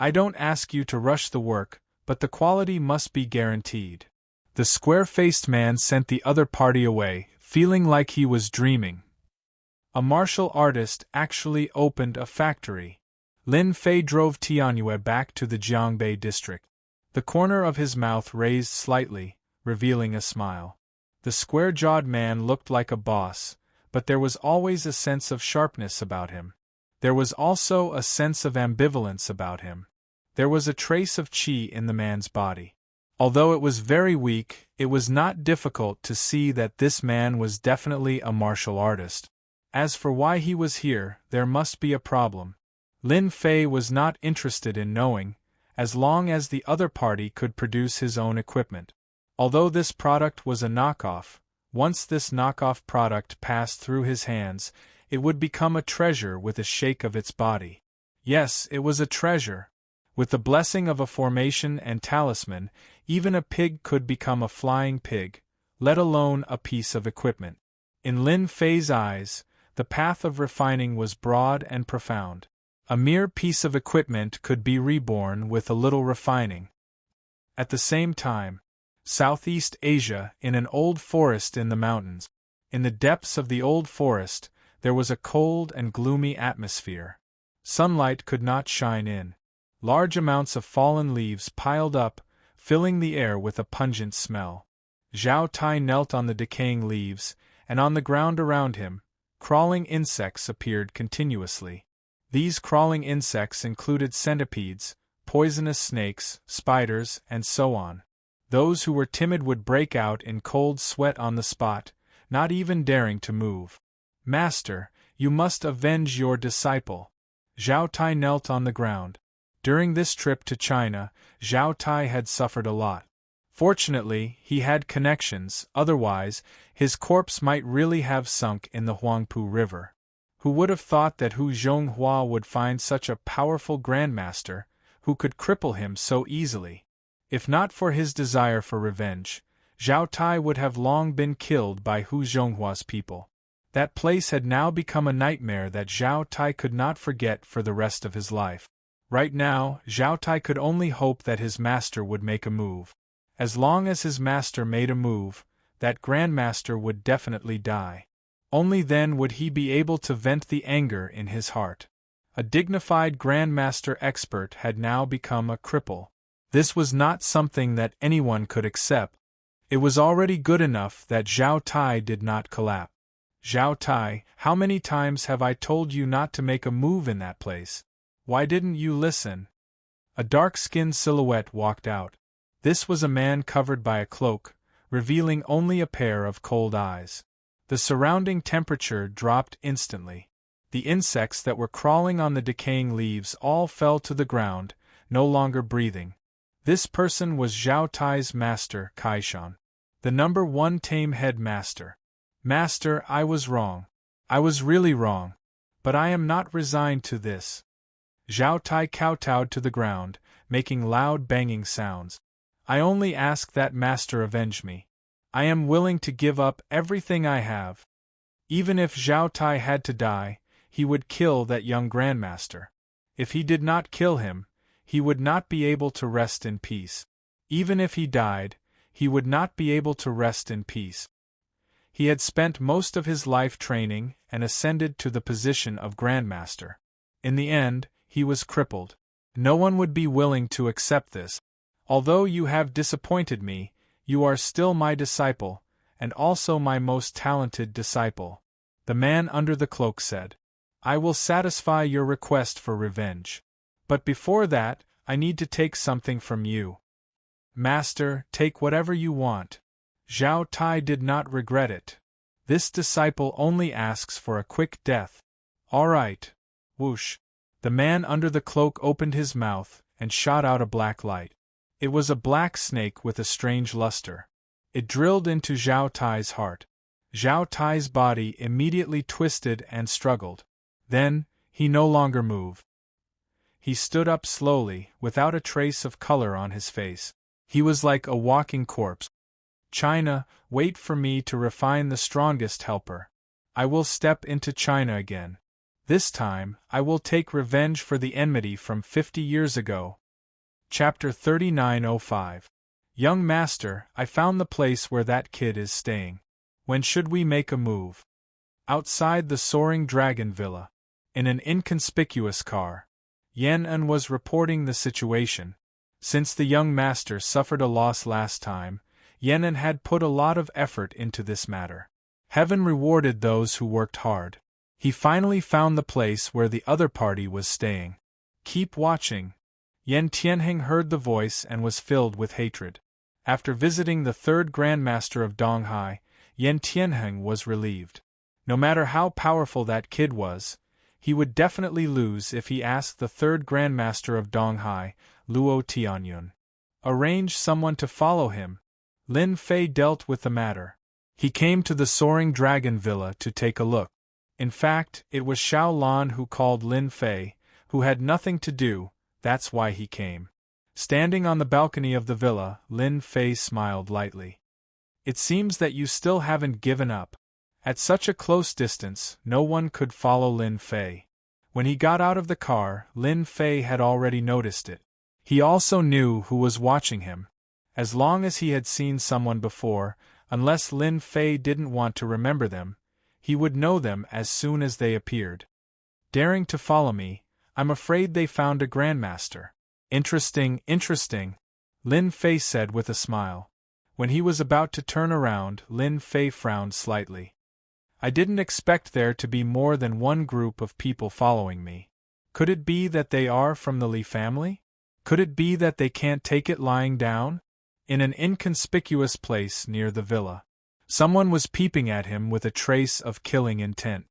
I don't ask you to rush the work, but the quality must be guaranteed. The square-faced man sent the other party away, feeling like he was dreaming. A martial artist actually opened a factory. Lin Fei drove Tianyue back to the Jiangbei district. The corner of his mouth raised slightly, revealing a smile. The square-jawed man looked like a boss, but there was always a sense of sharpness about him. There was also a sense of ambivalence about him. There was a trace of qi in the man's body. Although it was very weak, it was not difficult to see that this man was definitely a martial artist. As for why he was here, there must be a problem. Lin Fei was not interested in knowing, as long as the other party could produce his own equipment. Although this product was a knockoff, once this knockoff product passed through his hands, it would become a treasure with a shake of its body. Yes, it was a treasure. With the blessing of a formation and talisman, even a pig could become a flying pig, let alone a piece of equipment. In Lin Fei's eyes, the path of refining was broad and profound. A mere piece of equipment could be reborn with a little refining. At the same time, Southeast Asia, in an old forest in the mountains. In the depths of the old forest, there was a cold and gloomy atmosphere. Sunlight could not shine in. Large amounts of fallen leaves piled up, filling the air with a pungent smell. Zhao Tai knelt on the decaying leaves, and on the ground around him, crawling insects appeared continuously. These crawling insects included centipedes, poisonous snakes, spiders, and so on. Those who were timid would break out in cold sweat on the spot, not even daring to move. Master, you must avenge your disciple. Zhao Tai knelt on the ground. During this trip to China, Zhao Tai had suffered a lot. Fortunately, he had connections, otherwise, his corpse might really have sunk in the Huangpu River. Who would have thought that Hu Zhonghua would find such a powerful grandmaster, who could cripple him so easily? If not for his desire for revenge, Zhao Tai would have long been killed by Hu Zhonghua's people. That place had now become a nightmare that Zhao Tai could not forget for the rest of his life. Right now, Zhao Tai could only hope that his master would make a move. As long as his master made a move, that grandmaster would definitely die. Only then would he be able to vent the anger in his heart. A dignified grandmaster expert had now become a cripple. This was not something that anyone could accept. It was already good enough that Zhao Tai did not collapse. Zhao Tai, how many times have I told you not to make a move in that place? Why didn't you listen? A dark-skinned silhouette walked out. This was a man covered by a cloak, revealing only a pair of cold eyes. The surrounding temperature dropped instantly. The insects that were crawling on the decaying leaves all fell to the ground, no longer breathing. This person was Zhao Tai's master, Kaishan. The number 1 tame head master. Master, I was wrong. I was really wrong. But I am not resigned to this. Zhao Tai kowtowed to the ground, making loud banging sounds. I only ask that master avenge me. I am willing to give up everything I have. Even if Zhao Tai had to die, he would kill that young grandmaster. If he did not kill him, he would not be able to rest in peace. Even if he died, he would not be able to rest in peace. He had spent most of his life training and ascended to the position of grandmaster. In the end, he was crippled. No one would be willing to accept this. Although you have disappointed me, you are still my disciple, and also my most talented disciple. The man under the cloak said. I will satisfy your request for revenge. But before that, I need to take something from you. Master, take whatever you want. Zhao Tai did not regret it. This disciple only asks for a quick death. All right. Whoosh. The man under the cloak opened his mouth and shot out a black light. It was a black snake with a strange luster. It drilled into Zhao Tai's heart. Zhao Tai's body immediately twisted and struggled. Then, he no longer moved. He stood up slowly, without a trace of color on his face. He was like a walking corpse. China, wait for me to refine the strongest helper. I will step into China again. This time, I will take revenge for the enmity from 50 years ago. Chapter 3905. Young Master, I found the place where that kid is staying. When should we make a move? Outside the Soaring Dragon Villa. In an inconspicuous car. Yan was reporting the situation. Since the young master suffered a loss last time, Yan had put a lot of effort into this matter. Heaven rewarded those who worked hard. He finally found the place where the other party was staying. Keep watching. Yan Tianheng heard the voice and was filled with hatred. After visiting the third Grandmaster of Donghai, Yan Tianheng was relieved. No matter how powerful that kid was, he would definitely lose if he asked the third Grandmaster of Donghai, Luo Tianyun. Arrange someone to follow him. Lin Fei dealt with the matter. He came to the Soaring Dragon Villa to take a look. In fact, it was Xiao Lan who called Lin Fei, who had nothing to do, that's why he came. Standing on the balcony of the villa, Lin Fei smiled lightly. It seems that you still haven't given up. At such a close distance, no one could follow Lin Fei. When he got out of the car, Lin Fei had already noticed it. He also knew who was watching him. As long as he had seen someone before, unless Lin Fei didn't want to remember them, he would know them as soon as they appeared. Daring to follow me, I'm afraid they found a Grandmaster. Interesting, Lin Fei said with a smile. When he was about to turn around, Lin Fei frowned slightly. I didn't expect there to be more than one group of people following me. Could it be that they are from the Li family? Could it be that they can't take it lying down? In an inconspicuous place near the villa, someone was peeping at him with a trace of killing intent.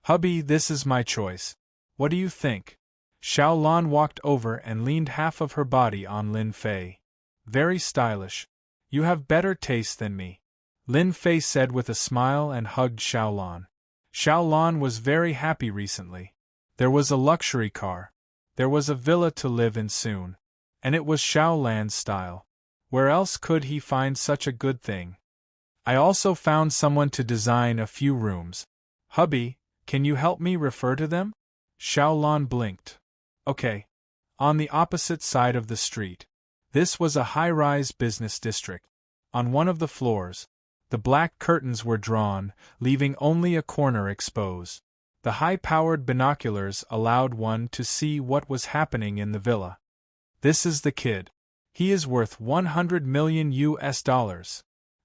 Hubby, this is my choice. What do you think? Xiao Lan walked over and leaned half of her body on Lin Fei. Very stylish. You have better taste than me, Lin Fei said with a smile and hugged Xiao Lan. Xiao Lan was very happy recently. There was a luxury car. There was a villa to live in soon. And it was Xiao Lan's style. Where else could he find such a good thing? I also found someone to design a few rooms. Hubby, can you help me refer to them? Xiao Lan blinked. Okay. On the opposite side of the street. This was a high-rise business district. On one of the floors, the black curtains were drawn, leaving only a corner exposed. The high-powered binoculars allowed one to see what was happening in the villa. This is the kid. He is worth $100 million.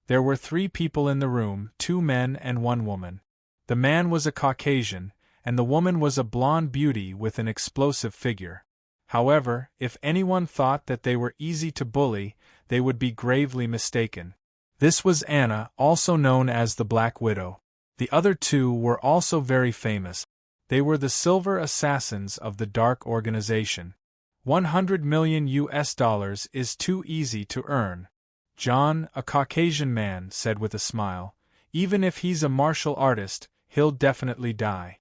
There were 3 people in the room, 2 men and 1 woman. The man was a Caucasian, and the woman was a blonde beauty with an explosive figure. However, if anyone thought that they were easy to bully, they would be gravely mistaken. This was Anna, also known as the Black Widow. The other 2 were also very famous. They were the Silver Assassins of the Dark Organization. $100 million is too easy to earn. John, a Caucasian man, said with a smile. Even if he's a martial artist, he'll definitely die.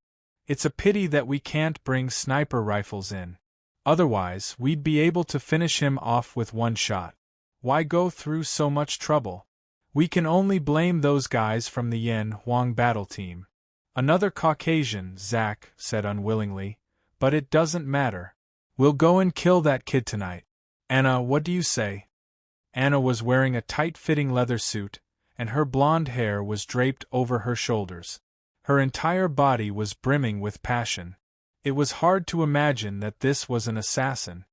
It's a pity that we can't bring sniper rifles in. Otherwise, we'd be able to finish him off with 1 shot. Why go through so much trouble? We can only blame those guys from the Yan Huang battle team. Another Caucasian, Zach, said unwillingly. But it doesn't matter. We'll go and kill that kid tonight. Anna, what do you say? Anna was wearing a tight-fitting leather suit, and her blonde hair was draped over her shoulders. Her entire body was brimming with passion. It was hard to imagine that this was an assassin.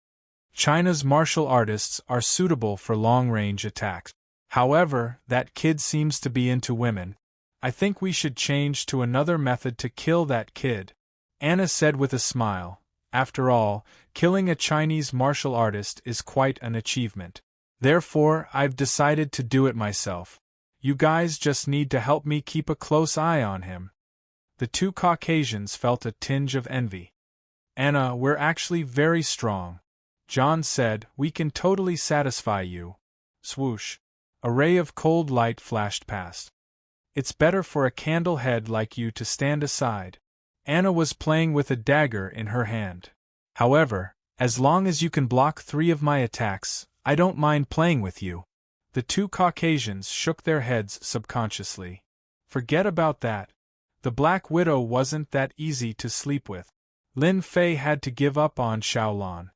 China's martial artists are suitable for long-range attacks. However, that kid seems to be into women. I think we should change to another method to kill that kid, Anna said with a smile. After all, killing a Chinese martial artist is quite an achievement. Therefore, I've decided to do it myself. You guys just need to help me keep a close eye on him. The 2 Caucasians felt a tinge of envy. Anna, we're actually very strong. John said, we can totally satisfy you. Swoosh. A ray of cold light flashed past. It's better for a candle head like you to stand aside. Anna was playing with a dagger in her hand. However, as long as you can block 3 of my attacks, I don't mind playing with you. The two Caucasians shook their heads subconsciously. Forget about that. The Black Widow wasn't that easy to sleep with. Lin Fei had to give up on Xiaolan.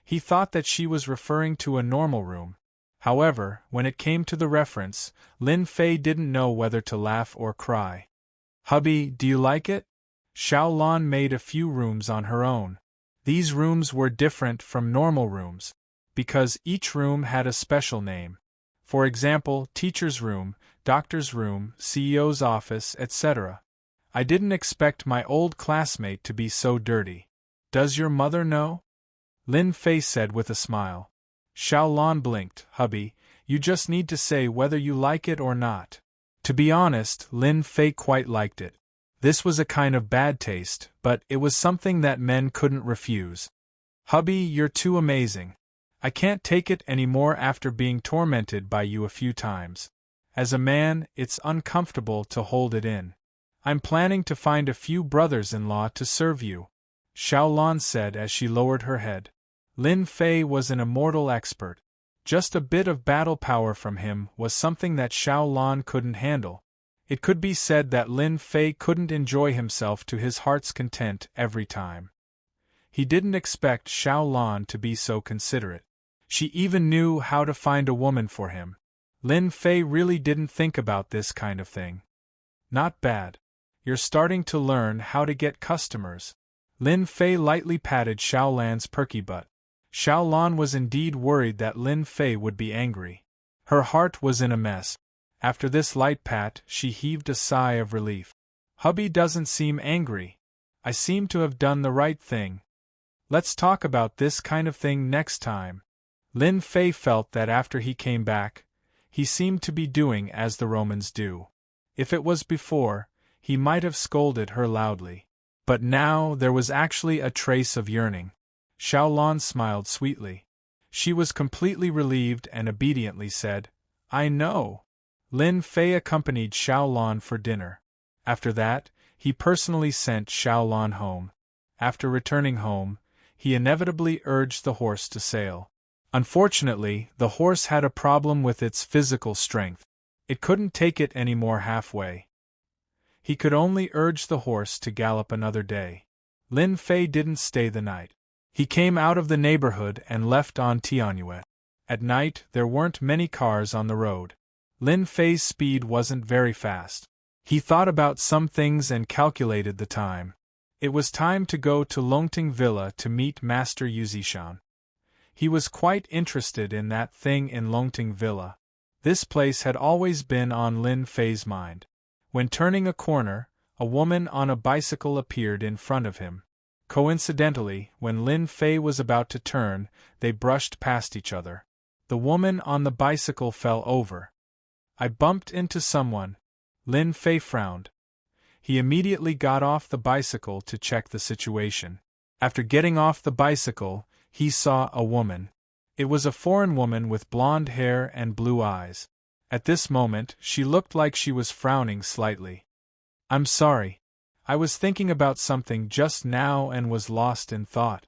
He thought that she was referring to a normal room. However, when it came to the reference, Lin Fei didn't know whether to laugh or cry. Hubby, do you like it? Xiaolan made a few rooms on her own. These rooms were different from normal rooms, because each room had a special name. For example, teacher's room, doctor's room, CEO's office, etc. I didn't expect my old classmate to be so dirty. Does your mother know? Lin Fei said with a smile. Xiaolan blinked. Hubby, you just need to say whether you like it or not. To be honest, Lin Fei quite liked it. This was a kind of bad taste, but it was something that men couldn't refuse. Hubby, you're too amazing. I can't take it anymore after being tormented by you a few times. As a man, it's uncomfortable to hold it in. I'm planning to find a few brothers-in-law to serve you, Xiaolan said as she lowered her head. Lin Fei was an immortal expert. Just a bit of battle power from him was something that Xiaolan couldn't handle. It could be said that Lin Fei couldn't enjoy himself to his heart's content every time. He didn't expect Xiaolan to be so considerate. She even knew how to find a woman for him. Lin Fei really didn't think about this kind of thing. Not bad. You're starting to learn how to get customers. Lin Fei lightly patted Xiaolan's perky butt. Xiaolan was indeed worried that Lin Fei would be angry. Her heart was in a mess. After this light pat, she heaved a sigh of relief. Hubby doesn't seem angry. I seem to have done the right thing. Let's talk about this kind of thing next time. Lin Fei felt that after he came back, he seemed to be doing as the Romans do. If it was before, he might have scolded her loudly. But now there was actually a trace of yearning. Xiaolan smiled sweetly. She was completely relieved and obediently said, I know. Lin Fei accompanied Xiaolan for dinner. After that, he personally sent Xiaolan home. After returning home, he inevitably urged the horse to sail. Unfortunately, the horse had a problem with its physical strength. It couldn't take it any more halfway. He could only urge the horse to gallop another day. Lin Fei didn't stay the night. He came out of the neighborhood and left on Tianyue. At night, there weren't many cars on the road. Lin Fei's speed wasn't very fast. He thought about some things and calculated the time. It was time to go to Longting Villa to meet Master Yuzishan. He was quite interested in that thing in Longting Villa. This place had always been on Lin Fei's mind. When turning a corner, a woman on a bicycle appeared in front of him. Coincidentally, when Lin Fei was about to turn, they brushed past each other. The woman on the bicycle fell over. I bumped into someone. Lin Fei frowned. He immediately got off the bicycle to check the situation. After getting off the bicycle, he saw a woman. It was a foreign woman with blonde hair and blue eyes. At this moment, she looked like she was frowning slightly. I'm sorry. I was thinking about something just now and was lost in thought.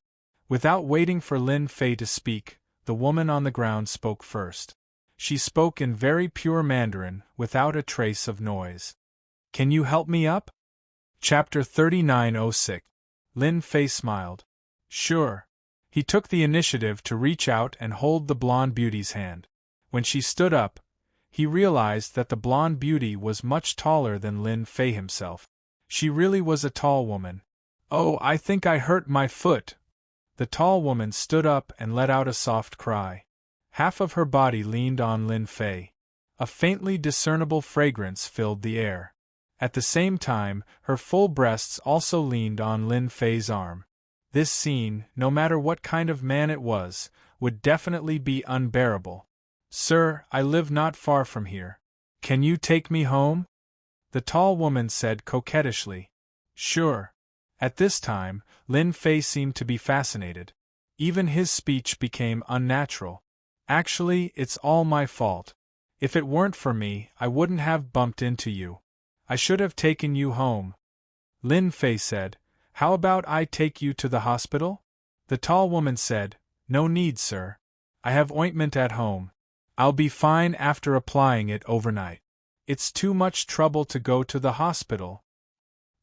Without waiting for Lin Fei to speak, the woman on the ground spoke first. She spoke in very pure Mandarin, without a trace of noise. Can you help me up? Chapter 3906. Lin Fei smiled. Sure. He took the initiative to reach out and hold the blonde beauty's hand. When she stood up, he realized that the blonde beauty was much taller than Lin Fei himself. She really was a tall woman. Oh, I think I hurt my foot. The tall woman stood up and let out a soft cry. Half of her body leaned on Lin Fei. A faintly discernible fragrance filled the air. At the same time, her full breasts also leaned on Lin Fei's arm. This scene, no matter what kind of man it was, would definitely be unbearable. Sir, I live not far from here. Can you take me home? The tall woman said coquettishly. Sure. At this time, Lin Fei seemed to be fascinated. Even his speech became unnatural. Actually, it's all my fault. If it weren't for me, I wouldn't have bumped into you. I should have taken you home. Lin Fei said, How about I take you to the hospital? The tall woman said, No need, sir. I have ointment at home. I'll be fine after applying it overnight. It's too much trouble to go to the hospital.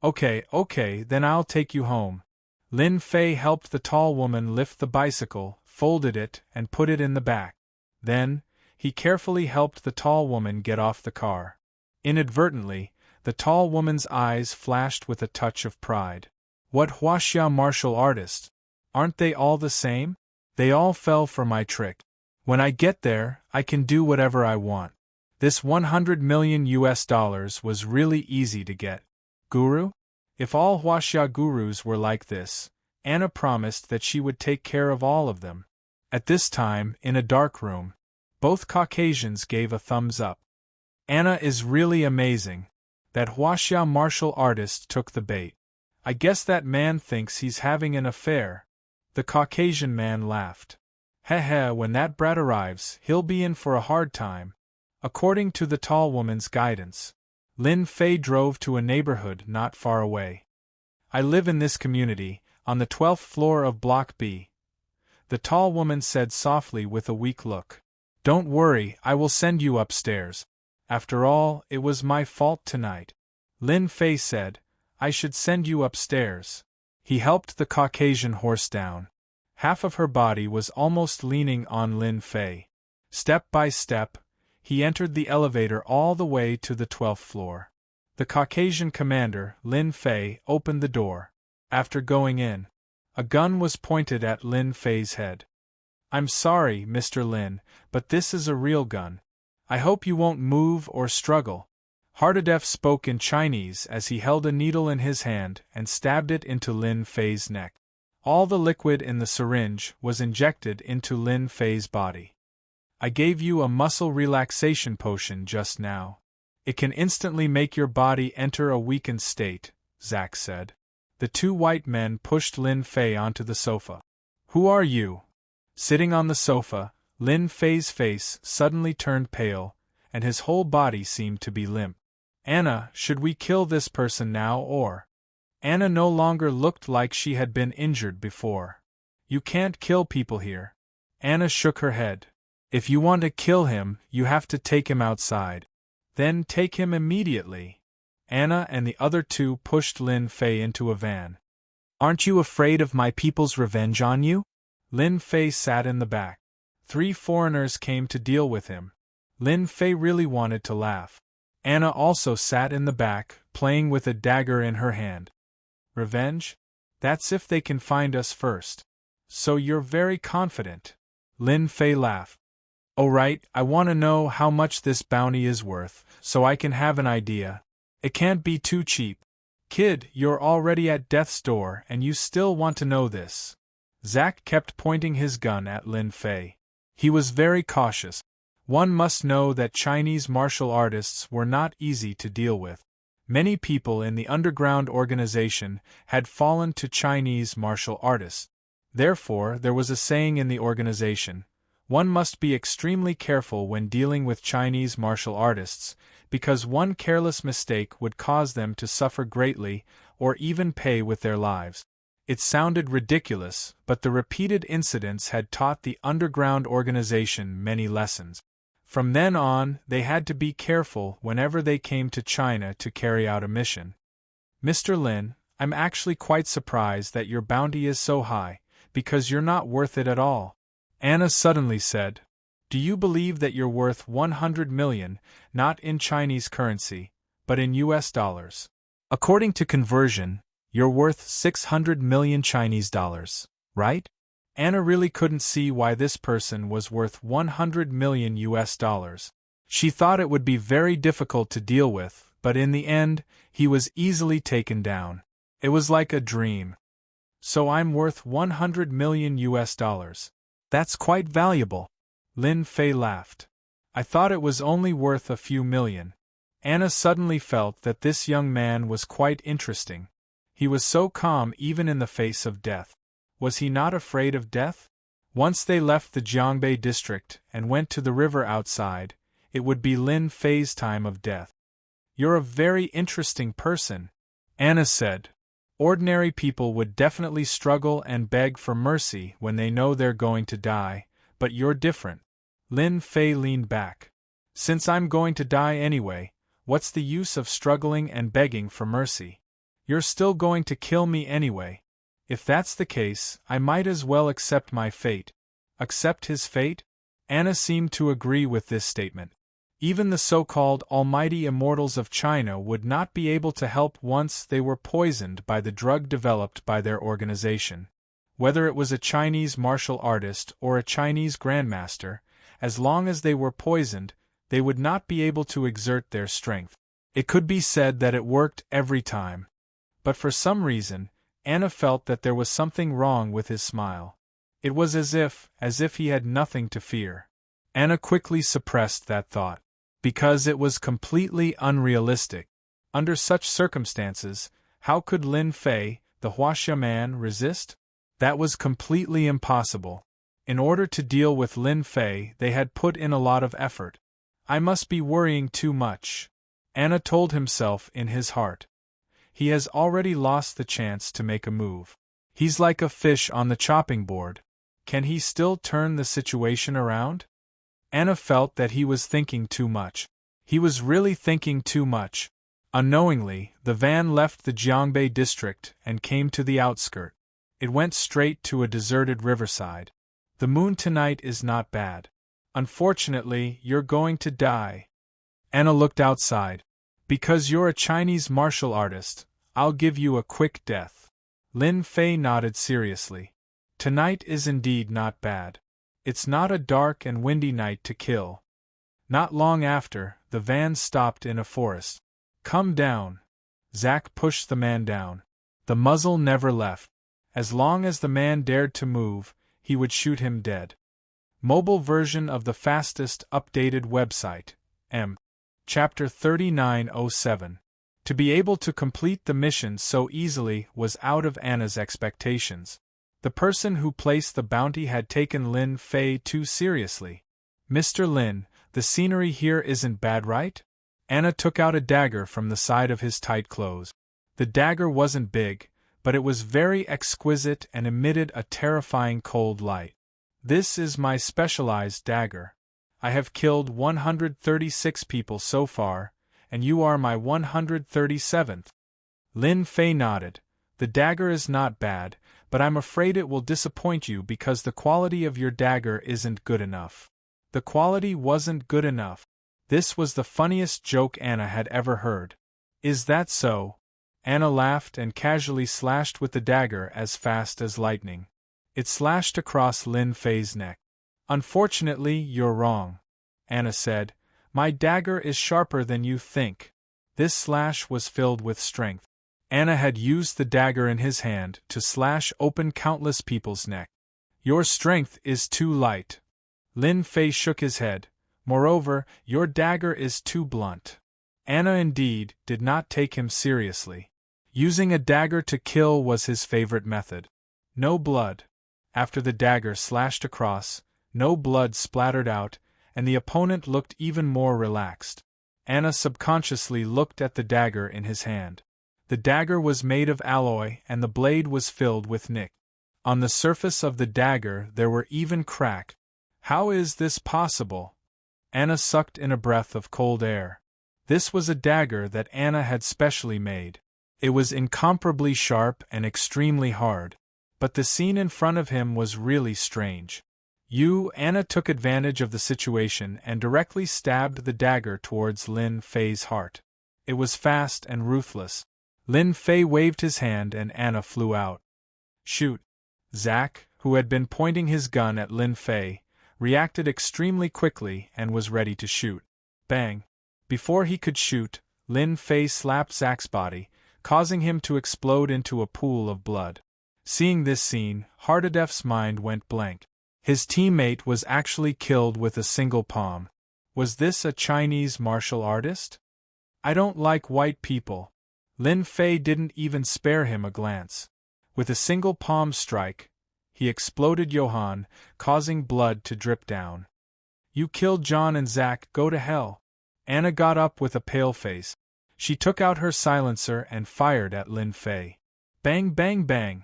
Okay, then I'll take you home. Lin Fei helped the tall woman lift the bicycle, folded it, and put it in the back. Then, he carefully helped the tall woman get off the car. Inadvertently, the tall woman's eyes flashed with a touch of pride. What Huaxia martial artists? Aren't they all the same? They all fell for my trick. When I get there, I can do whatever I want. This $100 million was really easy to get. Guru? If all Huaxia gurus were like this, Anna promised that she would take care of all of them. At this time, in a dark room, both Caucasians gave a thumbs up. Anna is really amazing. That Huaxia martial artist took the bait. I guess that man thinks he's having an affair. The Caucasian man laughed. Heh, when that brat arrives, he'll be in for a hard time. According to the tall woman's guidance, Lin Fei drove to a neighborhood not far away. I live in this community, on the 12th floor of Block B. The tall woman said softly with a weak look. Don't worry, I will send you upstairs. After all, it was my fault tonight. Lin Fei said, I should send you upstairs. He helped the Caucasian horse down. Half of her body was almost leaning on Lin Fei. Step by step, he entered the elevator all the way to the 12th floor. The Caucasian commander, Lin Fei, opened the door. After going in, a gun was pointed at Lin Fei's head. I'm sorry, Mr. Lin, but this is a real gun. I hope you won't move or struggle. Hardadef spoke in Chinese as he held a needle in his hand and stabbed it into Lin Fei's neck. All the liquid in the syringe was injected into Lin Fei's body. I gave you a muscle relaxation potion just now. It can instantly make your body enter a weakened state, Zack said. The two white men pushed Lin Fei onto the sofa. Who are you? Sitting on the sofa, Lin Fei's face suddenly turned pale, and his whole body seemed to be limp. Anna, should we kill this person now or? Anna no longer looked like she had been injured before. You can't kill people here. Anna shook her head. If you want to kill him, you have to take him outside. Then take him immediately. Anna and the other two pushed Lin Fei into a van. Aren't you afraid of my people's revenge on you? Lin Fei sat in the back. 3 foreigners came to deal with him. Lin Fei really wanted to laugh. Anna also sat in the back, playing with a dagger in her hand. Revenge? That's if they can find us first. So you're very confident. Lin Fei laughed. Oh right, I want to know how much this bounty is worth, so I can have an idea. It can't be too cheap. Kid, you're already at death's door and you still want to know this. Zack kept pointing his gun at Lin Fei. He was very cautious. One must know that Chinese martial artists were not easy to deal with. Many people in the underground organization had fallen to Chinese martial artists. Therefore, there was a saying in the organization, one must be extremely careful when dealing with Chinese martial artists, because one careless mistake would cause them to suffer greatly, or even pay with their lives. It sounded ridiculous, but the repeated incidents had taught the underground organization many lessons. From then on, they had to be careful whenever they came to China to carry out a mission. Mr. Lin, I'm actually quite surprised that your bounty is so high, because you're not worth it at all. Anna suddenly said, Do you believe that you're worth 100 million, not in Chinese currency, but in US dollars? According to conversion, you're worth 600 million Chinese dollars, right? Anna really couldn't see why this person was worth 100 million US dollars. She thought it would be very difficult to deal with, but in the end, he was easily taken down. It was like a dream. So I'm worth 100 million US dollars. That's quite valuable. Lin Fei laughed. I thought it was only worth a few million. Anna suddenly felt that this young man was quite interesting. He was so calm even in the face of death. Was he not afraid of death? Once they left the Jiangbei district and went to the river outside, it would be Lin Fei's time of death. You're a very interesting person, Anna said. Ordinary people would definitely struggle and beg for mercy when they know they're going to die, But you're different. Lin Fei leaned back. Since I'm going to die anyway, what's the use of struggling and begging for mercy? You're still going to kill me anyway. If that's the case, I might as well accept my fate. Accept his fate? Anna seemed to agree with this statement. Even the so-called almighty immortals of China would not be able to help once they were poisoned by the drug developed by their organization. Whether it was a Chinese martial artist or a Chinese grandmaster, as long as they were poisoned, they would not be able to exert their strength. It could be said that it worked every time. But for some reason, Anna felt that there was something wrong with his smile. It was as if he had nothing to fear. Anna quickly suppressed that thought. Because it was completely unrealistic. Under such circumstances, how could Lin Fei, the Huaxia man, resist? That was completely impossible. In order to deal with Lin Fei, they had put in a lot of effort. I must be worrying too much, Anna told himself in his heart. He has already lost the chance to make a move. He's like a fish on the chopping board. Can he still turn the situation around? Anna felt that he was thinking too much. He was really thinking too much. Unknowingly, the van left the Jiangbei district and came to the outskirt. It went straight to a deserted riverside. The moon tonight is not bad. Unfortunately, you're going to die. Anna looked outside. Because you're a Chinese martial artist, I'll give you a quick death. Lin Fei nodded seriously. Tonight is indeed not bad. It's not a dark and windy night to kill. Not long after, the van stopped in a forest. Come down. Zack pushed the man down. The muzzle never left. As long as the man dared to move, he would shoot him dead. Mobile version of the fastest updated website, M. Chapter 3907. To be able to complete the mission so easily was out of Anna's expectations. The person who placed the bounty had taken Lin Fei too seriously. Mr. Lin, the scenery here isn't bad, right? Anna took out a dagger from the side of his tight clothes. The dagger wasn't big, but it was very exquisite and emitted a terrifying cold light. This is my specialized dagger. I have killed 136 people so far, and you are my 137th. Lin Fei nodded. The dagger is not bad, but I'm afraid it will disappoint you because the quality of your dagger isn't good enough. The quality wasn't good enough. This was the funniest joke Anna had ever heard. Is that so? Anna laughed and casually slashed with the dagger as fast as lightning. It slashed across Lin Fei's neck. Unfortunately, you're wrong, Anna said. My dagger is sharper than you think. This slash was filled with strength. Anna had used the dagger in his hand to slash open countless people's neck. Your strength is too light. Lin Fei shook his head. Moreover, your dagger is too blunt. Anna indeed did not take him seriously. Using a dagger to kill was his favorite method. No blood. After the dagger slashed across, no blood splattered out, and the opponent looked even more relaxed. Anna subconsciously looked at the dagger in his hand. The dagger was made of alloy and the blade was filled with nick. On the surface of the dagger there were even cracks. How is this possible? Anna sucked in a breath of cold air. This was a dagger that Anna had specially made. It was incomparably sharp and extremely hard. But the scene in front of him was really strange. Anna took advantage of the situation and directly stabbed the dagger towards Lin Fei's heart. It was fast and ruthless. Lin Fei waved his hand and Anna flew out. Shoot! Zack, who had been pointing his gun at Lin Fei, reacted extremely quickly and was ready to shoot. Bang! Before he could shoot, Lin Fei slapped Zack's body, causing him to explode into a pool of blood. Seeing this scene, Hardadef's mind went blank. His teammate was actually killed with a single palm. Was this a Chinese martial artist? I don't like white people. Lin Fei didn't even spare him a glance. With a single palm strike, he exploded Johann, causing blood to drip down. You killed John and Zack, go to hell. Anna got up with a pale face. She took out her silencer and fired at Lin Fei. Bang, bang, bang.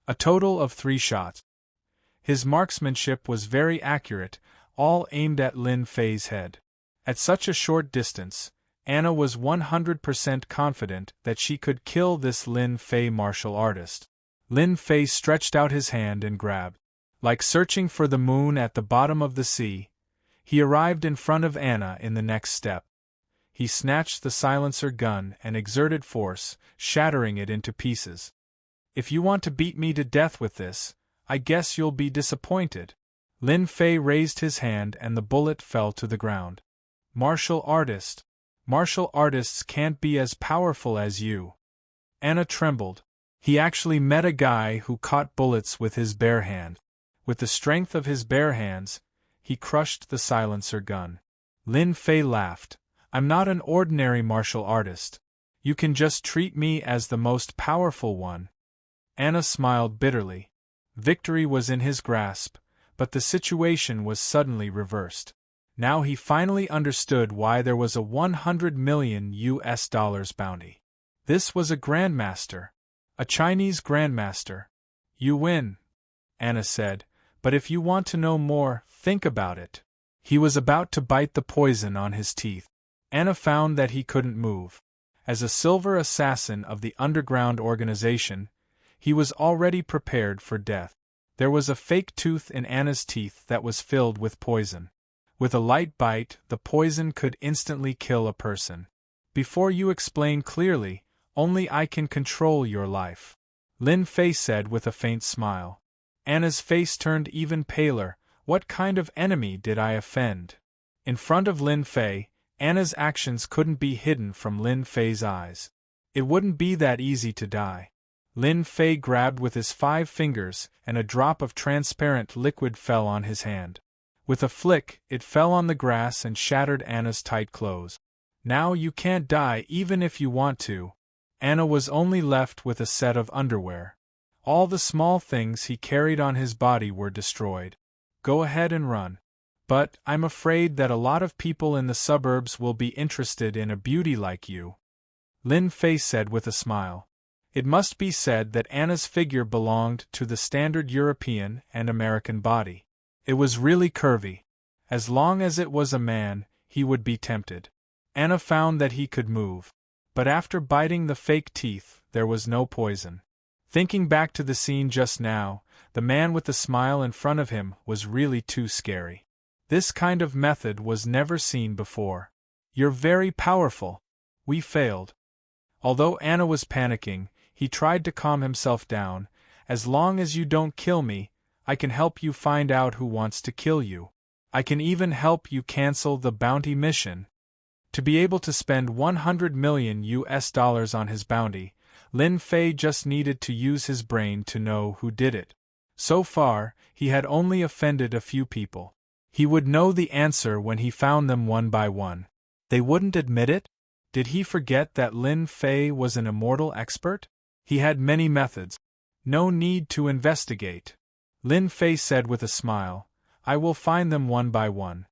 A total of 3 shots. His marksmanship was very accurate, all aimed at Lin Fei's head. At such a short distance, Anna was 100% confident that she could kill this Lin Fei martial artist. Lin Fei stretched out his hand and grabbed. Like searching for the moon at the bottom of the sea, he arrived in front of Anna in the next step. He snatched the silencer gun and exerted force, shattering it into pieces. "If you want to beat me to death with this, I guess you'll be disappointed." Lin Fei raised his hand and the bullet fell to the ground. "Martial artist. Martial artists can't be as powerful as you." Anna trembled. He actually met a guy who caught bullets with his bare hand. With the strength of his bare hands, he crushed the silencer gun. Lin Fei laughed. "I'm not an ordinary martial artist. You can just treat me as the most powerful one." Anna smiled bitterly. Victory was in his grasp, but the situation was suddenly reversed. Now he finally understood why there was a $100 million bounty. This was a grandmaster. A Chinese grandmaster. "You win," Anna said, "but if you want to know more, think about it." He was about to bite the poison on his teeth. Anna found that he couldn't move. As a silver assassin of the underground organization, he was already prepared for death. There was a fake tooth in Anna's teeth that was filled with poison. With a light bite, the poison could instantly kill a person. "Before you explain clearly, only I can control your life," Lin Fei said with a faint smile. Anna's face turned even paler. What kind of enemy did I offend? In front of Lin Fei, Anna's actions couldn't be hidden from Lin Fei's eyes. It wouldn't be that easy to die. Lin Fei grabbed with his 5 fingers, and a drop of transparent liquid fell on his hand. With a flick, it fell on the grass and shattered Anna's tight clothes. "Now you can't die even if you want to." Anna was only left with a set of underwear. All the small things he carried on his body were destroyed. "Go ahead and run. But I'm afraid that a lot of people in the suburbs will be interested in a beauty like you," Lin Fei said with a smile. It must be said that Anna's figure belonged to the standard European and American body. It was really curvy. As long as it was a man, he would be tempted. Anna found that he could move. But after biting the fake teeth, there was no poison. Thinking back to the scene just now, the man with the smile in front of him was really too scary. This kind of method was never seen before. "You're very powerful." "We failed." Although Anna was panicking, he tried to calm himself down. "As long as you don't kill me, I can help you find out who wants to kill you. I can even help you cancel the bounty mission." To be able to spend $100 million on his bounty, Lin Fei just needed to use his brain to know who did it. So far, he had only offended a few people. He would know the answer when he found them one by one. They wouldn't admit it? Did he forget that Lin Fei was an immortal expert? He had many methods. No need to investigate. Lin Fei said with a smile, "I will find them one by one.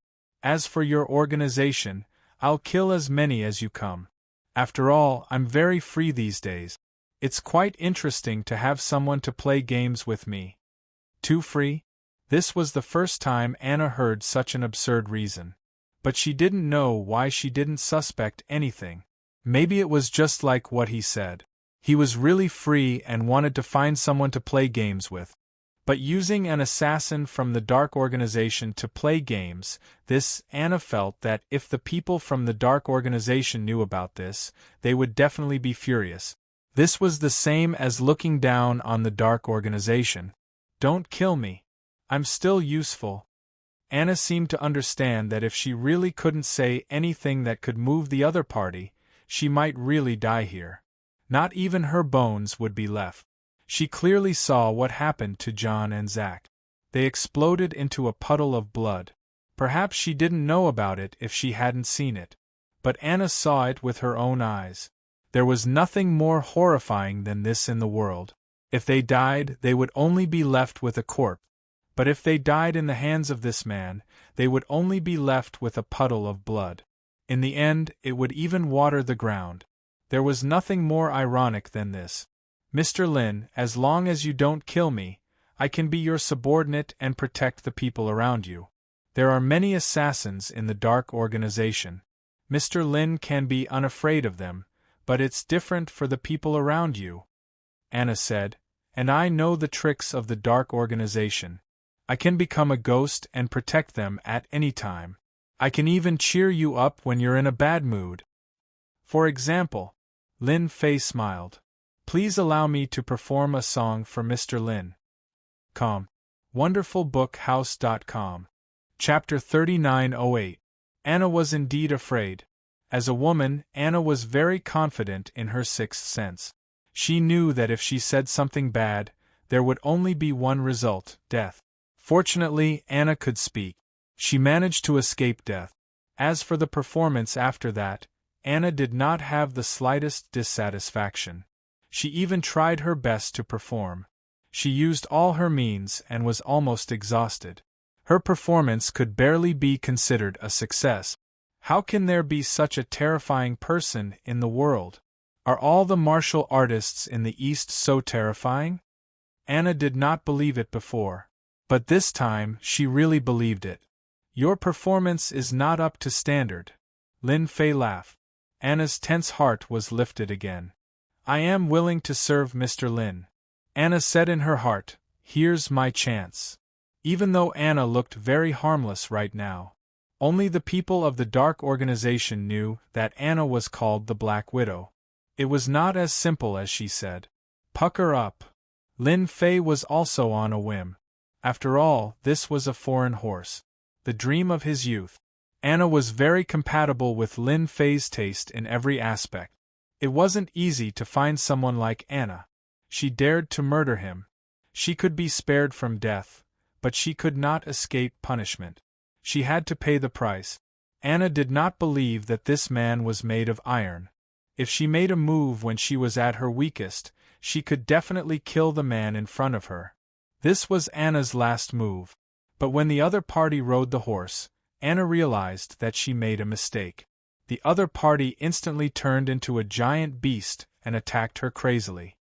As for your organization, I'll kill as many as you come. After all, I'm very free these days. It's quite interesting to have someone to play games with me." Too free? This was the first time Anna heard such an absurd reason. But she didn't know why she didn't suspect anything. Maybe it was just like what he said. He was really free and wanted to find someone to play games with. But using an assassin from the Dark Organization to play games, Anna felt that if the people from the Dark Organization knew about this, they would definitely be furious. This was the same as looking down on the Dark Organization. "Don't kill me. I'm still useful." Anna seemed to understand that if she really couldn't say anything that could move the other party, she might really die here. Not even her bones would be left. She clearly saw what happened to John and Zach. They exploded into a puddle of blood. Perhaps she didn't know about it if she hadn't seen it. But Anna saw it with her own eyes. There was nothing more horrifying than this in the world. If they died, they would only be left with a corpse. But if they died in the hands of this man, they would only be left with a puddle of blood. In the end, it would even water the ground. There was nothing more ironic than this. "Mr. Lin, as long as you don't kill me, I can be your subordinate and protect the people around you. There are many assassins in the dark organization. Mr. Lin can be unafraid of them, but it's different for the people around you," Anna said, "and I know the tricks of the dark organization. I can become a ghost and protect them at any time. I can even cheer you up when you're in a bad mood. For example," Lin Fei smiled. "Please allow me to perform a song for Mr. Lin." wonderfulbookhouse.com. Chapter 3908. Anna was indeed afraid. As a woman, Anna was very confident in her sixth sense. She knew that if she said something bad, there would only be one result: death. Fortunately, Anna could speak. She managed to escape death. As for the performance after that, Anna did not have the slightest dissatisfaction. She even tried her best to perform. She used all her means and was almost exhausted. Her performance could barely be considered a success. How can there be such a terrifying person in the world? Are all the martial artists in the East so terrifying? Anna did not believe it before. But this time she really believed it. "Your performance is not up to standard," Lin Fei laughed. Anna's tense heart was lifted again. "I am willing to serve Mr. Lin," Anna said in her heart. "Here's my chance." Even though Anna looked very harmless right now, only the people of the dark organization knew that Anna was called the Black Widow. It was not as simple as she said. Pucker up. Lin Fei was also on a whim. After all, this was a foreign horse. The dream of his youth. Anna was very compatible with Lin Fei's taste in every aspect. It wasn't easy to find someone like Anna. She dared to murder him. She could be spared from death, but she could not escape punishment. She had to pay the price. Anna did not believe that this man was made of iron. If she made a move when she was at her weakest, she could definitely kill the man in front of her. This was Anna's last move. But when the other party rode the horse, Anna realized that she made a mistake. The other party instantly turned into a giant beast and attacked her crazily.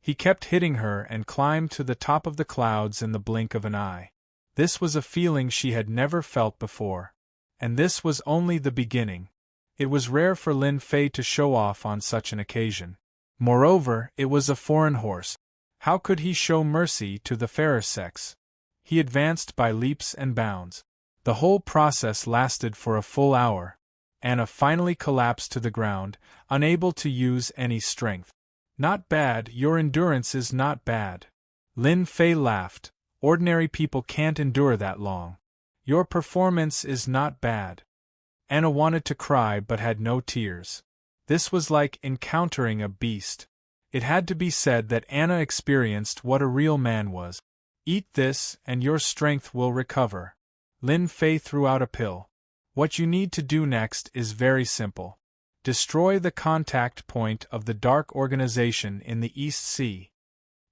He kept hitting her and climbed to the top of the clouds in the blink of an eye. This was a feeling she had never felt before. And this was only the beginning. It was rare for Lin Fei to show off on such an occasion. Moreover, it was a foreign horse. How could he show mercy to the fairer sex? He advanced by leaps and bounds. The whole process lasted for a full hour. Anna finally collapsed to the ground, unable to use any strength. "Not bad, your endurance is not bad." Lin Fei laughed. "Ordinary people can't endure that long. Your performance is not bad." Anna wanted to cry but had no tears. This was like encountering a beast. It had to be said that Anna experienced what a real man was. "Eat this, and your strength will recover." Lin Fei threw out a pill. "What you need to do next is very simple. Destroy the contact point of the dark organization in the East Sea."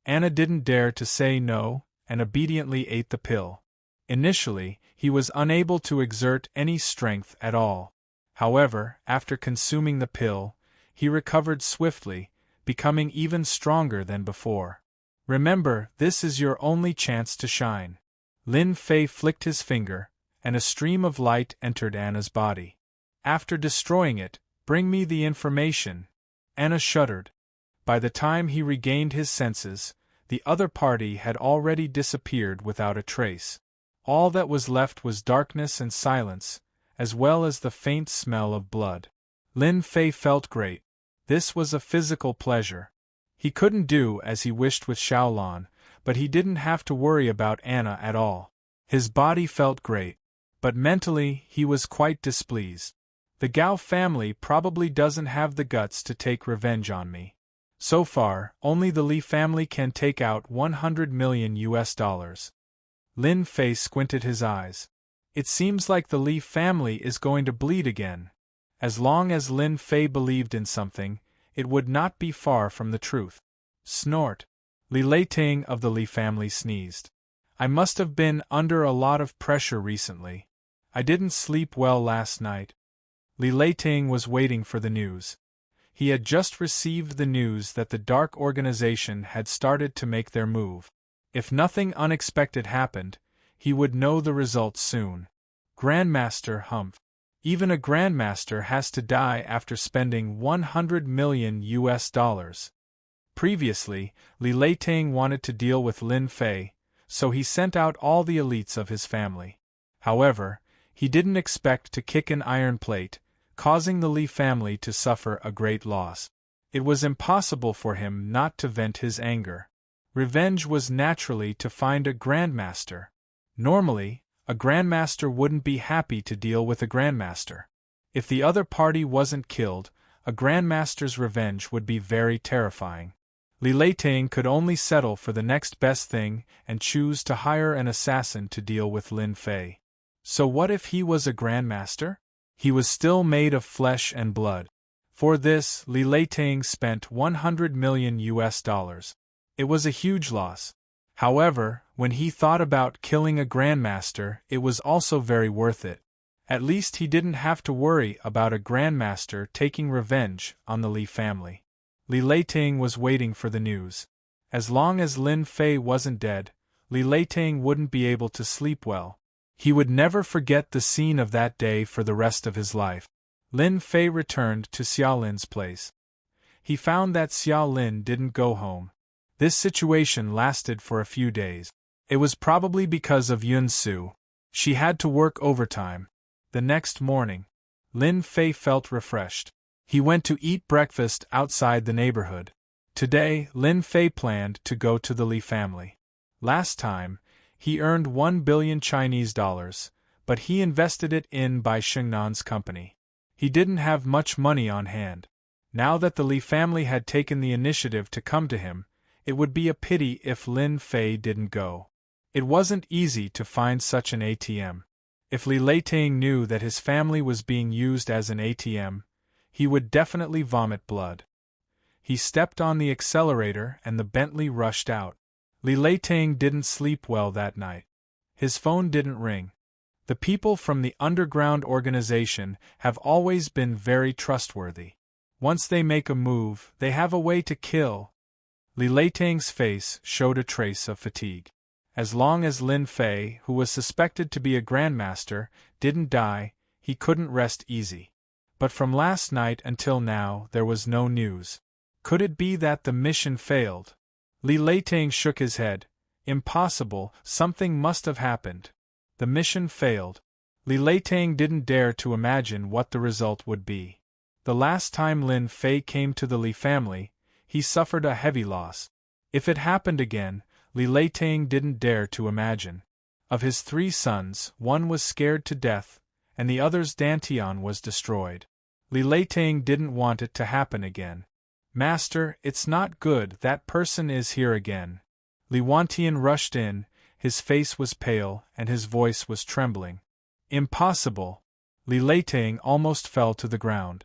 Anna didn't dare to say no, and obediently ate the pill. Initially, he was unable to exert any strength at all. However, after consuming the pill, he recovered swiftly, becoming even stronger than before. "Remember, this is your only chance to shine." Lin Fei flicked his finger, and a stream of light entered Anna's body. "After destroying it, bring me the information." Anna shuddered. By the time he regained his senses, the other party had already disappeared without a trace. All that was left was darkness and silence, as well as the faint smell of blood. Lin Fei felt great. This was a physical pleasure. He couldn't do as he wished with Xiaolan, but he didn't have to worry about Anna at all. His body felt great, but mentally he was quite displeased. The Gao family probably doesn't have the guts to take revenge on me. So far, only the Li family can take out $100 million. Lin Fei squinted his eyes. It seems like the Li family is going to bleed again. As long as Lin Fei believed in something, it would not be far from the truth. Snort. Li Leiting of the Li family sneezed. "I must have been under a lot of pressure recently. I didn't sleep well last night." Li Leiting was waiting for the news. He had just received the news that the Dark Organization had started to make their move. If nothing unexpected happened, he would know the results soon. Grandmaster Humph. Even a grandmaster has to die after spending 100 million US. Previously, Li Leitang wanted to deal with Lin Fei, so he sent out all the elites of his family. However, he didn't expect to kick an iron plate, causing the Li family to suffer a great loss. It was impossible for him not to vent his anger. Revenge was naturally to find a grandmaster. Normally, a grandmaster wouldn't be happy to deal with a grandmaster. If the other party wasn't killed, a grandmaster's revenge would be very terrifying. Li Leitang could only settle for the next best thing and choose to hire an assassin to deal with Lin Fei. So what if he was a grandmaster? He was still made of flesh and blood. For this, Li Leitang spent 100 million US. It was a huge loss. However, when he thought about killing a grandmaster, it was also very worth it. At least he didn't have to worry about a grandmaster taking revenge on the Li family. Li Leitang was waiting for the news. As long as Lin Fei wasn't dead, Li Leitang wouldn't be able to sleep well. He would never forget the scene of that day for the rest of his life. Lin Fei returned to Xiaolin's place. He found that Xiaolin didn't go home. This situation lasted for a few days. It was probably because of Yun Su. She had to work overtime. The next morning, Lin Fei felt refreshed. He went to eat breakfast outside the neighborhood. Today, Lin Fei planned to go to the Li family. Last time, he earned 1 billion Chinese dollars, but he invested it in Bai Xingnan's company. He didn't have much money on hand. Now that the Li family had taken the initiative to come to him, it would be a pity if Lin Fei didn't go. It wasn't easy to find such an ATM. If Li Leitang knew that his family was being used as an ATM, he would definitely vomit blood. He stepped on the accelerator and the Bentley rushed out. Li Leitang didn't sleep well that night. His phone didn't ring. The people from the underground organization have always been very trustworthy. Once they make a move, they have a way to kill. Li Leitang's face showed a trace of fatigue. As long as Lin Fei, who was suspected to be a grandmaster, didn't die, he couldn't rest easy. But from last night until now there was no news. Could it be that the mission failed? Li Leitang shook his head. Impossible, something must have happened. The mission failed. Li Leitang didn't dare to imagine what the result would be. The last time Lin Fei came to the Li family, he suffered a heavy loss. If it happened again, Li Leitang didn't dare to imagine. Of his 3 sons, one was scared to death, and the other's Dantian was destroyed. Li Leitang didn't want it to happen again. Master, it's not good, that person is here again. Li Wantian rushed in, his face was pale and his voice was trembling. Impossible! Li Leitang almost fell to the ground.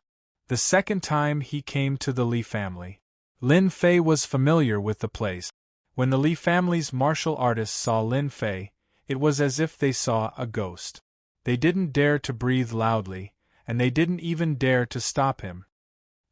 The second time he came to the Li family. Lin Fei was familiar with the place. When the Li family's martial artists saw Lin Fei, it was as if they saw a ghost. They didn't dare to breathe loudly, and they didn't even dare to stop him.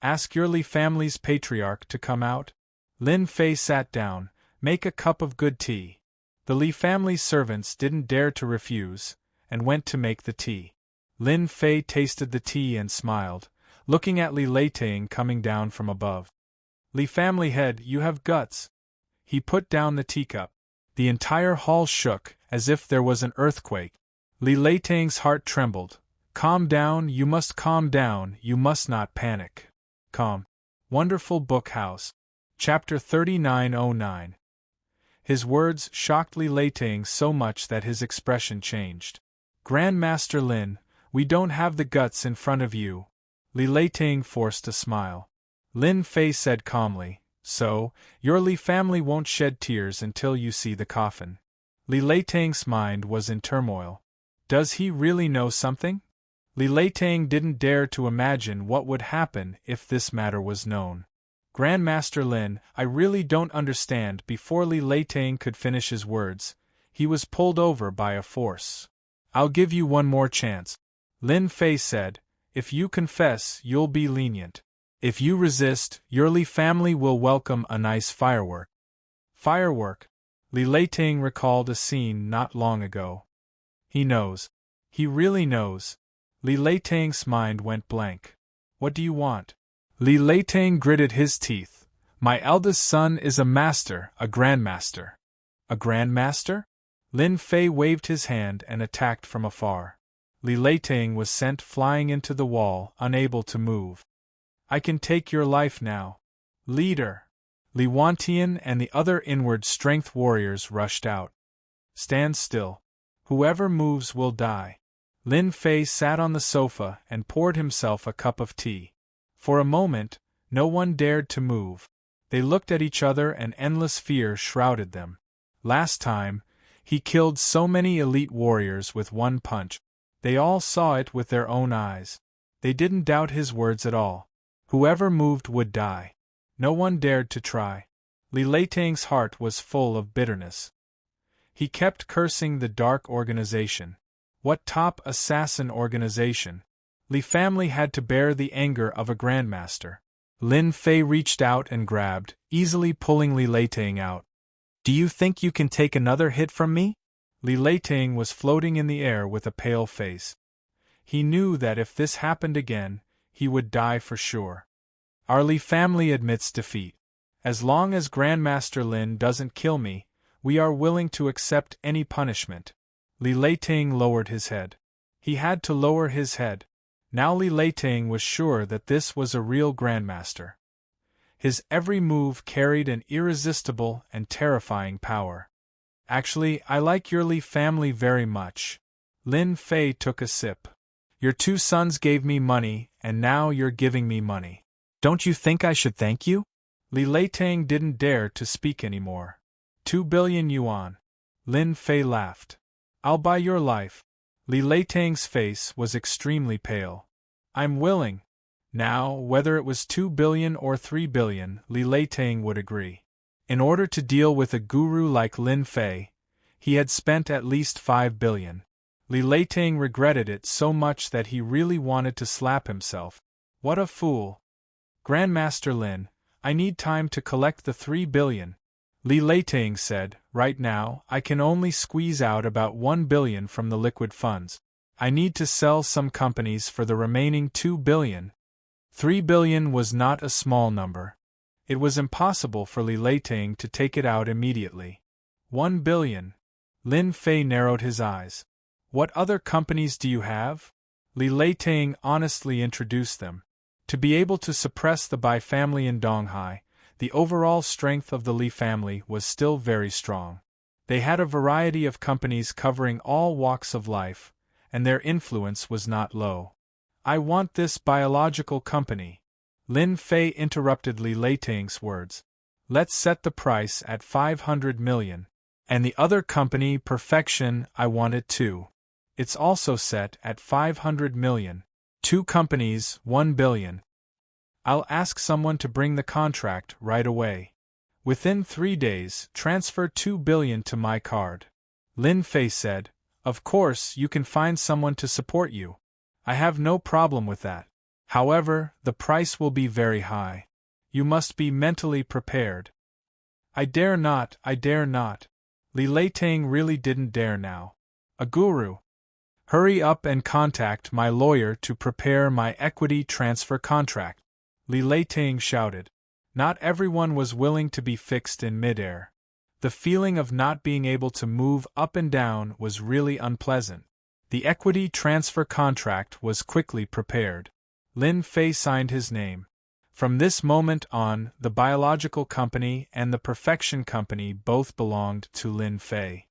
Ask your Li family's patriarch to come out. Lin Fei sat down. Make a cup of good tea. The Li family's servants didn't dare to refuse, and went to make the tea. Lin Fei tasted the tea and smiled, looking at Li Leitang coming down from above. Li family head, you have guts. He put down the teacup. The entire hall shook, as if there was an earthquake. Li Leitang's heart trembled. Calm down, you must calm down, you must not panic. Calm. Wonderful Book House. Chapter 3909. His words shocked Li Leitang so much that his expression changed. Grandmaster Lin, we don't have the guts in front of you. Li Leitang forced a smile. Lin Fei said calmly, so, your Li family won't shed tears until you see the coffin. Li Leitang's mind was in turmoil. Does he really know something? Li Leitang didn't dare to imagine what would happen if this matter was known. Grandmaster Lin, I really don't understand. Before Li Leitang could finish his words, he was pulled over by a force. I'll give you one more chance. Lin Fei said, if you confess, you'll be lenient. If you resist, your Li family will welcome a nice firework. Firework? Li Leiting recalled a scene not long ago. He knows. He really knows. Li Leiting's mind went blank. What do you want? Li Leiting gritted his teeth. My eldest son is a master, a grandmaster. A grandmaster? Lin Fei waved his hand and attacked from afar. Li Leiting was sent flying into the wall, unable to move. I can take your life now. Leader! Li Wantian and the other inward strength warriors rushed out. Stand still. Whoever moves will die. Lin Fei sat on the sofa and poured himself a cup of tea. For a moment, no one dared to move. They looked at each other and endless fear shrouded them. Last time, he killed so many elite warriors with one punch. They all saw it with their own eyes. They didn't doubt his words at all. Whoever moved would die. No one dared to try. Li Leiting's heart was full of bitterness. He kept cursing the dark organization. What top assassin organization? Li family had to bear the anger of a grandmaster. Lin Fei reached out and grabbed, easily pulling Li Leiting out. Do you think you can take another hit from me? Li Leiting was floating in the air with a pale face. He knew that if this happened again, he would die for sure. Our Li family admits defeat. As long as Grandmaster Lin doesn't kill me, we are willing to accept any punishment. Li Leiting lowered his head. He had to lower his head. Now Li Leiting was sure that this was a real Grandmaster. His every move carried an irresistible and terrifying power. Actually, I like your Li family very much. Lin Fei took a sip. Your two sons gave me money, and now you're giving me money. Don't you think I should thank you? Li Leiting didn't dare to speak anymore. 2 billion yuan. Lin Fei laughed. I'll buy your life. Li Leiting's face was extremely pale. I'm willing. Now, whether it was 2 billion or 3 billion, Li Leiting would agree. In order to deal with a guru like Lin Fei, he had spent at least 5 billion. Li Leiting regretted it so much that he really wanted to slap himself. What a fool. Grandmaster Lin, I need time to collect the 3 billion. Li Leiting said, right now, I can only squeeze out about 1 billion from the liquid funds. I need to sell some companies for the remaining 2 billion. 3 billion was not a small number. It was impossible for Li Leiting to take it out immediately. 1 billion. Lin Fei narrowed his eyes. What other companies do you have? Li Leiting honestly introduced them. To be able to suppress the Bai family in Donghai, the overall strength of the Li family was still very strong. They had a variety of companies covering all walks of life, and their influence was not low. I want this biological company. Lin Fei interrupted Li Leiting's words. Let's set the price at 500 million. And the other company, Perfection, I want it too. It's also set at 500 million. 2 companies, 1 billion. I'll ask someone to bring the contract right away. Within 3 days, transfer 2 billion to my card. Lin Fei said, of course you can find someone to support you. I have no problem with that. However, the price will be very high. You must be mentally prepared. I dare not. Li Leiting really didn't dare now. A guru. Hurry up and contact my lawyer to prepare my equity transfer contract. Li Leiting shouted. Not everyone was willing to be fixed in midair. The feeling of not being able to move up and down was really unpleasant. The equity transfer contract was quickly prepared. Lin Fei signed his name. From this moment on, the biological company and the Perfection company both belonged to Lin Fei.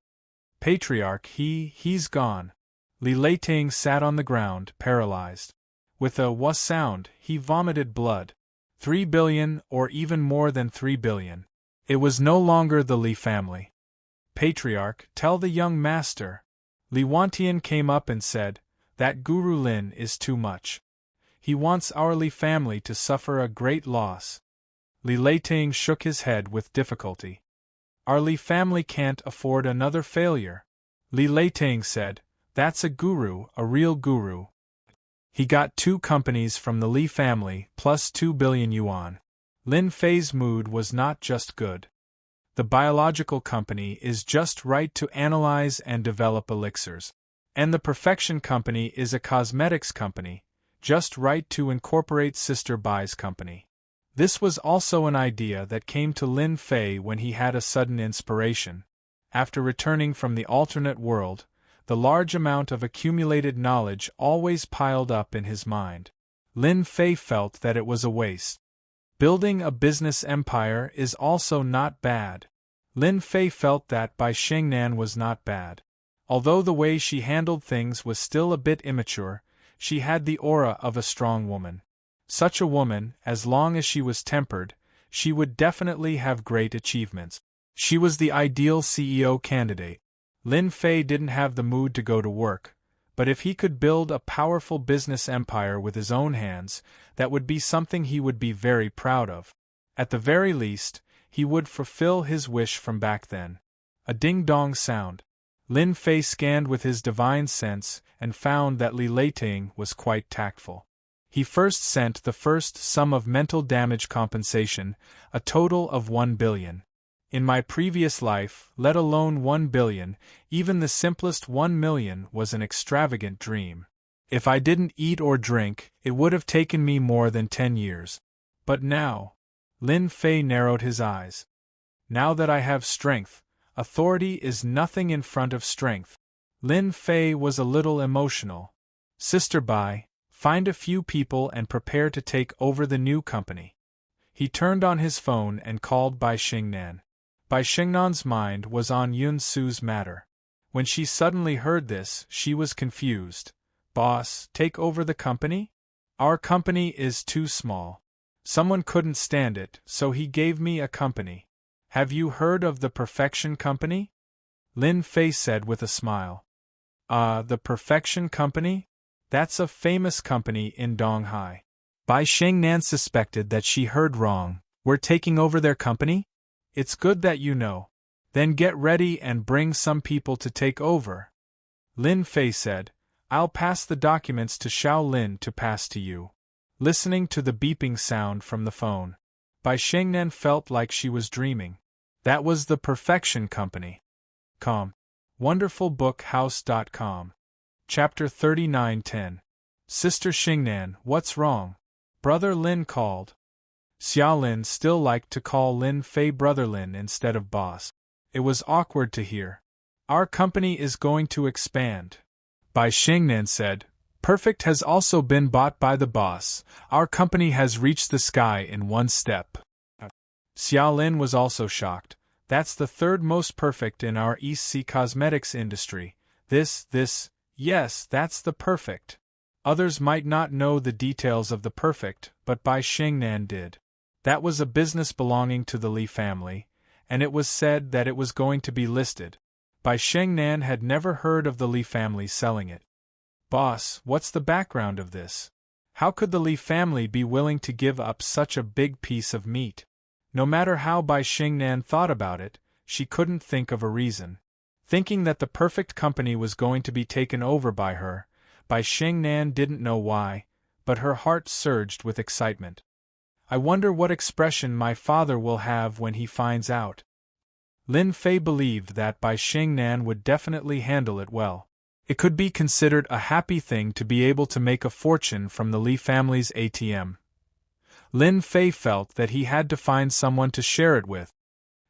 Patriarch, he's gone. Li Leiting sat on the ground, paralyzed. With a "wha" sound, he vomited blood. 3 billion, or even more than 3 billion. It was no longer the Li family. Patriarch, tell the young master. Li Wantian came up and said, that Guru Lin is too much. He wants our Li family to suffer a great loss. Li Leiting shook his head with difficulty. Our Li family can't afford another failure. Li Leiting said, that's a guru, a real guru. He got 2 companies from the Li family, plus 2 billion yuan. Lin Fei's mood was not just good. The biological company is just right to analyze and develop elixirs. And the perfection company is a cosmetics company, just right to incorporate Sister Bai's company. This was also an idea that came to Lin Fei when he had a sudden inspiration. After returning from the alternate world, the large amount of accumulated knowledge always piled up in his mind. Lin Fei felt that it was a waste. Building a business empire is also not bad. Lin Fei felt that Bai Xingnan was not bad. Although the way she handled things was still a bit immature, she had the aura of a strong woman. Such a woman, as long as she was tempered, she would definitely have great achievements. She was the ideal CEO candidate. Lin Fei didn't have the mood to go to work, but if he could build a powerful business empire with his own hands, that would be something he would be very proud of. At the very least, he would fulfill his wish from back then. A ding-dong sound. Lin Fei scanned with his divine sense and found that Li Leiting was quite tactful. He first sent the first sum of mental damage compensation, a total of 1 billion. In my previous life, let alone 1 billion, even the simplest 1 million was an extravagant dream. If I didn't eat or drink, it would have taken me more than 10 years. But now, Lin Fei narrowed his eyes. Now that I have strength, authority is nothing in front of strength. Lin Fei was a little emotional. Sister Bai, find a few people and prepare to take over the new company. He turned on his phone and called Bai Xingnan. Bai Xingnan's mind was on Yun Su's matter. When she suddenly heard this, she was confused. Boss, take over the company? Our company is too small. Someone couldn't stand it, so he gave me a company. Have you heard of the Perfection Company? Lin Fei said with a smile. The Perfection Company? That's a famous company in Donghai. Bai Xingnan suspected that she heard wrong. We're taking over their company? It's good that you know. Then get ready and bring some people to take over. Lin Fei said, I'll pass the documents to Xiao Lin to pass to you. Listening to the beeping sound from the phone, Bai Xingnan felt like she was dreaming. That was the Perfection Company. Wonderfulbookhouse.com. Chapter 39:10. Sister Xingnan, what's wrong? Brother Lin called. Xiao Lin still liked to call Lin Fei Brother Lin instead of boss. It was awkward to hear. Our company is going to expand. Bai Xingnan said, Perfect has also been bought by the boss. Our company has reached the sky in one step. Xiao Lin was also shocked. That's the third most perfect in our East Sea cosmetics industry. Yes, that's the perfect. Others might not know the details of the perfect, but Bai Xingnan did. That was a business belonging to the Li family, and it was said that it was going to be listed. Bai Xingnan had never heard of the Li family selling it. Boss, what's the background of this? How could the Li family be willing to give up such a big piece of meat? No matter how Bai Xingnan thought about it, she couldn't think of a reason. Thinking that the perfect company was going to be taken over by her, Bai Xingnan didn't know why, but her heart surged with excitement. I wonder what expression my father will have when he finds out. Lin Fei believed that Bai Xingnan would definitely handle it well. It could be considered a happy thing to be able to make a fortune from the Li family's ATM. Lin Fei felt that he had to find someone to share it with.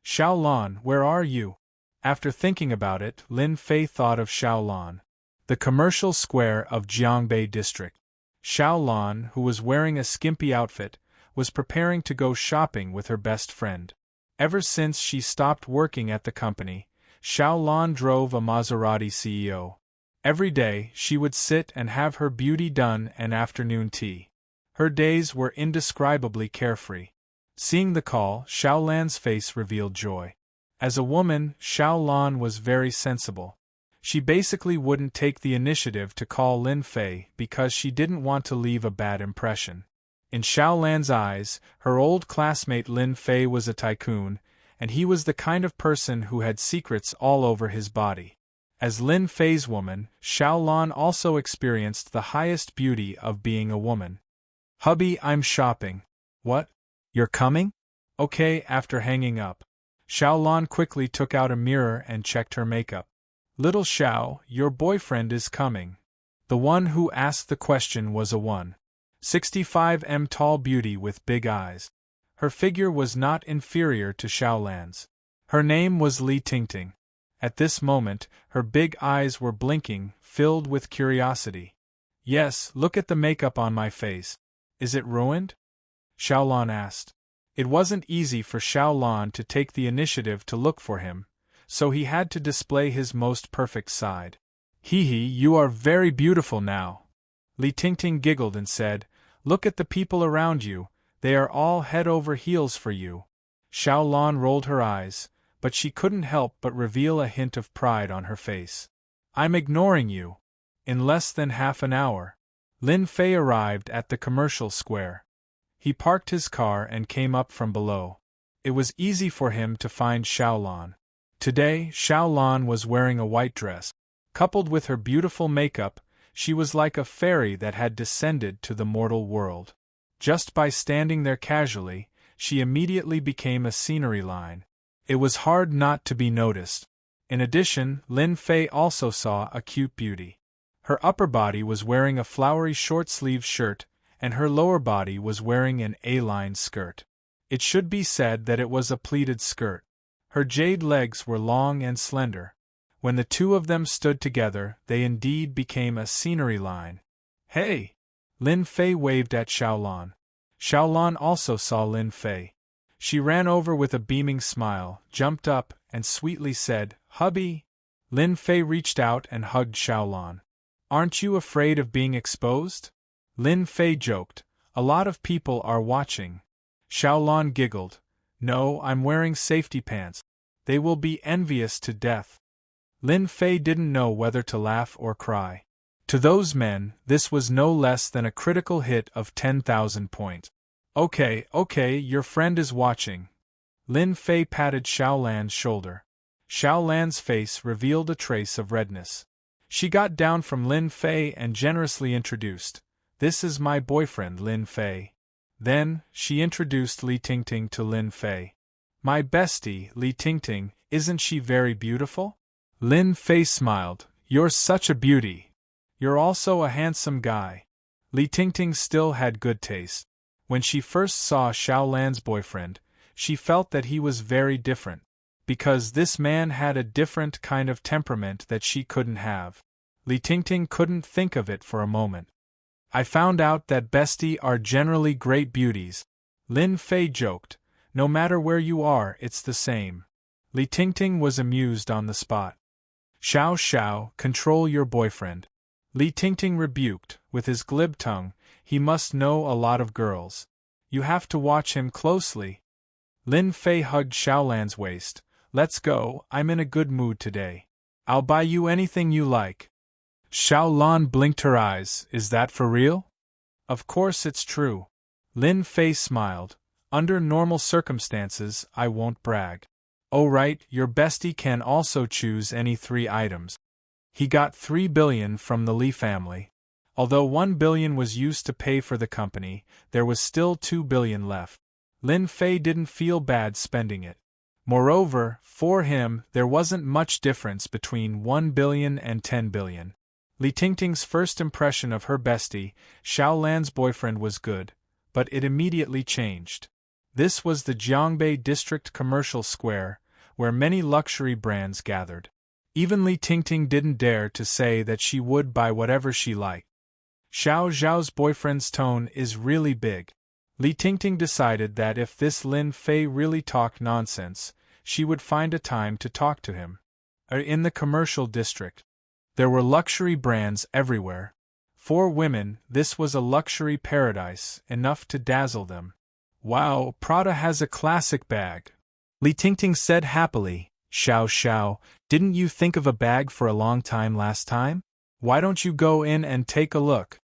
Xiao Lan, where are you? After thinking about it, Lin Fei thought of Xiao Lan, the commercial square of Jiangbei district. Xiao Lan, who was wearing a skimpy outfit, was preparing to go shopping with her best friend. Ever since she stopped working at the company, Xiao Lan drove a Maserati CEO. Every day, she would sit and have her beauty done and afternoon tea. Her days were indescribably carefree. Seeing the call, Xiao Lan's face revealed joy. As a woman, Xiao Lan was very sensible. She basically wouldn't take the initiative to call Lin Fei because she didn't want to leave a bad impression. In Xiao Lan's eyes, her old classmate Lin Fei was a tycoon, and he was the kind of person who had secrets all over his body. As Lin Fei's woman, Xiao Lan also experienced the highest beauty of being a woman. Hubby, I'm shopping. What? You're coming? Okay. After hanging up, Xiaolan quickly took out a mirror and checked her makeup. Little Xiao, your boyfriend is coming. The one who asked the question was a 1.65 tall beauty with big eyes. Her figure was not inferior to Xiaolan's. Her name was Li Tingting. At this moment, her big eyes were blinking, filled with curiosity. Yes, look at the makeup on my face. Is it ruined? Xiaolan asked. It wasn't easy for Xiaolan to take the initiative to look for him, so he had to display his most perfect side. Hee hee, you are very beautiful now. Li Tingting giggled and said, look at the people around you, they are all head over heels for you. Xiaolan rolled her eyes, but she couldn't help but reveal a hint of pride on her face. I'm ignoring you. In less than half an hour, Lin Fei arrived at the commercial square. He parked his car and came up from below. It was easy for him to find Xiaolan. Today, Xiaolan was wearing a white dress. Coupled with her beautiful makeup, she was like a fairy that had descended to the mortal world. Just by standing there casually, she immediately became a scenery line. It was hard not to be noticed. In addition, Lin Fei also saw a cute beauty. Her upper body was wearing a flowery short-sleeved shirt, and her lower body was wearing an A-line skirt. It should be said that it was a pleated skirt. Her jade legs were long and slender. When the two of them stood together, they indeed became a scenery line. Hey! Lin Fei waved at Xiaolan. Xiaolan also saw Lin Fei. She ran over with a beaming smile, jumped up, and sweetly said, hubby! Lin Fei reached out and hugged Xiaolan. Aren't you afraid of being exposed? Lin Fei joked, a lot of people are watching. Xiaolan giggled. No, I'm wearing safety pants. They will be envious to death. Lin Fei didn't know whether to laugh or cry. To those men, this was no less than a critical hit of 10,000 points. Okay, your friend is watching. Lin Fei patted Xiaolan's shoulder. Xiaolan's face revealed a trace of redness. She got down from Lin Fei and generously introduced, this is my boyfriend Lin Fei. Then, she introduced Li Tingting to Lin Fei. My bestie, Li Tingting, isn't she very beautiful? Lin Fei smiled, you're such a beauty. You're also a handsome guy. Li Tingting still had good taste. When she first saw Xiaolan's boyfriend, she felt that he was very different, because this man had a different kind of temperament that she couldn't have. Li Tingting couldn't think of it for a moment. I found out that bestie are generally great beauties. Lin Fei joked, no matter where you are, it's the same. Li Tingting was amused on the spot. Xiao, control your boyfriend. Li Tingting rebuked, with his glib tongue, he must know a lot of girls. You have to watch him closely. Lin Fei hugged Xiaolan's waist. Let's go, I'm in a good mood today. I'll buy you anything you like. Xiaolan blinked her eyes, is that for real? Of course it's true. Lin Fei smiled. Under normal circumstances, I won't brag. Oh right, your bestie can also choose any 3 items. He got 3 billion from the Li family. Although 1 billion was used to pay for the company, there was still 2 billion left. Lin Fei didn't feel bad spending it. Moreover, for him, there wasn't much difference between 1 billion and 10 billion. Li Tingting's first impression of her bestie, Xiaolan's boyfriend, was good, but it immediately changed. This was the Jiangbei District Commercial Square, where many luxury brands gathered. Even Li Tingting didn't dare to say that she would buy whatever she liked. Xiao Zhao's boyfriend's tone is really big. Li Tingting decided that if this Lin Fei really talked nonsense, she would find a time to talk to him. In the commercial district, there were luxury brands everywhere. For women, this was a luxury paradise, enough to dazzle them. Wow, Prada has a classic bag. Li Tingting said happily. Xiao, didn't you think of a bag for a long time last time? Why don't you go in and take a look?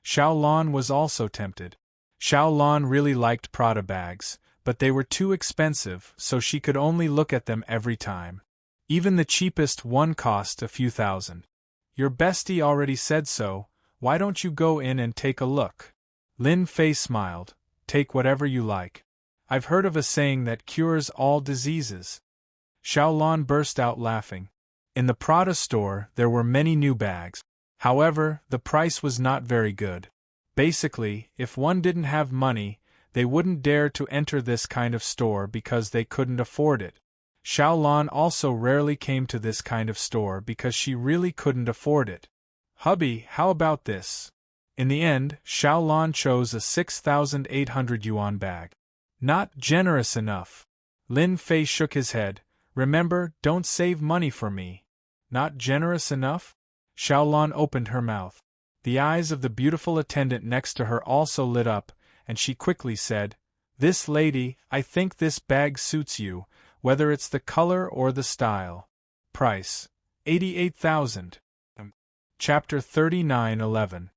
Xiaolan was also tempted. Xiaolan really liked Prada bags, but they were too expensive, so she could only look at them every time. Even the cheapest one cost a few thousand. Your bestie already said so, why don't you go in and take a look? Lin Fei smiled. Take whatever you like. I've heard of a saying that cures all diseases. Xiaolan burst out laughing. In the Prada store there were many new bags. However, the price was not very good. Basically, if one didn't have money, they wouldn't dare to enter this kind of store because they couldn't afford it. Xiaolan also rarely came to this kind of store because she really couldn't afford it. "Hubby, how about this?" In the end, Xiaolan chose a 6,800 yuan bag. "Not generous enough." Lin Fei shook his head. "Remember, don't save money for me." "Not generous enough?" Xiaolan opened her mouth. The eyes of the beautiful attendant next to her also lit up, and she quickly said, "This lady, I think this bag suits you, whether it's the color or the style. Price: 88,000. Chapter 39:11.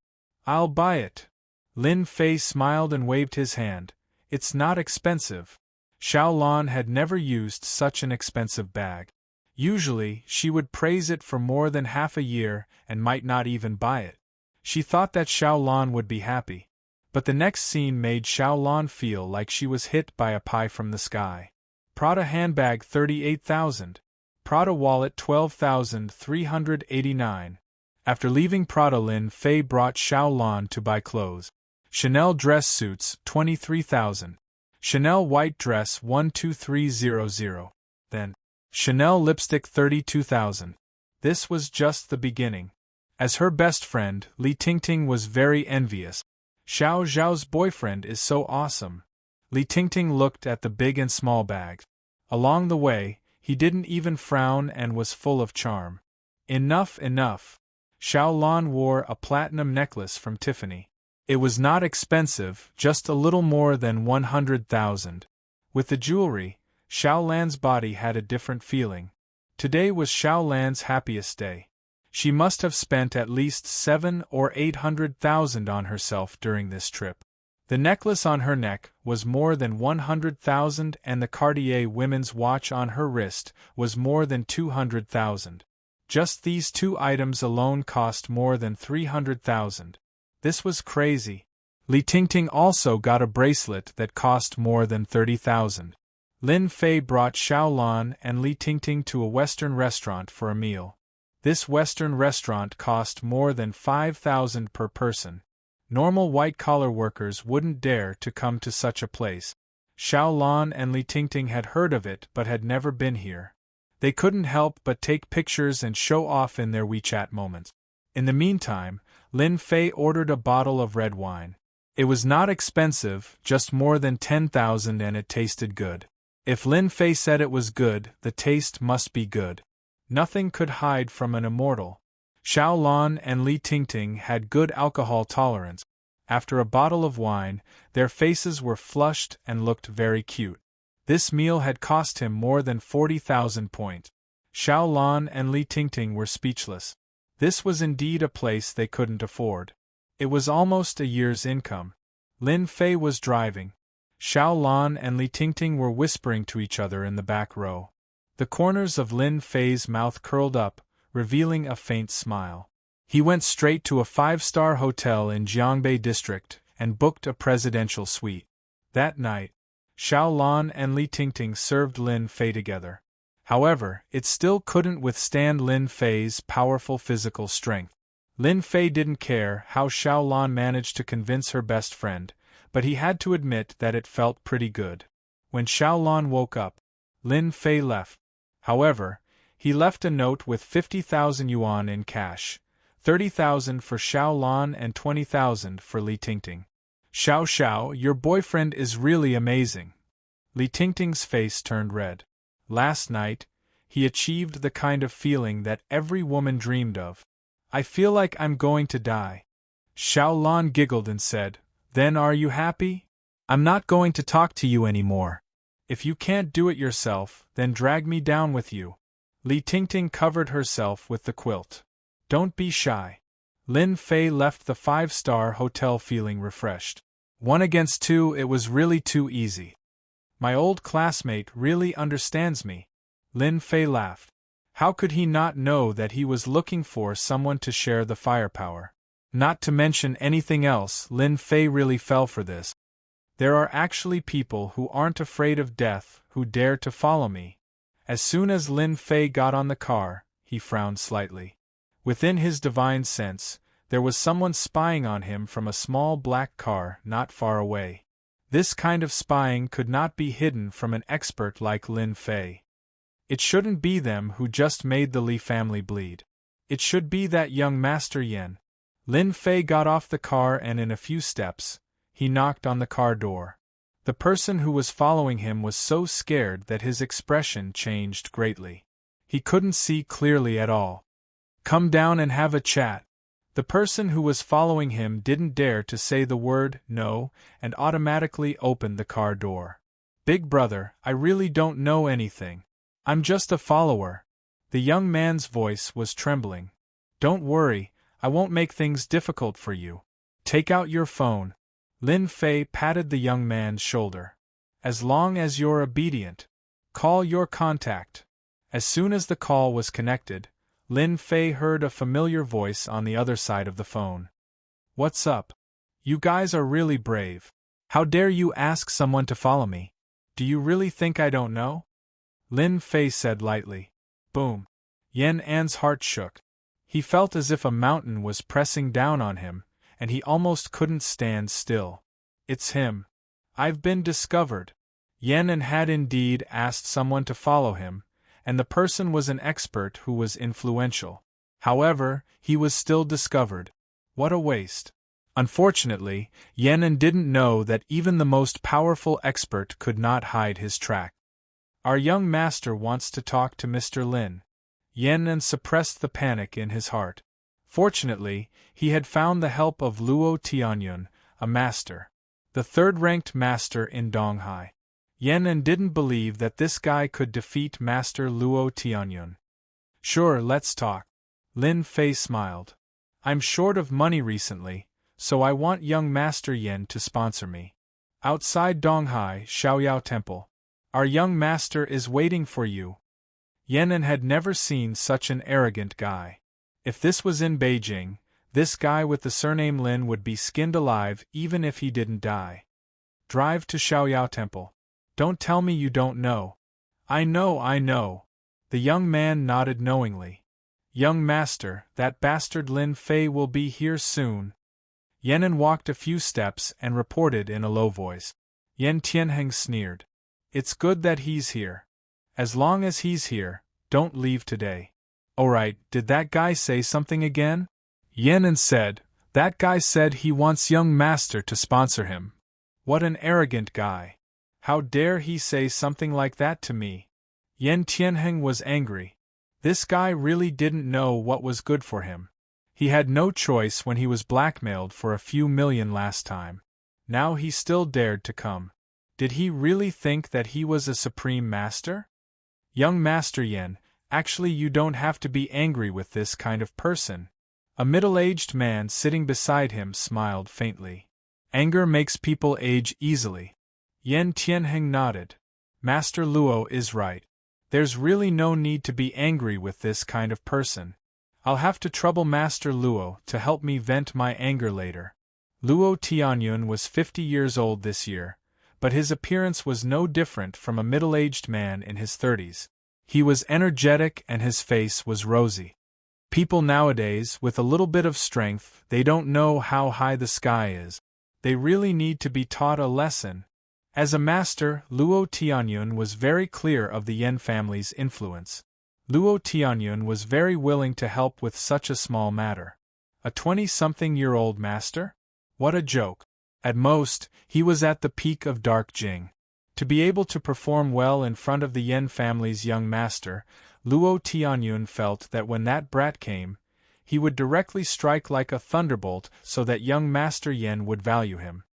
"I'll buy it." Lin Fei smiled and waved his hand. "It's not expensive." Xiaolan had never used such an expensive bag. Usually, she would praise it for more than half a year and might not even buy it. She thought that Xiaolan would be happy. But the next scene made Xiaolan feel like she was hit by a pie from the sky. Prada handbag 38,000. Prada wallet 12,389. After leaving Prada, Lin Fei brought Xiaolan to buy clothes. Chanel dress suits 23,000. Chanel white dress 12300. Then, Chanel lipstick 32,000. This was just the beginning. As her best friend, Li Tingting was very envious. "Xiao Zhao's boyfriend is so awesome." Li Tingting looked at the big and small bags. Along the way, he didn't even frown and was full of charm. Enough, enough. Xiaolan wore a platinum necklace from Tiffany. It was not expensive, just a little more than 100,000. With the jewelry, Xiaolan's body had a different feeling. Today was Xiaolan's happiest day. She must have spent at least 700,000 or 800,000 on herself during this trip. The necklace on her neck was more than 100,000 and the Cartier women's watch on her wrist was more than 200,000. Just these two items alone cost more than 300,000. This was crazy. Li Tingting also got a bracelet that cost more than 30,000. Lin Fei brought Xiaolan and Li Tingting to a Western restaurant for a meal. This Western restaurant cost more than 5,000 per person. Normal white-collar workers wouldn't dare to come to such a place. Xiaolan and Li Tingting had heard of it but had never been here. They couldn't help but take pictures and show off in their WeChat moments. In the meantime, Lin Fei ordered a bottle of red wine. It was not expensive, just more than 10,000, and it tasted good. If Lin Fei said it was good, the taste must be good. Nothing could hide from an immortal. Xiaolan and Li Tingting had good alcohol tolerance. After a bottle of wine, their faces were flushed and looked very cute. This meal had cost him more than 40,000 points. Xiaolan and Li Tingting were speechless. This was indeed a place they couldn't afford. It was almost a year's income. Lin Fei was driving. Xiaolan and Li Tingting were whispering to each other in the back row. The corners of Lin Fei's mouth curled up, revealing a faint smile. He went straight to a 5-star hotel in Jiangbei district and booked a presidential suite. That night, Xiaolan and Li Tingting served Lin Fei together. However, it still couldn't withstand Lin Fei's powerful physical strength. Lin Fei didn't care how Xiaolan managed to convince her best friend, but he had to admit that it felt pretty good. When Xiaolan woke up, Lin Fei left. However, he left a note with 50,000 yuan in cash, 30,000 for Xiaolan and 20,000 for Li Tingting. "Xiao Xiao, your boyfriend is really amazing." Li Tingting's face turned red. Last night, he achieved the kind of feeling that every woman dreamed of. "I feel like I'm going to die." Xiaolan giggled and said, "Then are you happy? I'm not going to talk to you anymore. If you can't do it yourself, then drag me down with you." Li Tingting covered herself with the quilt. "Don't be shy." Lin Fei left the 5-star hotel feeling refreshed. 1 against 2, it was really too easy. My old classmate really understands me. Lin Fei laughed. How could he not know that he was looking for someone to share the firepower? Not to mention anything else, Lin Fei really fell for this. There are actually people who aren't afraid of death who dare to follow me. As soon as Lin Fei got on the car, he frowned slightly. Within his divine sense, there was someone spying on him from a small black car not far away. This kind of spying could not be hidden from an expert like Lin Fei. It shouldn't be them who just made the Li family bleed. It should be that young Master Yen. Lin Fei got off the car and in a few steps, he knocked on the car door. The person who was following him was so scared that his expression changed greatly. He couldn't see clearly at all. "Come down and have a chat." The person who was following him didn't dare to say the word no and automatically opened the car door. "Big brother, I really don't know anything. I'm just a follower." The young man's voice was trembling. "Don't worry, I won't make things difficult for you. Take out your phone." Lin Fei patted the young man's shoulder. "As long as you're obedient. Call your contact." As soon as the call was connected, Lin Fei heard a familiar voice on the other side of the phone. "What's up? You guys are really brave. How dare you ask someone to follow me? Do you really think I don't know?" Lin Fei said lightly. Boom. Yan An's heart shook. He felt as if a mountain was pressing down on him, and he almost couldn't stand still. "It's him. I've been discovered." Yan An had indeed asked someone to follow him, and the person was an expert who was influential. However, he was still discovered. What a waste. Unfortunately, Yan An didn't know that even the most powerful expert could not hide his track. "Our young master wants to talk to Mr. Lin." Yan An suppressed the panic in his heart. Fortunately, he had found the help of Luo Tianyun, a master. The third-ranked master in Donghai. Yan An didn't believe that this guy could defeat Master Luo Tianyun. "Sure, let's talk." Lin Fei smiled. "I'm short of money recently, so I want young Master Yen to sponsor me." Outside Donghai Xiaoyao Temple. "Our young master is waiting for you." Yan An had never seen such an arrogant guy. If this was in Beijing, this guy with the surname Lin would be skinned alive even if he didn't die. "Drive to Xiaoyao Temple." "Don't tell me you don't know." I know. The young man nodded knowingly. "Young master, that bastard Lin Fei will be here soon." Yan An walked a few steps and reported in a low voice. Yan Tianheng sneered. "It's good that he's here. As long as he's here, don't leave today." "Alright, did that guy say something again?" Yan An said, "That guy said he wants young master to sponsor him." What an arrogant guy. How dare he say something like that to me? Yan Tianheng was angry. This guy really didn't know what was good for him. He had no choice when he was blackmailed for a few million last time. Now he still dared to come. Did he really think that he was a supreme master? "Young Master Yen, actually you don't have to be angry with this kind of person." A middle-aged man sitting beside him smiled faintly. "Anger makes people age easily." Yan Tianheng nodded. "Master Luo is right. There's really no need to be angry with this kind of person. I'll have to trouble Master Luo to help me vent my anger later." Luo Tianyun was 50 years old this year, but his appearance was no different from a middle-aged man in his 30s. He was energetic and his face was rosy. People nowadays, with a little bit of strength, they don't know how high the sky is. They really need to be taught a lesson. As a master, Luo Tianyun was very clear of the Yen family's influence. Luo Tianyun was very willing to help with such a small matter. A 20-something-year-old master? What a joke. At most, he was at the peak of Dark Jing. To be able to perform well in front of the Yen family's young master, Luo Tianyun felt that when that brat came, he would directly strike like a thunderbolt so that young Master Yen would value him.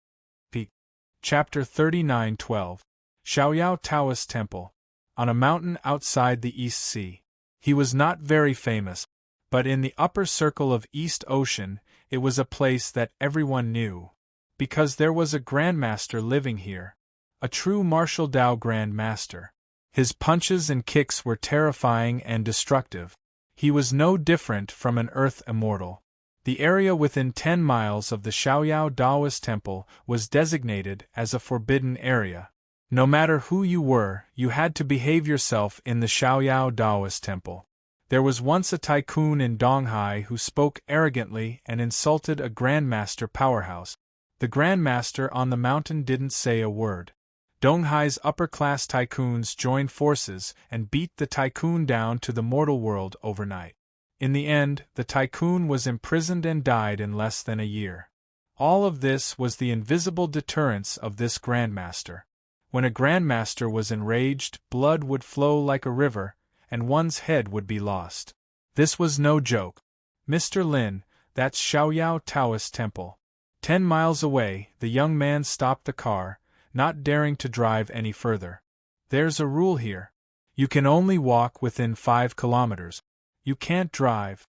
Chapter 39:12. Xiaoyao Taoist Temple. On a mountain outside the East Sea. He was not very famous, but in the upper circle of East Ocean, it was a place that everyone knew. Because there was a Grandmaster living here. A true martial Dao Grandmaster. His punches and kicks were terrifying and destructive. He was no different from an Earth immortal. The area within 10 miles of the Xiaoyao Taoist Temple was designated as a forbidden area. No matter who you were, you had to behave yourself in the Xiaoyao Daoist temple. There was once a tycoon in Donghai who spoke arrogantly and insulted a grandmaster powerhouse. The grandmaster on the mountain didn't say a word. Donghai's upper-class tycoons joined forces and beat the tycoon down to the mortal world overnight. In the end, the tycoon was imprisoned and died in less than a year. All of this was the invisible deterrence of this grandmaster. When a grandmaster was enraged, blood would flow like a river, and one's head would be lost. This was no joke. Mr. Lin, that's Xiaoyao Taoist Temple. 10 miles away, the young man stopped the car, not daring to drive any further. There's a rule here. You can only walk within 5 kilometers. You can't drive,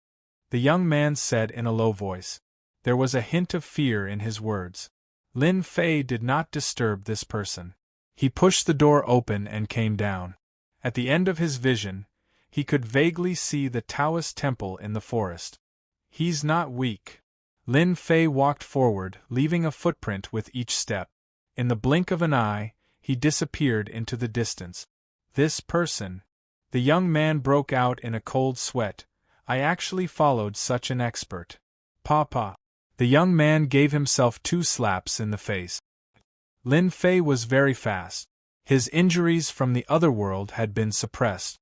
the young man said in a low voice. There was a hint of fear in his words. Lin Fei did not disturb this person. He pushed the door open and came down. At the end of his vision, he could vaguely see the Taoist temple in the forest. He's not weak. Lin Fei walked forward, leaving a footprint with each step. In the blink of an eye, he disappeared into the distance. This person. The young man broke out in a cold sweat. I actually followed such an expert. Papa. The young man gave himself 2 slaps in the face. Lin Fei was very fast. His injuries from the other world had been suppressed.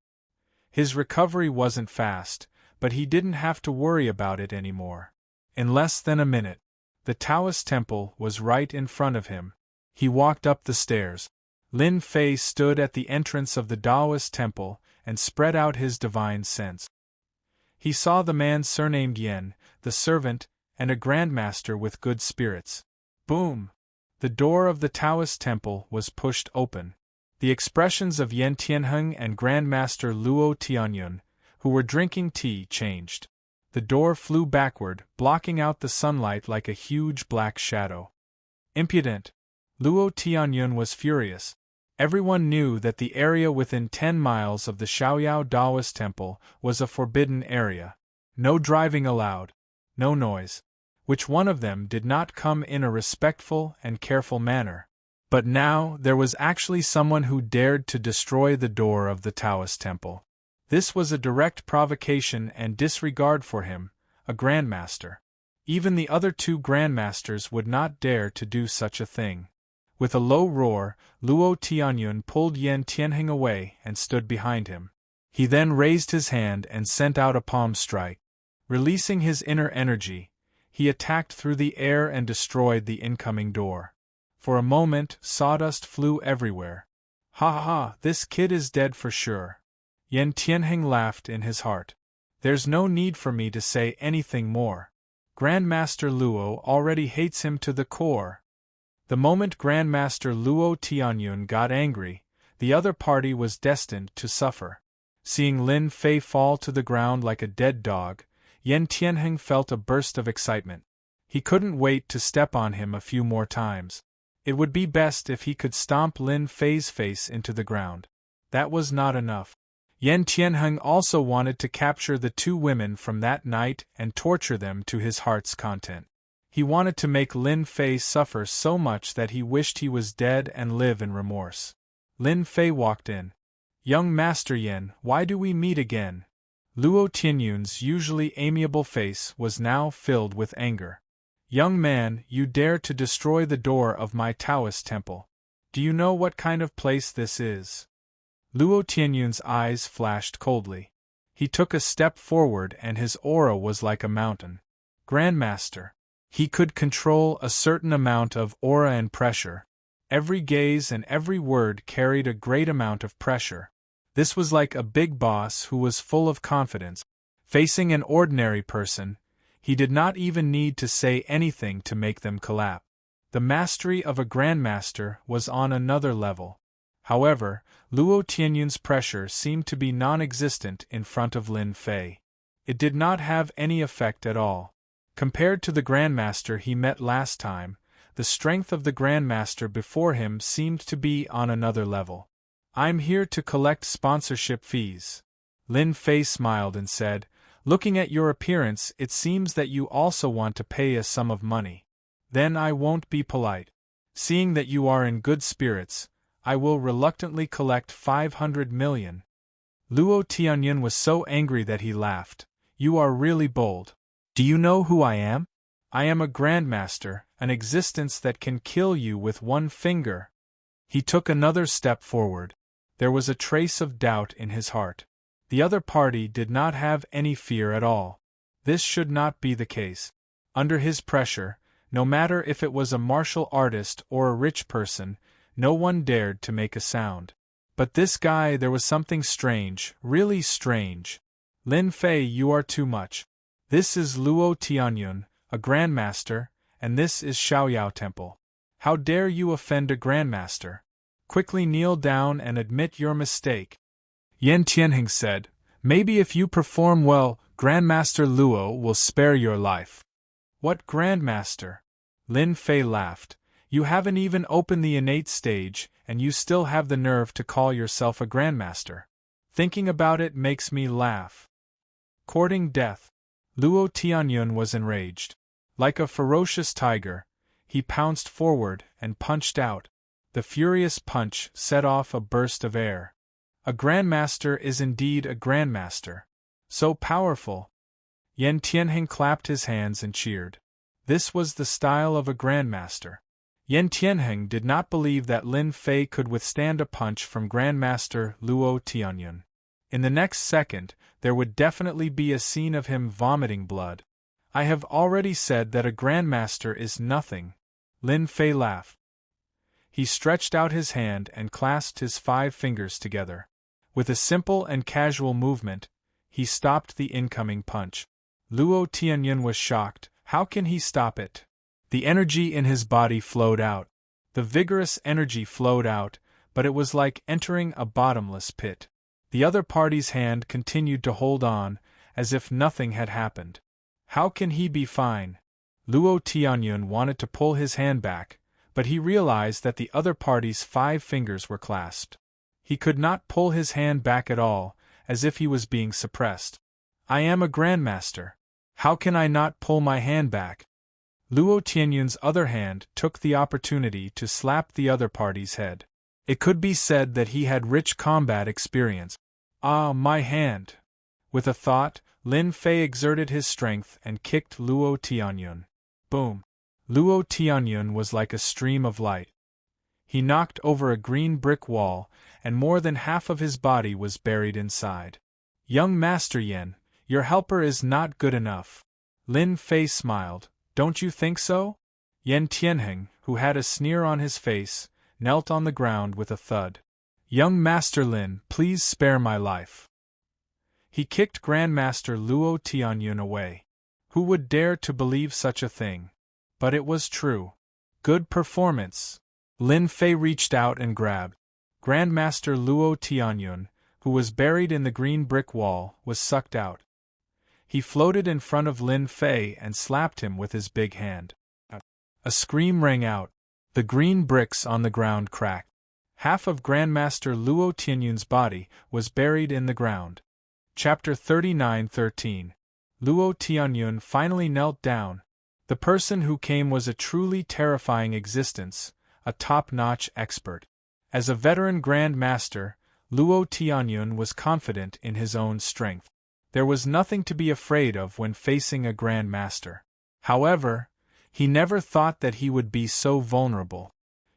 His recovery wasn't fast, but he didn't have to worry about it anymore. In less than a minute, the Taoist temple was right in front of him. He walked up the stairs. Lin Fei stood at the entrance of the Taoist temple and spread out his divine sense. He saw the man surnamed Yen, the servant, and a grandmaster with good spirits. Boom! The door of the Taoist temple was pushed open. The expressions of Yen Tianheng and Grandmaster Luo Tianyun, who were drinking tea, changed. The door flew backward, blocking out the sunlight like a huge black shadow. Impudent! Luo Tianyun was furious. Everyone knew that the area within 10 miles of the Xiaoyao Daoist temple was a forbidden area. No driving allowed. No noise. Which one of them did not come in a respectful and careful manner? But now there was actually someone who dared to destroy the door of the Taoist temple. This was a direct provocation and disregard for him, a grandmaster. Even the other 2 grandmasters would not dare to do such a thing. With a low roar, Luo Tianyun pulled Yen Tianheng away and stood behind him. He then raised his hand and sent out a palm strike. Releasing his inner energy, he attacked through the air and destroyed the incoming door. For a moment, sawdust flew everywhere. Ha ha ha, this kid is dead for sure. Yen Tianheng laughed in his heart. There's no need for me to say anything more. Grandmaster Luo already hates him to the core. The moment Grandmaster Luo Tianyun got angry, the other party was destined to suffer. Seeing Lin Fei fall to the ground like a dead dog, Yen Tianheng felt a burst of excitement. He couldn't wait to step on him a few more times. It would be best if he could stomp Lin Fei's face into the ground. That was not enough. Yen Tianheng also wanted to capture the 2 women from that night and torture them to his heart's content. He wanted to make Lin Fei suffer so much that he wished he was dead and live in remorse. Lin Fei walked in. Young Master Yen, why do we meet again? Luo Tianyun's usually amiable face was now filled with anger. Young man, you dare to destroy the door of my Taoist temple. Do you know what kind of place this is? Luo Tianyun's eyes flashed coldly. He took a step forward and his aura was like a mountain. Grandmaster. He could control a certain amount of aura and pressure. Every gaze and every word carried a great amount of pressure. This was like a big boss who was full of confidence. Facing an ordinary person, he did not even need to say anything to make them collapse. The mastery of a grandmaster was on another level. However, Luo Tianyun's pressure seemed to be non-existent in front of Lin Fei. It did not have any effect at all. Compared to the grandmaster he met last time, the strength of the grandmaster before him seemed to be on another level. I'm here to collect sponsorship fees. Lin Fei smiled and said, looking at your appearance it seems that you also want to pay a sum of money. Then I won't be polite. Seeing that you are in good spirits, I will reluctantly collect 500 million. Luo Tianyun was so angry that he laughed. You are really bold. Do you know who I am? I am a grandmaster, an existence that can kill you with one finger. He took another step forward. There was a trace of doubt in his heart. The other party did not have any fear at all. This should not be the case. Under his pressure, no matter if it was a martial artist or a rich person, no one dared to make a sound. But this guy, there was something strange, really strange. Lin Fei, you are too much. This is Luo Tianyun, a grandmaster, and this is Xiaoyao Temple. How dare you offend a grandmaster? Quickly kneel down and admit your mistake. Yan Tianheng said, maybe if you perform well, Grandmaster Luo will spare your life. What grandmaster? Lin Fei laughed. You haven't even opened the innate stage, and you still have the nerve to call yourself a grandmaster. Thinking about it makes me laugh. Courting death. Luo Tianyun was enraged. Like a ferocious tiger, he pounced forward and punched out. The furious punch set off a burst of air. A grandmaster is indeed a grandmaster. So powerful. Yan Tianheng clapped his hands and cheered. This was the style of a grandmaster. Yan Tianheng did not believe that Lin Fei could withstand a punch from Grandmaster Luo Tianyun. In the next second, there would definitely be a scene of him vomiting blood. I have already said that a grandmaster is nothing. Lin Fei laughed. He stretched out his hand and clasped his 5 fingers together. With a simple and casual movement, he stopped the incoming punch. Luo Tianyun was shocked. How can he stop it? The energy in his body flowed out. The vigorous energy flowed out, but it was like entering a bottomless pit. The other party's hand continued to hold on, as if nothing had happened. How can he be fine? Luo Tianyun wanted to pull his hand back, but he realized that the other party's 5 fingers were clasped. He could not pull his hand back at all, as if he was being suppressed. I am a grandmaster. How can I not pull my hand back? Luo Tianyun's other hand took the opportunity to slap the other party's head. It could be said that he had rich combat experience. Ah, my hand! With a thought, Lin Fei exerted his strength and kicked Luo Tianyun. Boom! Luo Tianyun was like a stream of light. He knocked over a green brick wall, and more than half of his body was buried inside. Young Master Yan, your helper is not good enough. Lin Fei smiled. Don't you think so? Yan Tianheng, who had a sneer on his face, knelt on the ground with a thud. Young Master Lin, please spare my life. He kicked Grandmaster Luo Tianyun away. Who would dare to believe such a thing? But it was true. Good performance. Lin Fei reached out and grabbed. Grandmaster Luo Tianyun, who was buried in the green brick wall, was sucked out. He floated in front of Lin Fei and slapped him with his big hand. A scream rang out. The green bricks on the ground cracked. Half of Grandmaster Luo Tianyun's body was buried in the ground. Chapter 39:13. Luo Tianyun finally knelt down. The person who came was a truly terrifying existence, a top-notch expert. As a veteran Grand Master, Luo Tianyun was confident in his own strength. There was nothing to be afraid of when facing a Grand Master. However, he never thought that he would be so vulnerable.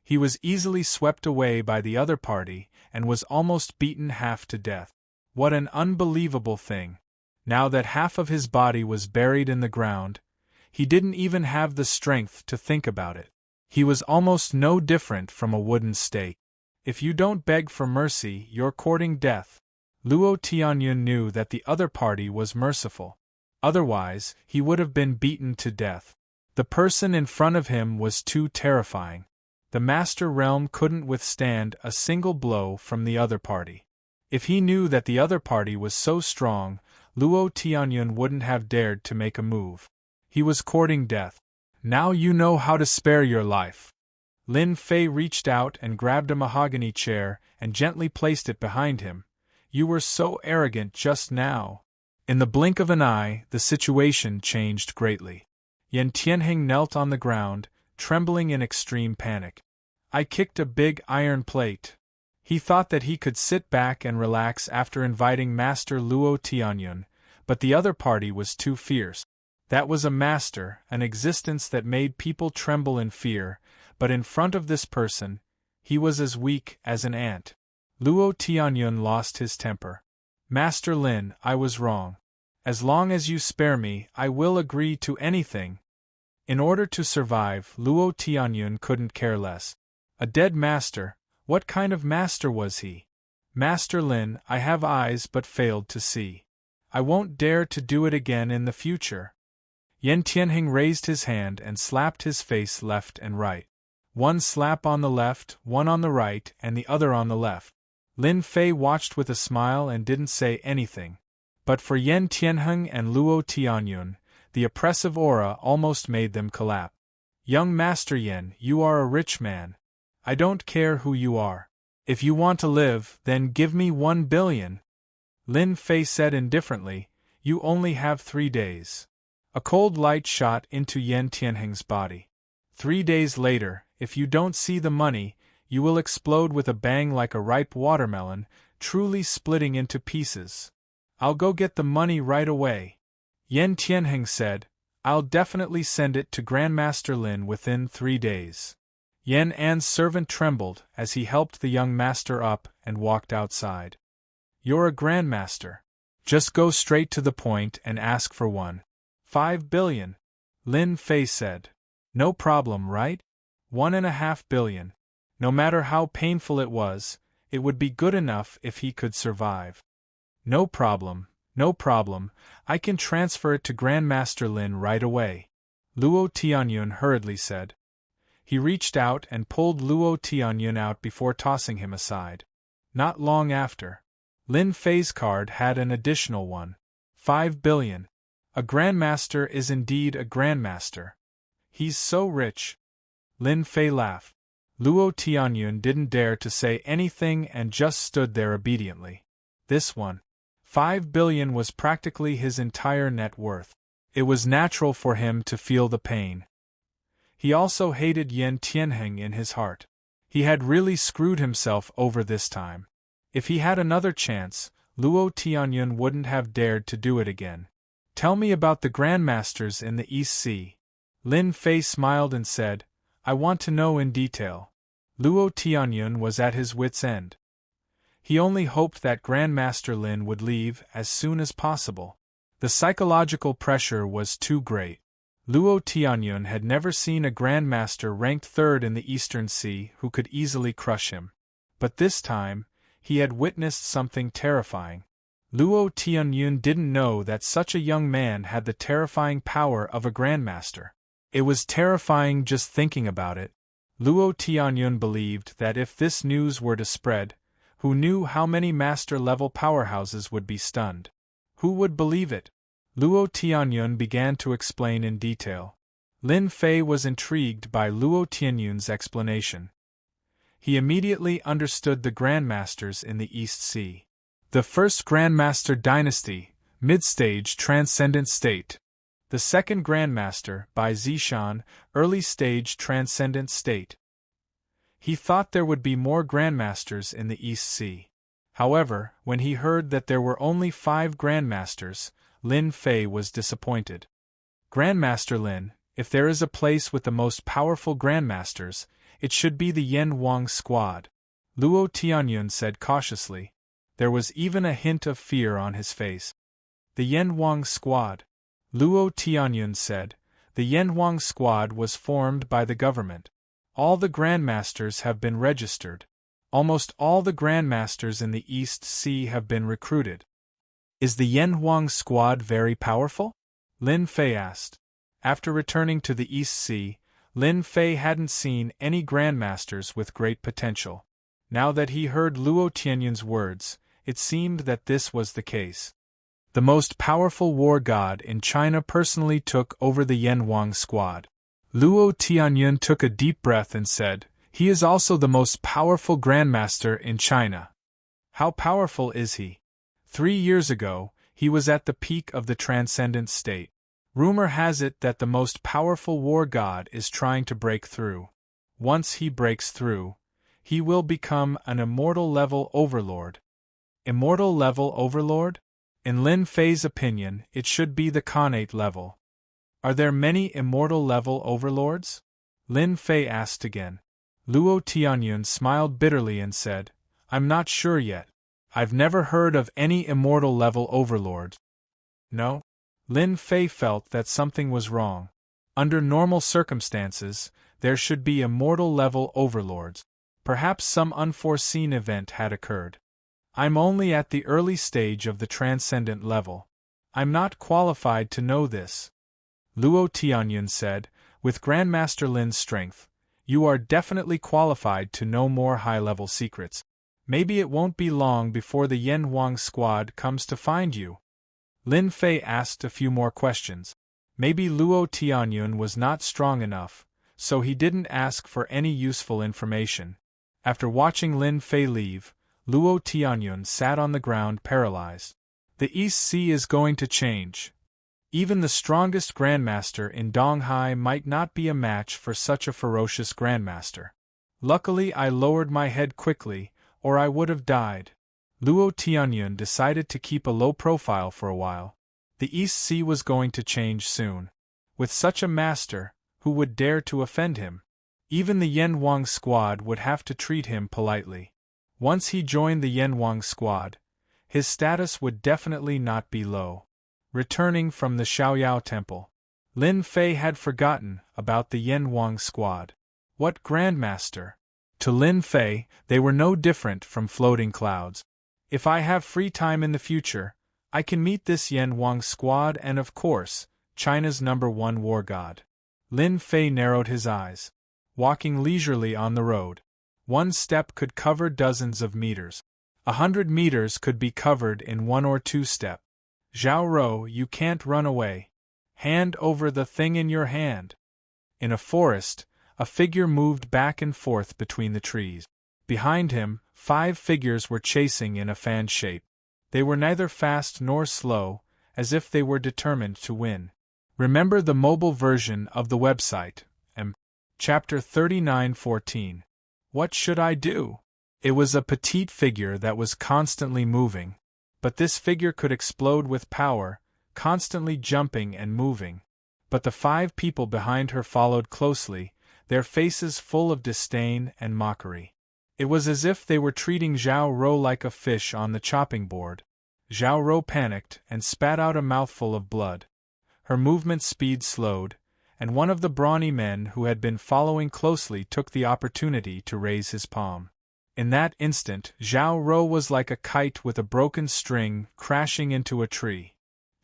He was easily swept away by the other party and was almost beaten half to death. What an unbelievable thing! Now that half of his body was buried in the ground, he didn't even have the strength to think about it. He was almost no different from a wooden stake. If you don't beg for mercy, you're courting death. Luo Tianyun knew that the other party was merciful. Otherwise, he would have been beaten to death. The person in front of him was too terrifying. The Master Realm couldn't withstand a single blow from the other party. If he knew that the other party was so strong, Luo Tianyun wouldn't have dared to make a move. He was courting death. Now you know how to spare your life. Lin Fei reached out and grabbed a mahogany chair and gently placed it behind him. You were so arrogant just now. In the blink of an eye, the situation changed greatly. Yan Tianheng knelt on the ground, trembling in extreme panic. I kicked a big iron plate. He thought that he could sit back and relax after inviting Master Luo Tianyun, but the other party was too fierce. That was a master, an existence that made people tremble in fear, but in front of this person, he was as weak as an ant. Luo Tianyun lost his temper. Master Lin, I was wrong. As long as you spare me, I will agree to anything. In order to survive, Luo Tianyun couldn't care less. A dead master, what kind of master was he? Master Lin, I have eyes but failed to see. I won't dare to do it again in the future. Yan Tianheng raised his hand and slapped his face left and right. One slap on the left, one on the right, and the other on the left. Lin Fei watched with a smile and didn't say anything. But for Yan Tianheng and Luo Tianyun, the oppressive aura almost made them collapse. Young Master Yan, you are a rich man. I don't care who you are. If you want to live, then give me 1 billion. Lin Fei said indifferently, you only have 3 days. A cold light shot into Yan Tianheng's body. 3 days later, if you don't see the money, you will explode with a bang like a ripe watermelon, truly splitting into pieces. I'll go get the money right away. Yan Tianheng said, I'll definitely send it to Grandmaster Lin within 3 days. Yan An's servant trembled as he helped the young master up and walked outside. You're a grandmaster. Just go straight to the point and ask for 1.5 billion. Lin Fei said. No problem, right? 1.5 billion. No matter how painful it was, it would be good enough if he could survive. No problem, no problem, I can transfer it to Grandmaster Lin right away. Luo Tianyun hurriedly said. He reached out and pulled Luo Tianyun out before tossing him aside. Not long after, Lin Fei's card had an additional 1.5 billion. A grandmaster is indeed a grandmaster. He's so rich. Lin Fei laughed. Luo Tianyun didn't dare to say anything and just stood there obediently. This 1.5 billion was practically his entire net worth. It was natural for him to feel the pain. He also hated Yan Tianheng in his heart. He had really screwed himself over this time. If he had another chance, Luo Tianyun wouldn't have dared to do it again. Tell me about the grandmasters in the East Sea. Lin Fei smiled and said, I want to know in detail. Luo Tianyun was at his wits' end. He only hoped that Grandmaster Lin would leave as soon as possible. The psychological pressure was too great. Luo Tianyun had never seen a grandmaster ranked third in the Eastern Sea who could easily crush him. But this time, he had witnessed something terrifying. Luo Tianyun didn't know that such a young man had the terrifying power of a grandmaster. It was terrifying just thinking about it. Luo Tianyun believed that if this news were to spread, who knew how many master-level powerhouses would be stunned? Who would believe it? Luo Tianyun began to explain in detail. Lin Fei was intrigued by Luo Tianyun's explanation. He immediately understood the grandmasters in the East Sea. The first grandmaster dynasty, mid-stage transcendent state. The second grandmaster, by Zishan, early-stage transcendent state. He thought there would be more grandmasters in the East Sea. However, when he heard that there were only 5 grandmasters, Lin Fei was disappointed. Grandmaster Lin, if there is a place with the most powerful grandmasters, it should be the Yan Wang squad. Luo Tianyun said cautiously. There was even a hint of fear on his face. The Yan Wang squad. Luo Tianyun said. The Yan Wang squad was formed by the government. All the grandmasters have been registered. Almost all the grandmasters in the East Sea have been recruited. Is the Yan Wang squad very powerful? Lin Fei asked. After returning to the East Sea, Lin Fei hadn't seen any grandmasters with great potential. Now that he heard Luo Tianyun's words, it seemed that this was the case. The most powerful war god in China personally took over the Yan Wang squad. Luo Tianyun took a deep breath and said, he is also the most powerful grandmaster in China. How powerful is he? 3 years ago, he was at the peak of the transcendent state. Rumor has it that the most powerful war god is trying to break through. Once he breaks through, he will become an immortal level overlord. Immortal level overlord? In Lin Fei's opinion, it should be the Khanate level. Are there many immortal level overlords? Lin Fei asked again. Luo Tianyun smiled bitterly and said, I'm not sure yet. I've never heard of any immortal level overlord. No? Lin Fei felt that something was wrong. Under normal circumstances, there should be immortal level overlords. Perhaps some unforeseen event had occurred. I'm only at the early stage of the transcendent level. I'm not qualified to know this. Luo Tianyun said, with Grandmaster Lin's strength, you are definitely qualified to know more high-level secrets. Maybe it won't be long before the Yen Huang squad comes to find you. Lin Fei asked a few more questions. Maybe Luo Tianyun was not strong enough, so he didn't ask for any useful information. After watching Lin Fei leave, Luo Tianyun sat on the ground paralyzed. The East Sea is going to change. Even the strongest grandmaster in Donghai might not be a match for such a ferocious grandmaster. Luckily I lowered my head quickly, or I would have died. Luo Tianyun decided to keep a low profile for a while. The East Sea was going to change soon. With such a master, who would dare to offend him? Even the Yen Huang squad would have to treat him politely. Once he joined the Yen Huang squad, his status would definitely not be low. Returning from the Xiaoyao temple, Lin Fei had forgotten about the Yen Huang squad. What grandmaster? To Lin Fei, they were no different from floating clouds. If I have free time in the future, I can meet this Yen Huang squad and of course, China's #1 war god. Lin Fei narrowed his eyes. Walking leisurely on the road. One step could cover dozens of meters. 100 meters could be covered in 1 or 2 steps. Zhao Ro, you can't run away. Hand over the thing in your hand. In a forest, a figure moved back and forth between the trees. Behind him, 5 figures were chasing in a fan shape. They were neither fast nor slow, as if they were determined to win. Remember the mobile version of the website, Chapter 39:14. What should I do? It was a petite figure that was constantly moving. But this figure could explode with power, constantly jumping and moving. But the 5 people behind her followed closely, their faces full of disdain and mockery. It was as if they were treating Zhao Ro like a fish on the chopping board. Zhao Ro panicked and spat out a mouthful of blood. Her movement speed slowed, and one of the brawny men who had been following closely took the opportunity to raise his palm. In that instant, Zhao Ro was like a kite with a broken string crashing into a tree.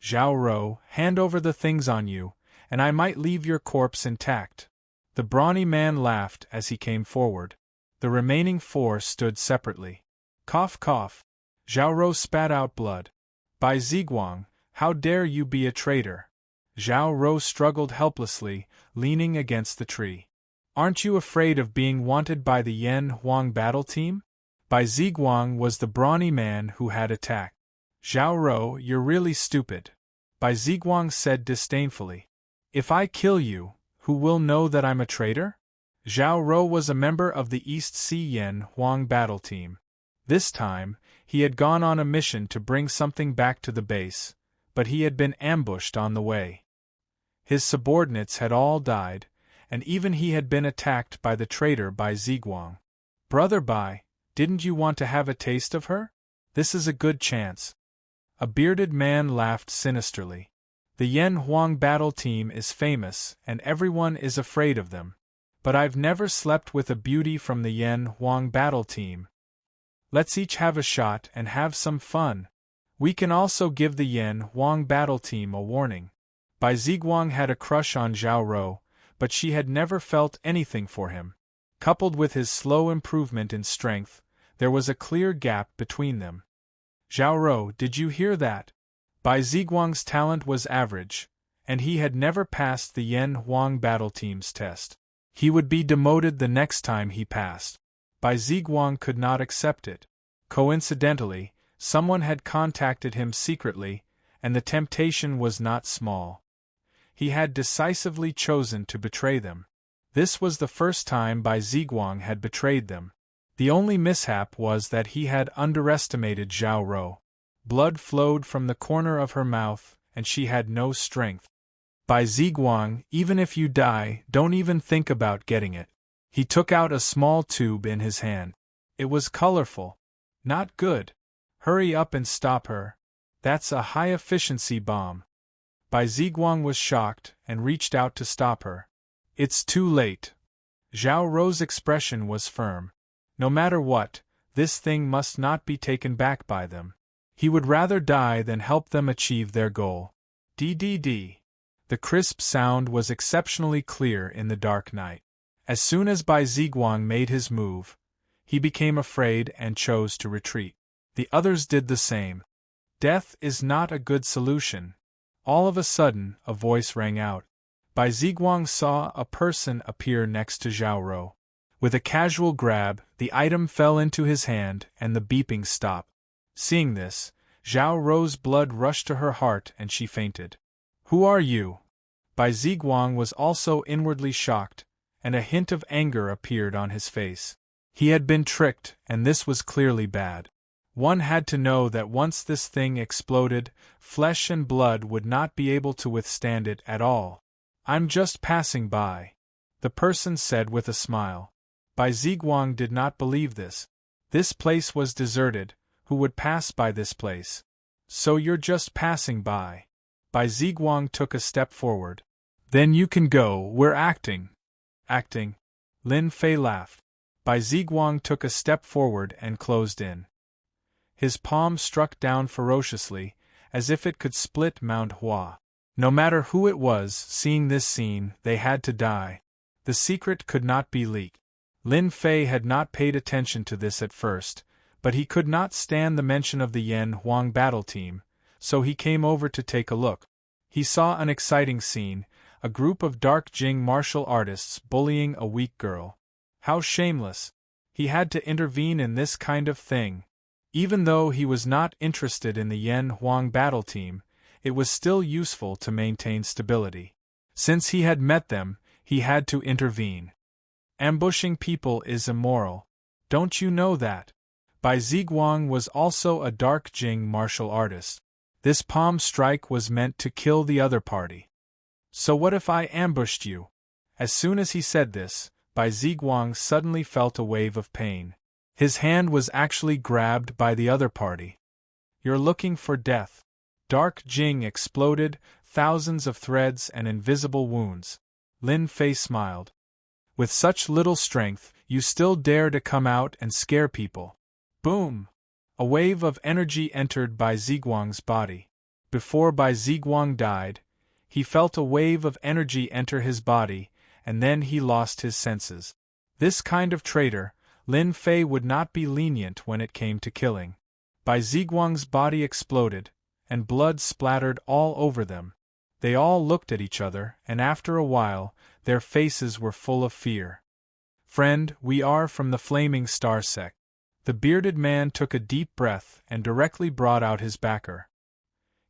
Zhao Ro, hand over the things on you, and I might leave your corpse intact. The brawny man laughed as he came forward. The remaining 4 stood separately. Cough cough. Zhao Ro spat out blood. By Ziguang, how dare you be a traitor? Zhao Ro struggled helplessly, leaning against the tree. Aren't you afraid of being wanted by the Yen Huang battle team? Bai Ziguang was the brawny man who had attacked. Zhao Ro, you're really stupid. Bai Ziguang said disdainfully. If I kill you, who will know that I'm a traitor? Zhao Ro was a member of the East Sea Yen Huang battle team. This time, he had gone on a mission to bring something back to the base, but he had been ambushed on the way. His subordinates had all died, and even he had been attacked by the traitor Bai Ziguang. Brother Bai, didn't you want to have a taste of her? This is a good chance. A bearded man laughed sinisterly. The Yen Huang battle team is famous and everyone is afraid of them. But I've never slept with a beauty from the Yen Huang battle team. Let's each have a shot and have some fun. We can also give the Yen Huang battle team a warning. Bai Ziguang had a crush on Zhao Ro, but she had never felt anything for him. Coupled with his slow improvement in strength, there was a clear gap between them. Zhao Ro, did you hear that? Bai Ziguang's talent was average, and he had never passed the Yen Huang battle team's test. He would be demoted the next time he passed. Bai Ziguang could not accept it. Coincidentally, someone had contacted him secretly, and the temptation was not small. He had decisively chosen to betray them. This was the first time Bai Ziguang had betrayed them. The only mishap was that he had underestimated Zhao Rou. Blood flowed from the corner of her mouth, and she had no strength. By Ziguang, even if you die, don't even think about getting it. He took out a small tube in his hand. It was colorful. Not good. Hurry up and stop her. That's a high-efficiency bomb. Bai Ziguang was shocked and reached out to stop her. It's too late. Zhao Rou's expression was firm. No matter what, this thing must not be taken back by them. He would rather die than help them achieve their goal. DDD. The crisp sound was exceptionally clear in the dark night. As soon as Bai Ziguang made his move, he became afraid and chose to retreat. The others did the same. Death is not a good solution. All of a sudden, a voice rang out. Bai Ziguang saw a person appear next to Zhao Rou. With a casual grab, the item fell into his hand and the beeping stopped. Seeing this, Zhao Rou's blood rushed to her heart and she fainted. Who are you? Bai Ziguang was also inwardly shocked, and a hint of anger appeared on his face. He had been tricked, and this was clearly bad. One had to know that once this thing exploded, flesh and blood would not be able to withstand it at all. I'm just passing by, the person said with a smile. Bai Ziguang did not believe this. This place was deserted. Who would pass by this place? So you're just passing by. Bai Ziguang took a step forward. Then you can go, we're acting. Acting? Lin Fei laughed. Bai Ziguang took a step forward and closed in. His palm struck down ferociously, as if it could split Mount Hua. No matter who it was, seeing this scene, they had to die. The secret could not be leaked. Lin Fei had not paid attention to this at first, but he could not stand the mention of the Yan Huang battle team, so he came over to take a look. He saw an exciting scene, a group of dark Jing martial artists bullying a weak girl. How shameless! He had to intervene in this kind of thing. Even though he was not interested in the Yan Huang battle team, it was still useful to maintain stability. Since he had met them, he had to intervene. Ambushing people is immoral. Don't you know that? Bai Ziguang was also a dark Jing martial artist. This palm strike was meant to kill the other party. So what if I ambushed you? As soon as he said this, Bai Ziguang suddenly felt a wave of pain. His hand was actually grabbed by the other party. You're looking for death. Dark Jing exploded, thousands of threads and invisible wounds. Lin Fei smiled. With such little strength, you still dare to come out and scare people. Boom! A wave of energy entered Bai Ziguang's body. Before Bai Ziguang died, he felt a wave of energy enter his body, and then he lost his senses. This kind of traitor, Lin Fei would not be lenient when it came to killing. Bai Ziguang's body exploded, and blood splattered all over them. They all looked at each other, and after a while, their faces were full of fear. Friend, we are from the Flaming Star sect. The bearded man took a deep breath and directly brought out his backer.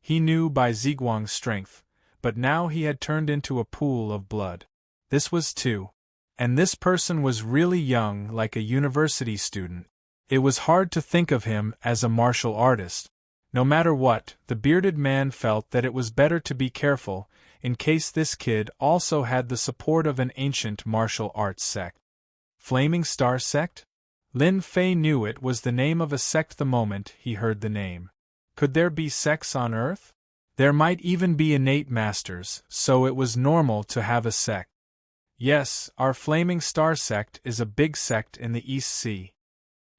He knew Bai Ziguang's strength, but now he had turned into a pool of blood. This was two. And this person was really young, like a university student. It was hard to think of him as a martial artist. No matter what, the bearded man felt that it was better to be careful, in case this kid also had the support of an ancient martial arts sect. Flaming Star Sect? Lin Fei knew it was the name of a sect the moment he heard the name. Could there be sects on Earth? There might even be innate masters, so it was normal to have a sect. Yes, our Flaming Star sect is a big sect in the East Sea.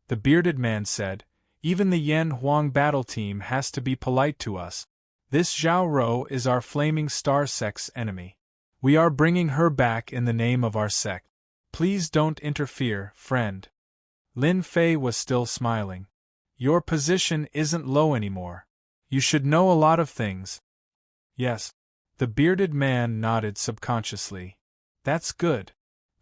The bearded man said, even the Yan Huang battle team has to be polite to us. This Zhao Rou is our Flaming Star sect's enemy. We are bringing her back in the name of our sect. Please don't interfere, friend. Lin Fei was still smiling. Your position isn't low anymore. You should know a lot of things. Yes. The bearded man nodded subconsciously. That's good.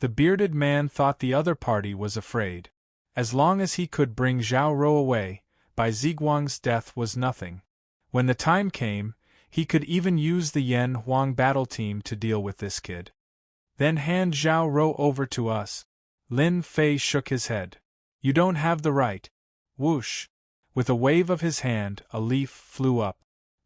The bearded man thought the other party was afraid. As long as he could bring Zhao Rou away, Bai Ziguang's death was nothing. When the time came, he could even use the Yan Huang battle team to deal with this kid. Then hand Zhao Rou over to us. Lin Fei shook his head. You don't have the right. Whoosh! With a wave of his hand, a leaf flew up.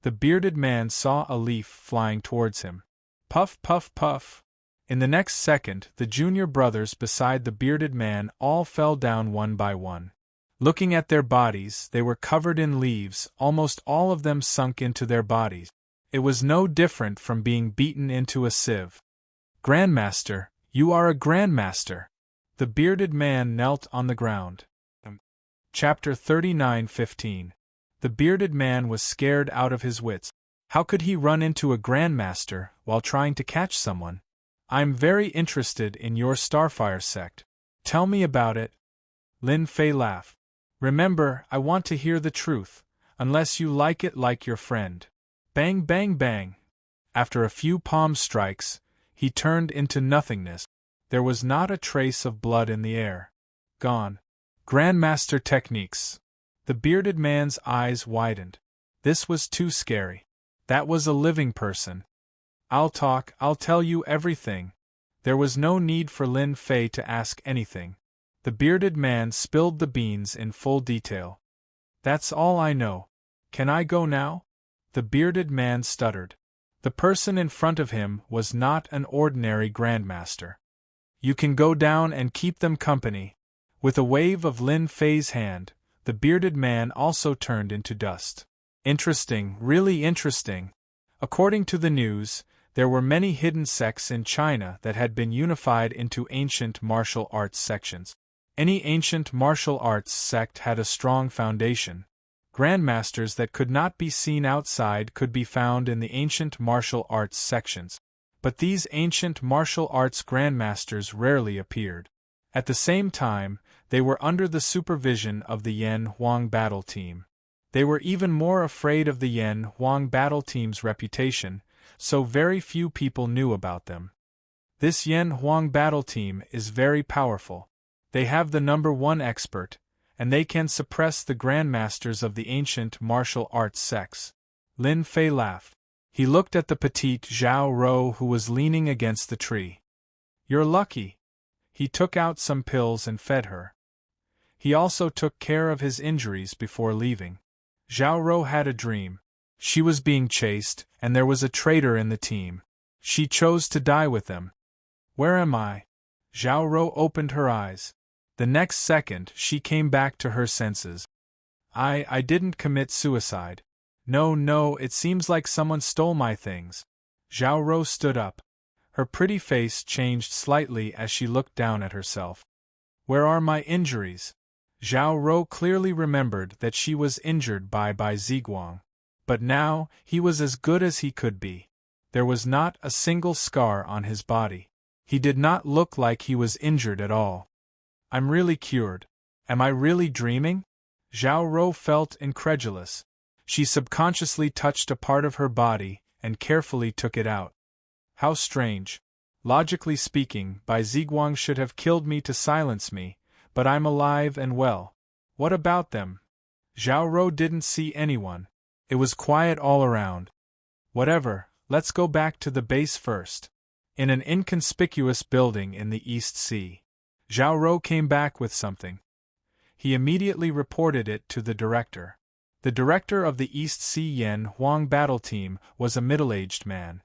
The bearded man saw a leaf flying towards him. Puff, puff, puff. In the next second, the junior brothers beside the bearded man all fell down one by one. Looking at their bodies, they were covered in leaves, almost all of them sunk into their bodies. It was no different from being beaten into a sieve. Grandmaster, you are a grandmaster! The bearded man knelt on the ground. Chapter 39:15. The bearded man was scared out of his wits. How could he run into a grandmaster while trying to catch someone? I'm very interested in your Starfire sect. Tell me about it. Lin Fei laughed. Remember, I want to hear the truth, unless you like it like your friend. Bang, bang, bang. After a few palm strikes, he turned into nothingness. There was not a trace of blood in the air. Gone. Grandmaster techniques. The bearded man's eyes widened. This was too scary. That was a living person. I'll tell you everything. There was no need for Lin Fei to ask anything. The bearded man spilled the beans in full detail. That's all I know. Can I go now? The bearded man stuttered. The person in front of him was not an ordinary grandmaster. You can go down and keep them company. With a wave of Lin Fei's hand, the bearded man also turned into dust. Interesting, really interesting. According to the news, there were many hidden sects in China that had been unified into ancient martial arts sections. Any ancient martial arts sect had a strong foundation. Grandmasters that could not be seen outside could be found in the ancient martial arts sections. But these ancient martial arts grandmasters rarely appeared. At the same time, they were under the supervision of the Yan Huang battle team. They were even more afraid of the Yan Huang battle team's reputation, so very few people knew about them. This Yan Huang battle team is very powerful. They have the #1 expert, and they can suppress the grandmasters of the ancient martial arts sects. Lin Fei laughed. He looked at the petite Zhao Rou who was leaning against the tree. You're lucky. He took out some pills and fed her. He also took care of his injuries before leaving. Zhao Rou had a dream. She was being chased, and there was a traitor in the team. She chose to die with them. Where am I? Zhao Rou opened her eyes. The next second, she came back to her senses. I didn't commit suicide. No, it seems like someone stole my things. Zhao Rou stood up. Her pretty face changed slightly as she looked down at herself. Where are my injuries? Zhao Rou clearly remembered that she was injured by Ziguang. But now, he was as good as he could be. There was not a single scar on his body. He did not look like he was injured at all. I'm really cured. Am I really dreaming? Zhao Rou felt incredulous. She subconsciously touched a part of her body and carefully took it out. How strange. Logically speaking, Ziguang should have killed me to silence me, but I'm alive and well. What about them? Zhao Rou didn't see anyone. It was quiet all around. Whatever, let's go back to the base first. In an inconspicuous building in the East Sea, Zhao Rou came back with something. He immediately reported it to the director. The director of the East Sea Yan Huang battle team was a middle-aged man.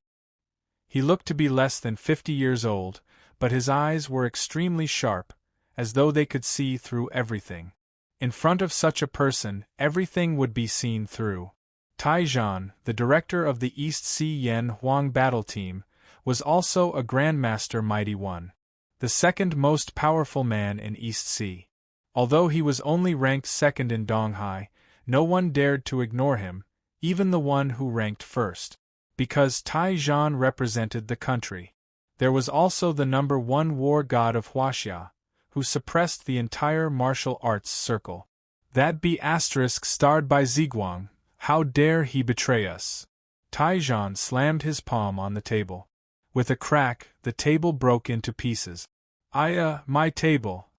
He looked to be less than 50 years old, but his eyes were extremely sharp, as though they could see through everything. In front of such a person, everything would be seen through. Taizhan, the director of the East Sea Yan Huang battle team, was also a Grandmaster Mighty One, the second most powerful man in East Sea. Although he was only ranked second in Donghai, no one dared to ignore him, even the one who ranked first. Because Taizhan represented the country. There was also the #1 war god of Huaxia, who suppressed the entire martial arts circle. That be starred by Ziguang. How dare he betray us? Taizhan slammed his palm on the table. With a crack, the table broke into pieces. My table.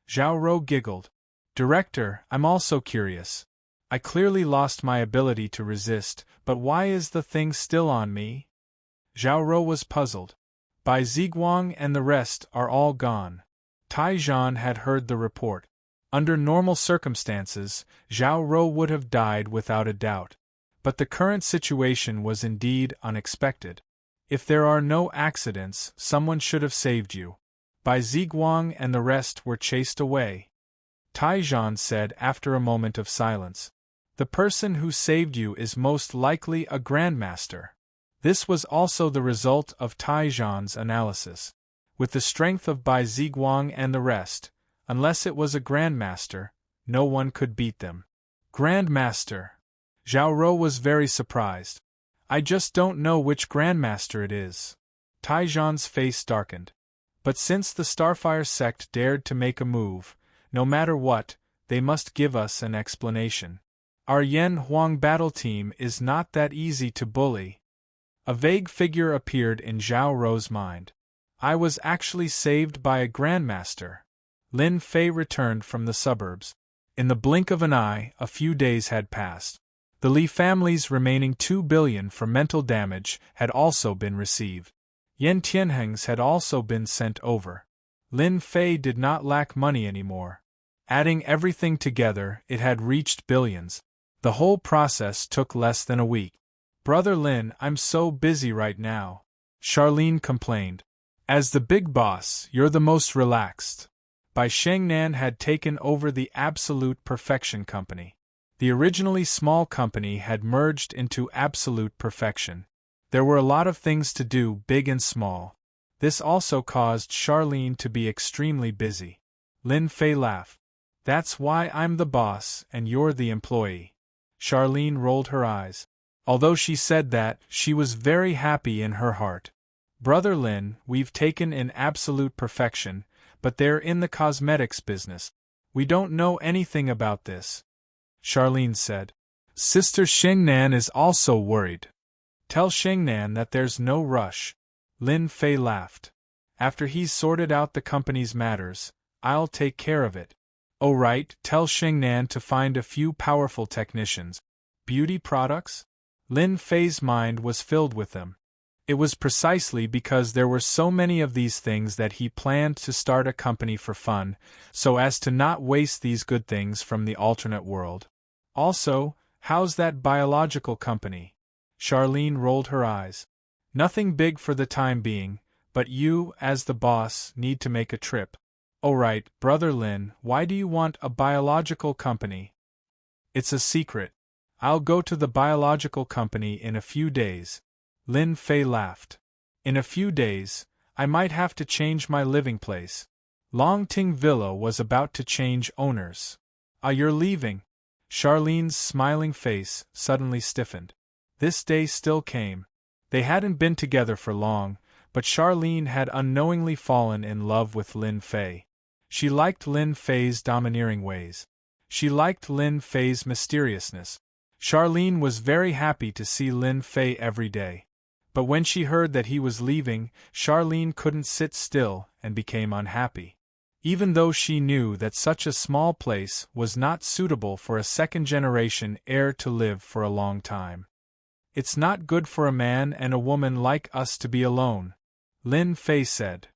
Zhao Rou giggled. Director, I'm also curious. I clearly lost my ability to resist, but why is the thing still on me? Zhao Rou was puzzled. Ziguang and the rest are all gone. Taizhan had heard the report. Under normal circumstances, Zhao Ro would have died without a doubt. But the current situation was indeed unexpected. If there are no accidents, someone should have saved you. Bai Ziguang and the rest were chased away. Taizhan said after a moment of silence. The person who saved you is most likely a grandmaster. This was also the result of Taizhan's analysis. With the strength of Bai Ziguang and the rest, unless it was a grandmaster, no one could beat them. Grandmaster! Zhao Ro was very surprised. I just don't know which grandmaster it is. Taizhan's face darkened. But since the Starfire sect dared to make a move, no matter what, they must give us an explanation. Our Yan Huang battle team is not that easy to bully. A vague figure appeared in Zhao Ro's mind. I was actually saved by a grandmaster. Lin Fei returned from the suburbs. In the blink of an eye, a few days had passed. The Li family's remaining 2 billion for mental damage had also been received. Yan Tianheng's had also been sent over. Lin Fei did not lack money anymore. Adding everything together, it had reached billions. The whole process took less than a week. Brother Lin, I'm so busy right now. Charlene complained. As the big boss, you're the most relaxed. Bai Shengnan had taken over the Absolute Perfection Company. The originally small company had merged into Absolute Perfection. There were a lot of things to do, big and small. This also caused Charlene to be extremely busy. Lin Fei laughed. That's why I'm the boss and you're the employee. Charlene rolled her eyes. Although she said that, she was very happy in her heart. Brother Lin, we've taken in Absolute Perfection, but they're in the cosmetics business. We don't know anything about this. Charlene said. Sister Shengnan is also worried. Tell Shengnan that there's no rush. Lin Fei laughed. After he's sorted out the company's matters, I'll take care of it. Oh right, tell Shengnan to find a few powerful technicians. Beauty products? Lin Fei's mind was filled with them. It was precisely because there were so many of these things that he planned to start a company for fun, so as to not waste these good things from the alternate world. Also, how's that biological company? Charlene rolled her eyes. Nothing big for the time being, but you, as the boss, need to make a trip. Oh right, Brother Lin, why do you want a biological company? It's a secret. I'll go to the biological company in a few days. Lin Fei laughed. In a few days, I might have to change my living place. Longting Villa was about to change owners. Ah, you're leaving? Charlene's smiling face suddenly stiffened. This day still came. They hadn't been together for long, but Charlene had unknowingly fallen in love with Lin Fei. She liked Lin Fei's domineering ways. She liked Lin Fei's mysteriousness. Charlene was very happy to see Lin Fei every day. But when she heard that he was leaving, Charlene couldn't sit still and became unhappy. Even though she knew that such a small place was not suitable for a second-generation heir to live for a long time. It's not good for a man and a woman like us to be alone, Lin Fei said.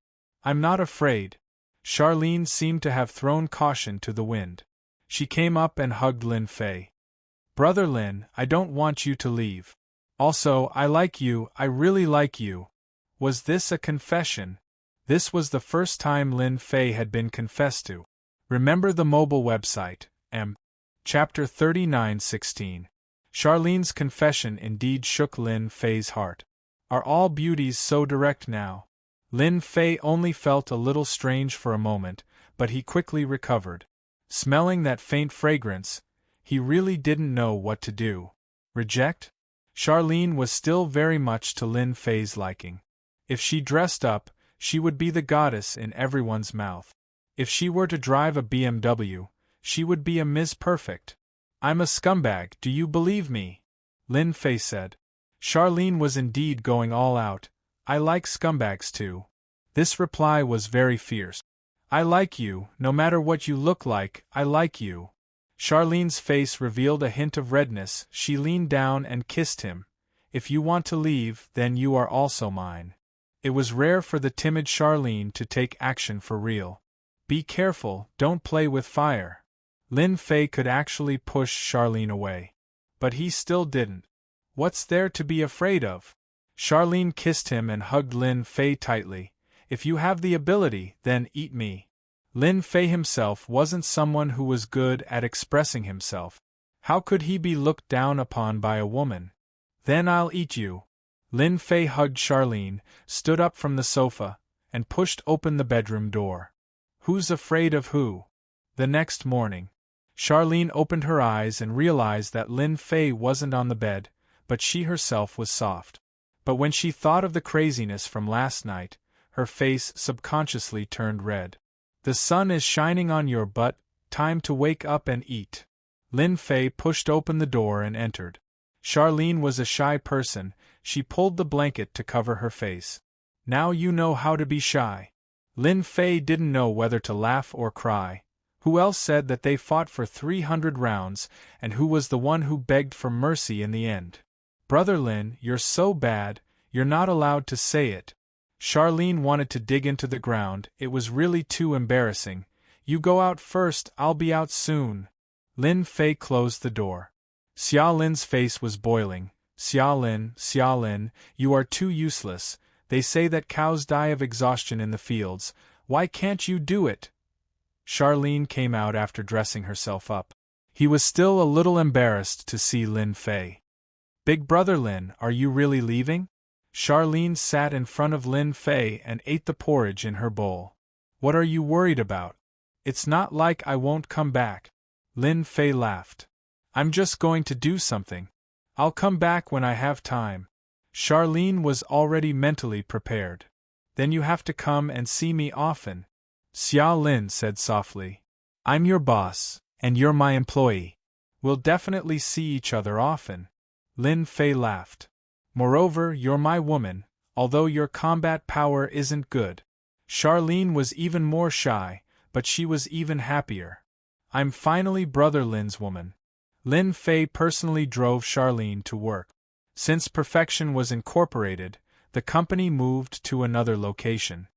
I'm not afraid. Charlene seemed to have thrown caution to the wind. She came up and hugged Lin Fei. Brother Lin, I don't want you to leave. Also, I like you, I really like you. Was this a confession? This was the first time Lin Fei had been confessed to. Remember the mobile website, Chapter 39:16. Charlene's confession indeed shook Lin Fei's heart. Are all beauties so direct now? Lin Fei only felt a little strange for a moment, but he quickly recovered. Smelling that faint fragrance, he really didn't know what to do. Reject? Charlene was still very much to Lin Fei's liking. If she dressed up, she would be the goddess in everyone's mouth. If she were to drive a BMW, she would be a Ms. Perfect. I'm a scumbag, do you believe me? Lin Fei said. Charlene was indeed going all out. I like scumbags too. This reply was very fierce. I like you, no matter what you look like, I like you. Charlene's face revealed a hint of redness. She leaned down and kissed him. If you want to leave, then you are also mine. It was rare for the timid Charlene to take action for real. Be careful, don't play with fire. Lin Fei could actually push Charlene away. But he still didn't. What's there to be afraid of? Charlene kissed him and hugged Lin Fei tightly. If you have the ability, then eat me. Lin Fei himself wasn't someone who was good at expressing himself. How could he be looked down upon by a woman? Then I'll eat you. Lin Fei hugged Charlene, stood up from the sofa, and pushed open the bedroom door. Who's afraid of who? The next morning, Charlene opened her eyes and realized that Lin Fei wasn't on the bed, but she herself was soft. But when she thought of the craziness from last night, her face subconsciously turned red. The sun is shining on your butt, time to wake up and eat. Lin Fei pushed open the door and entered. Charlene was a shy person, she pulled the blanket to cover her face. Now you know how to be shy. Lin Fei didn't know whether to laugh or cry. Who else said that they fought for 300 rounds, and who was the one who begged for mercy in the end? Brother Lin, you're so bad, you're not allowed to say it. Charlene wanted to dig into the ground, it was really too embarrassing. You go out first, I'll be out soon. Lin Fei closed the door. Xia Lin's face was boiling. Xia Lin, you are too useless. They say that cows die of exhaustion in the fields. Why can't you do it? Charlene came out after dressing herself up. He was still a little embarrassed to see Lin Fei. Big brother Lin, are you really leaving? Charlene sat in front of Lin Fei and ate the porridge in her bowl. What are you worried about? It's not like I won't come back. Lin Fei laughed. I'm just going to do something. I'll come back when I have time. Charlene was already mentally prepared. Then you have to come and see me often. Xia Lin said softly. I'm your boss, and you're my employee. We'll definitely see each other often. Lin Fei laughed. Moreover, you're my woman, although your combat power isn't good. Charlene was even more shy, but she was even happier. I'm finally Brother Lin's woman. Lin Fei personally drove Charlene to work. Since Perfection was incorporated, the company moved to another location.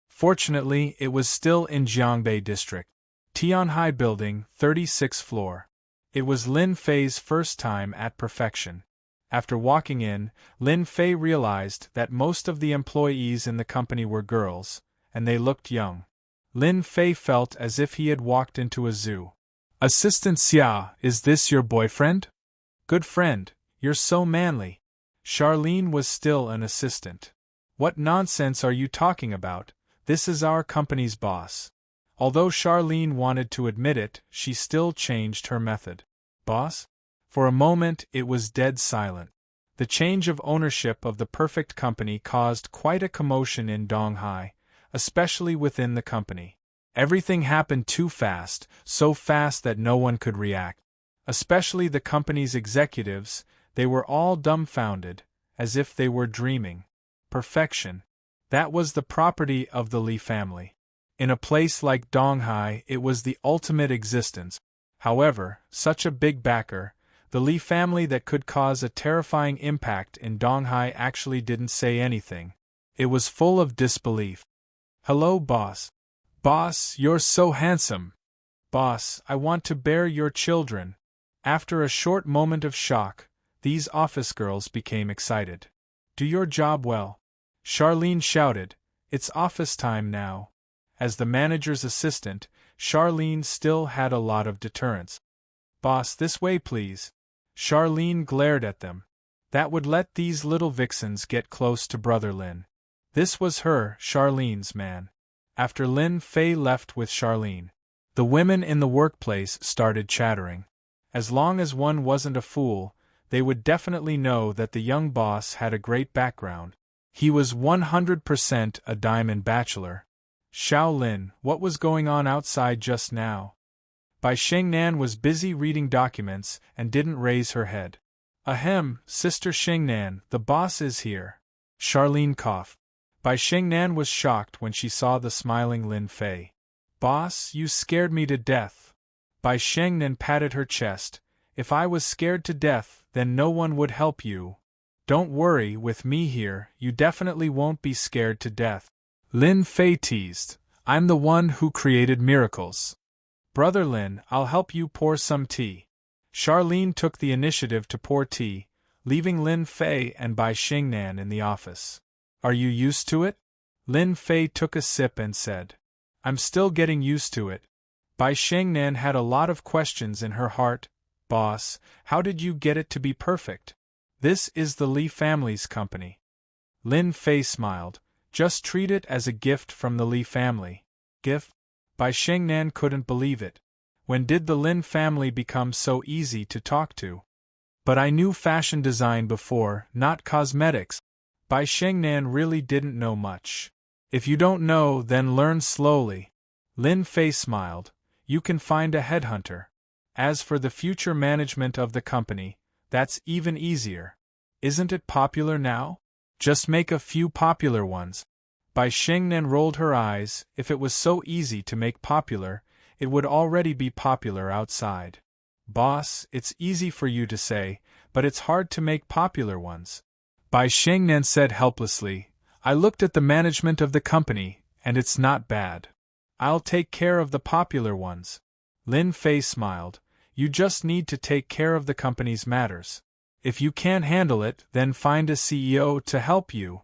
Fortunately, it was still in Jiangbei District. Tianhai Building, 36th floor. It was Lin Fei's first time at Perfection. After walking in, Lin Fei realized that most of the employees in the company were girls, and they looked young. Lin Fei felt as if he had walked into a zoo. Assistant Xia, is this your boyfriend? Good friend, you're so manly. Charlene was still an assistant. What nonsense are you talking about? This is our company's boss. Although Charlene wanted to admit it, she still changed her method. Boss? For a moment it was dead silent. The change of ownership of the Perfect Company caused quite a commotion in Donghai, especially within the company. Everything happened too fast, so fast that no one could react. Especially the company's executives, they were all dumbfounded, as if they were dreaming. Perfection. That was the property of the Li family. In a place like Donghai, it was the ultimate existence. However, such a big backer, the Li family that could cause a terrifying impact in Donghai actually didn't say anything. It was full of disbelief. Hello, boss. Boss, you're so handsome. Boss, I want to bear your children. After a short moment of shock, these office girls became excited. Do your job well. Charlene shouted, it's office time now. As the manager's assistant, Charlene still had a lot of deterrence. Boss, this way please. Charlene glared at them. That would let these little vixens get close to Brother Lin. This was her, Charlene's man. After Lin Fei left with Charlene, the women in the workplace started chattering. As long as one wasn't a fool, they would definitely know that the young boss had a great background. He was 100% a diamond bachelor. Xiao Lin, what was going on outside just now? Bai Xingnan was busy reading documents and didn't raise her head. Ahem, Sister Xingnan, the boss is here. Charlene coughed. Bai Xingnan was shocked when she saw the smiling Lin Fei. Boss, you scared me to death. Bai Xingnan patted her chest. If I was scared to death, then no one would help you. Don't worry, with me here, you definitely won't be scared to death. Lin Fei teased. I'm the one who created miracles. Brother Lin, I'll help you pour some tea. Charlene took the initiative to pour tea, leaving Lin Fei and Bai Xingnan in the office. Are you used to it? Lin Fei took a sip and said. I'm still getting used to it. Bai Xingnan had a lot of questions in her heart. Boss, how did you get it to be perfect? This is the Li family's company. Lin Fei smiled. Just treat it as a gift from the Li family. Gift? Bai Xingnan couldn't believe it. When did the Lin family become so easy to talk to? But I knew fashion design before, not cosmetics. Bai Xingnan really didn't know much. If you don't know, then learn slowly. Lin Fei smiled. You can find a headhunter. As for the future management of the company, that's even easier. Isn't it popular now? Just make a few popular ones. Bai Xingnan rolled her eyes. If it was so easy to make popular, it would already be popular outside. Boss, it's easy for you to say, but it's hard to make popular ones. Bai Xingnan said helplessly. I looked at the management of the company, and it's not bad. I'll take care of the popular ones. Lin Fei smiled. You just need to take care of the company's matters. If you can't handle it, then find a CEO to help you.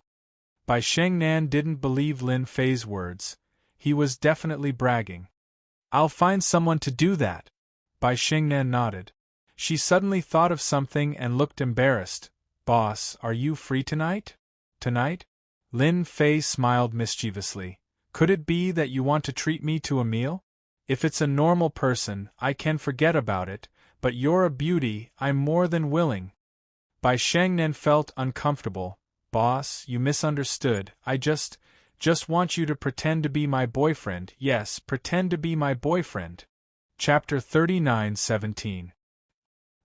Bai Xingnan didn't believe Lin Fei's words. He was definitely bragging. I'll find someone to do that. Bai Xingnan nodded. She suddenly thought of something and looked embarrassed. Boss, are you free tonight? Tonight? Lin Fei smiled mischievously. Could it be that you want to treat me to a meal? If it's a normal person, I can forget about it, but you're a beauty, I'm more than willing. Bai Xingnan felt uncomfortable. Boss, you misunderstood. I just want you to pretend to be my boyfriend. Yes, pretend to be my boyfriend. Chapter 39:17.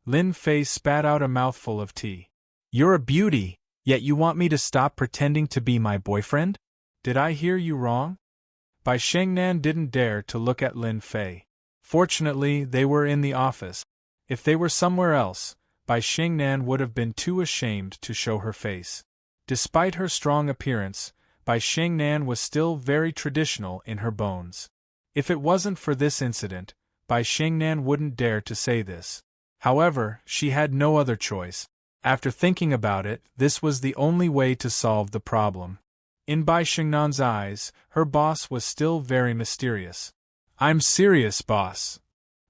Lin Fei spat out a mouthful of tea. You're a beauty, yet you want me to stop pretending to be my boyfriend? Did I hear you wrong? Bai Xingnan didn't dare to look at Lin Fei. Fortunately, they were in the office. If they were somewhere else, Bai Xingnan would have been too ashamed to show her face. Despite her strong appearance, Bai Xingnan was still very traditional in her bones. If it wasn't for this incident, Bai Xingnan wouldn't dare to say this. However, she had no other choice. After thinking about it, this was the only way to solve the problem. In Bai Xingnan's eyes, her boss was still very mysterious. I'm serious, boss.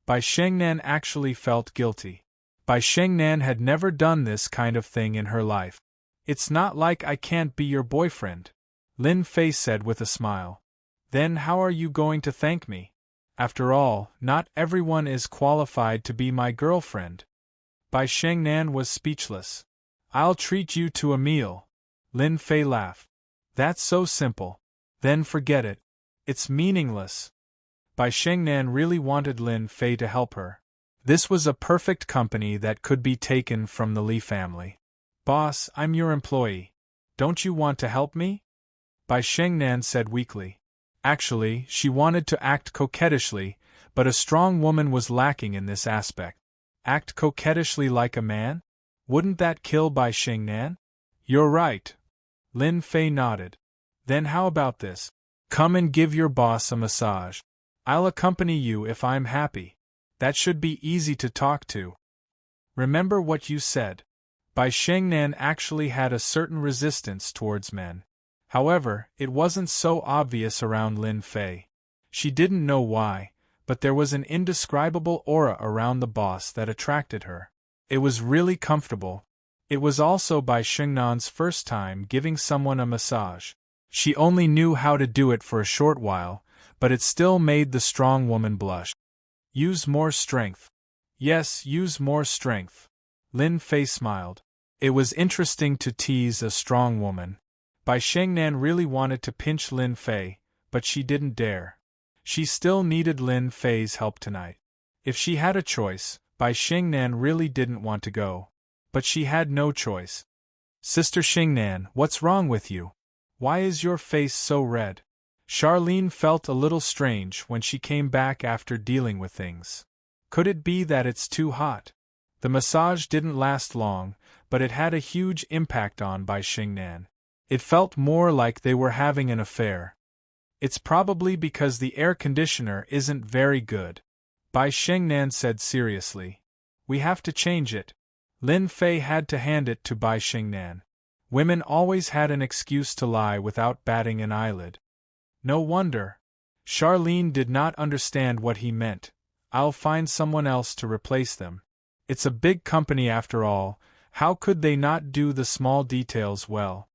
Bai Xingnan actually felt guilty. Bai Xingnan had never done this kind of thing in her life. It's not like I can't be your boyfriend, Lin Fei said with a smile. Then how are you going to thank me? After all, not everyone is qualified to be my girlfriend. Bai Xingnan was speechless. I'll treat you to a meal. Lin Fei laughed. That's so simple. Then forget it. It's meaningless. Bai Xingnan really wanted Lin Fei to help her. This was a perfect company that could be taken from the Li family. Boss, I'm your employee. Don't you want to help me? Bai Xingnan said weakly. Actually, she wanted to act coquettishly, but a strong woman was lacking in this aspect. Act coquettishly like a man? Wouldn't that kill Bai Xingnan? You're right. Lin Fei nodded. Then how about this? Come and give your boss a massage. I'll accompany you if I'm happy. That should be easy to talk to. Remember what you said. Bai Xingnan actually had a certain resistance towards men. However, it wasn't so obvious around Lin Fei. She didn't know why, but there was an indescribable aura around the boss that attracted her. It was really comfortable. It was also Bai Xingnan's first time giving someone a massage. She only knew how to do it for a short while, but it still made the strong woman blush. Use more strength. Yes, use more strength. Lin Fei smiled. It was interesting to tease a strong woman. Bai Xingnan really wanted to pinch Lin Fei, but she didn't dare. She still needed Lin Fei's help tonight. If she had a choice, Bai Xingnan really didn't want to go. But she had no choice. Sister Xingnan, what's wrong with you? Why is your face so red? Charlene felt a little strange when she came back after dealing with things. Could it be that it's too hot? The massage didn't last long, but it had a huge impact on Bai Xingnan. It felt more like they were having an affair. It's probably because the air conditioner isn't very good. Bai Shengnan said seriously. We have to change it. Lin Fei had to hand it to Bai Shengnan. Women always had an excuse to lie without batting an eyelid. No wonder. Charlene did not understand what he meant. I'll find someone else to replace them. It's a big company after all, how could they not do the small details well?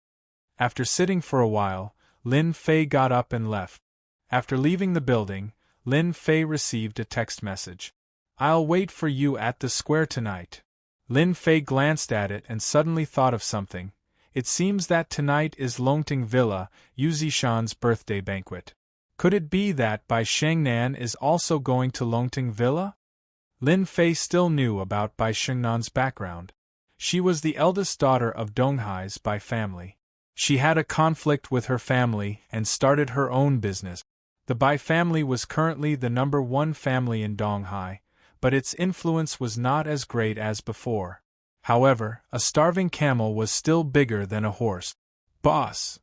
After sitting for a while, Lin Fei got up and left. After leaving the building, Lin Fei received a text message. I'll wait for you at the square tonight. Lin Fei glanced at it and suddenly thought of something. It seems that tonight is Longting Villa, Yu Zishan's birthday banquet. Could it be that Bai Shengnan is also going to Longting Villa? Lin Fei still knew about Bai Shengnan's background. She was the eldest daughter of Donghai's Bai family. She had a conflict with her family and started her own business. The Bai family was currently the #1 family in Donghai, but its influence was not as great as before. However, a starving camel was still bigger than a horse. Boss!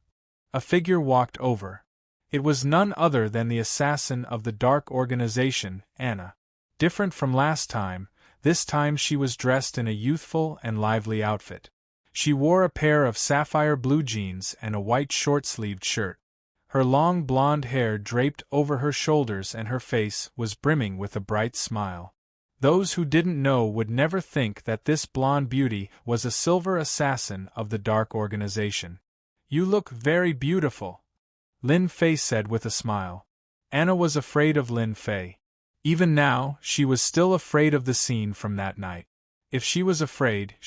A figure walked over. It was none other than the assassin of the dark organization, Anna. Different from last time, this time she was dressed in a youthful and lively outfit. She wore a pair of sapphire blue jeans and a white short-sleeved shirt. Her long blonde hair draped over her shoulders and her face was brimming with a bright smile. Those who didn't know would never think that this blonde beauty was a silver assassin of the dark organization. You look very beautiful, Lin Fei said with a smile. Anna was afraid of Lin Fei. Even now, she was still afraid of the scene from that night. If she was afraid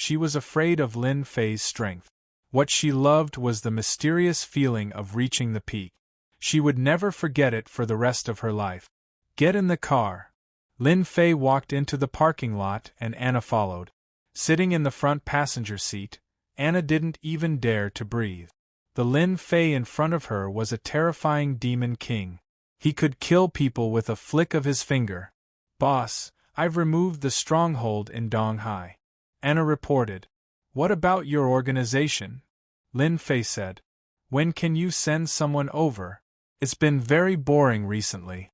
of Lin Fei's strength. What she loved was the mysterious feeling of reaching the peak. She would never forget it for the rest of her life. Get in the car. Lin Fei walked into the parking lot and Anna followed. Sitting in the front passenger seat, Anna didn't even dare to breathe. The Lin Fei in front of her was a terrifying demon king. He could kill people with a flick of his finger. Boss, I've removed the stronghold in Donghai. Anna reported. What about your organization? Lin Fei said. When can you send someone over? It's been very boring recently.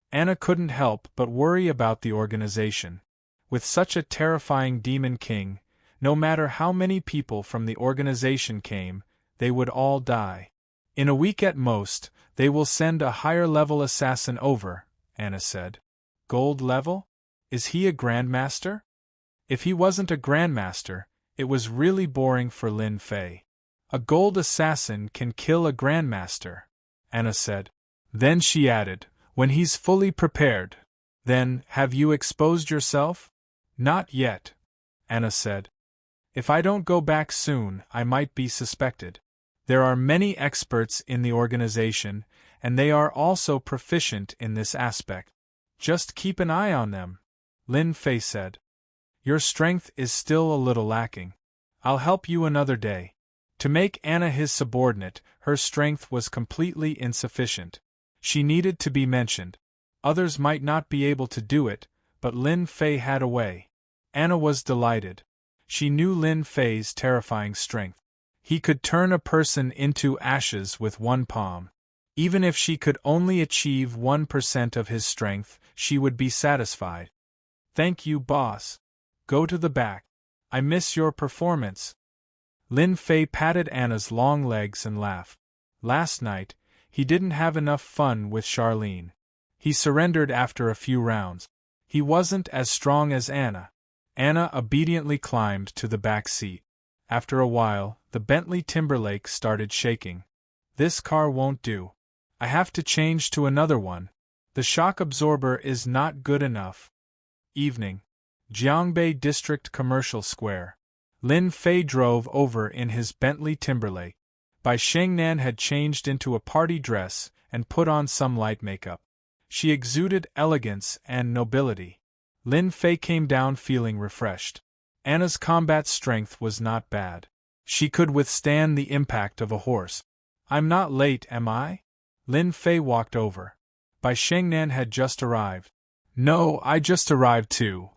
Anna couldn't help but worry about the organization. With such a terrifying demon king, no matter how many people from the organization came, they would all die. In a week at most, they will send a higher-level assassin over, Anna said. Gold level? Is he a grandmaster? If he wasn't a grandmaster, it was really boring for Lin Fei. A gold assassin can kill a grandmaster, Anna said. Then she added, when he's fully prepared. Then, have you exposed yourself? Not yet, Anna said. If I don't go back soon, I might be suspected. There are many experts in the organization, and they are also proficient in this aspect. Just keep an eye on them, Lin Fei said. Your strength is still a little lacking. I'll help you another day. To make Anna his subordinate, her strength was completely insufficient. She needed to be mentioned. Others might not be able to do it, but Lin Fei had a way. Anna was delighted. She knew Lin Fei's terrifying strength. He could turn a person into ashes with one palm. Even if she could only achieve 1% of his strength, she would be satisfied. Thank you, boss. Go to the back. I miss your performance. Lin Fei patted Anna's long legs and laughed. Last night, he didn't have enough fun with Charlene. He surrendered after a few rounds. He wasn't as strong as Anna. Anna obediently climbed to the back seat. After a while, the Bentley Timberlake started shaking. This car won't do. I have to change to another one. The shock absorber is not good enough. Evening. Jiangbei District Commercial Square. Lin Fei drove over in his Bentley Timberlake. Bai Shengnan had changed into a party dress and put on some light makeup. She exuded elegance and nobility. Lin Fei came down feeling refreshed. Anna's combat strength was not bad. She could withstand the impact of a horse. I'm not late, am I? Lin Fei walked over. Bai Shengnan had just arrived. No, I just arrived too.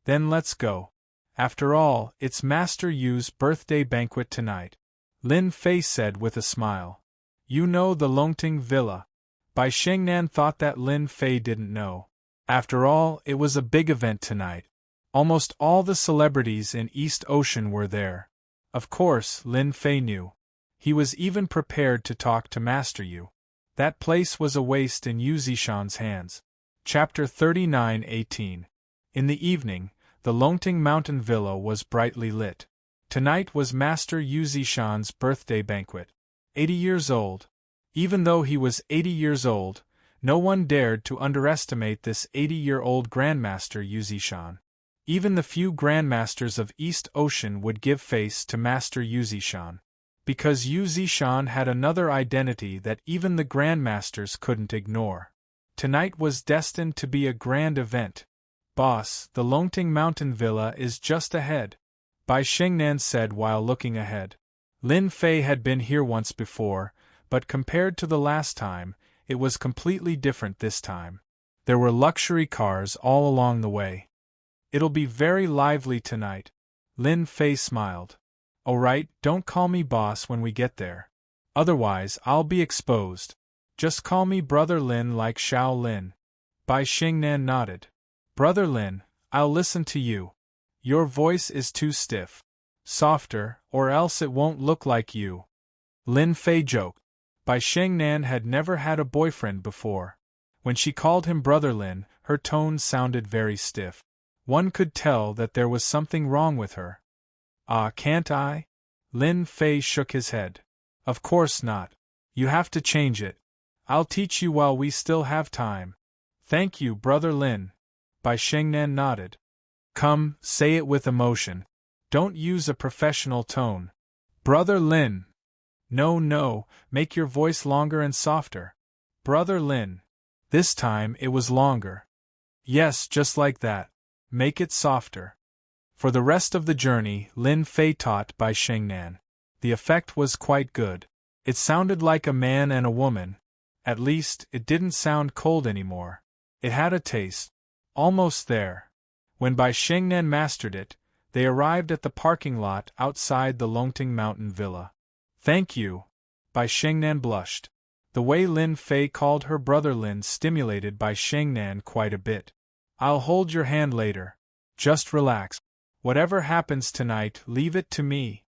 Then let's go. After all, it's Master Yu's birthday banquet tonight. Lin Fei said with a smile. You know the Longting Villa. Bai Shengnan thought that Lin Fei didn't know. After all, it was a big event tonight. Almost all the celebrities in East Ocean were there. Of course, Lin Fei knew. He was even prepared to talk to Master Yu. That place was a waste in Yu Zishan's hands. Chapter 39:18. In the evening, the Longting Mountain Villa was brightly lit. Tonight was Master Yu Zishan's birthday banquet. 80 years old. Even though he was 80 years old, no one dared to underestimate this 80-year-old Grandmaster Yu Zishan. Even the few Grandmasters of East Ocean would give face to Master Yu Zishan. Because Yu Zishan had another identity that even the Grandmasters couldn't ignore. Tonight was destined to be a grand event. "Boss, the Longting Mountain Villa is just ahead," Bai Shengnan said while looking ahead. Lin Fei had been here once before, but compared to the last time, it was completely different this time. There were luxury cars all along the way. "It'll be very lively tonight." Lin Fei smiled. "Alright, don't call me boss when we get there. Otherwise, I'll be exposed. Just call me Brother Lin like Xiao Lin." Bai Xingnan nodded. "Brother Lin, I'll listen to you. Your voice is too stiff. Softer, or else it won't look like you." Lin Fei joked. Bai Shengnan had never had a boyfriend before. When she called him Brother Lin, her tone sounded very stiff. One could tell that there was something wrong with her. "Ah, can't I?" Lin Fei shook his head. "Of course not. You have to change it. I'll teach you while we still have time." "Thank you, Brother Lin." Bai Shengnan nodded. "Come, say it with emotion. Don't use a professional tone. Brother Lin." No, make your voice longer and softer. "Brother Lin." This time it was longer. "Yes, just like that. Make it softer." For the rest of the journey, Lin Fei taught Bai Shengnan. The effect was quite good. It sounded like a man and a woman. At least, it didn't sound cold anymore. It had a taste. Almost there. When Bai Shengnan mastered it, they arrived at the parking lot outside the Longting Mountain Villa. "Thank you." Bai Shengnan blushed. The way Lin Fei called her Brother Lin stimulated Bai Shengnan quite a bit. "I'll hold your hand later. Just relax. Whatever happens tonight, leave it to me."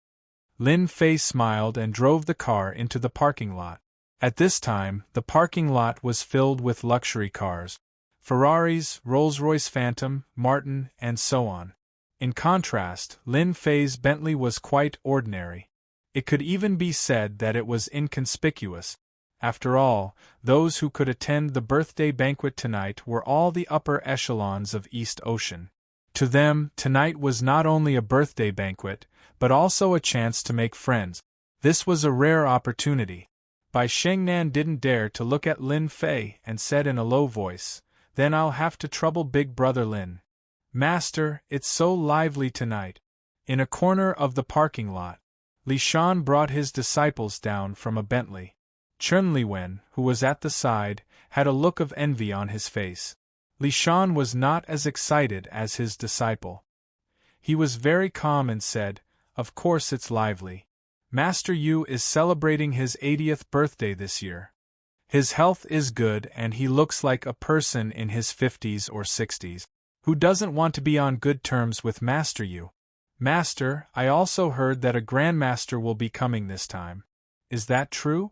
Lin Fei smiled and drove the car into the parking lot. At this time, the parking lot was filled with luxury cars. Ferraris, Rolls-Royce Phantom, Martin, and so on. In contrast, Lin Fei's Bentley was quite ordinary. It could even be said that it was inconspicuous. After all, those who could attend the birthday banquet tonight were all the upper echelons of East Ocean. To them, tonight was not only a birthday banquet, but also a chance to make friends. This was a rare opportunity. Bai Shengnan didn't dare to look at Lin Fei and said in a low voice, "Then I'll have to trouble Big Brother Lin. Master, it's so lively tonight." In a corner of the parking lot, Li Shan brought his disciples down from a Bentley. Chen Liwen, who was at the side, had a look of envy on his face. Li Shan was not as excited as his disciple. He was very calm and said, "Of course it's lively. Master Yu is celebrating his 80th birthday this year. His health is good and he looks like a person in his 50s or 60s. Who doesn't want to be on good terms with Master Yu? Master, I also heard that a Grandmaster will be coming this time. Is that true?"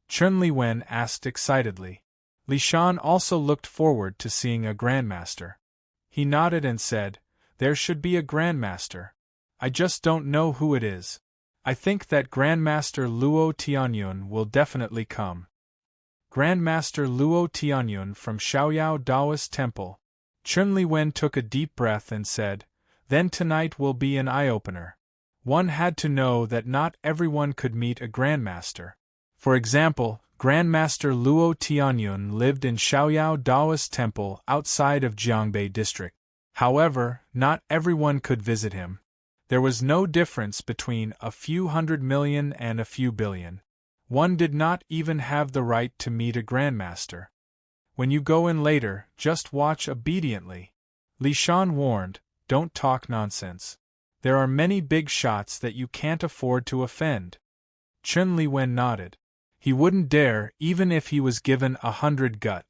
Chen Liwen asked excitedly. Li Shan also looked forward to seeing a Grandmaster. He nodded and said, "There should be a Grandmaster. I just don't know who it is. I think that Grandmaster Luo Tianyun will definitely come." Grandmaster Luo Tianyun from Xiaoyao Taoist Temple. Chen Liwen took a deep breath and said, "Then tonight will be an eye-opener." One had to know that not everyone could meet a Grandmaster. For example, Grandmaster Luo Tianyun lived in Xiaoyao Taoist Temple outside of Jiangbei District. However, not everyone could visit him. There was no difference between a few 100 million and a few billion. One did not even have the right to meet a Grandmaster. "When you go in later, just watch obediently." Li Shan warned, "Don't talk nonsense. There are many big shots that you can't afford to offend." Chen Liwen nodded. He wouldn't dare, even if he was given 100 gut.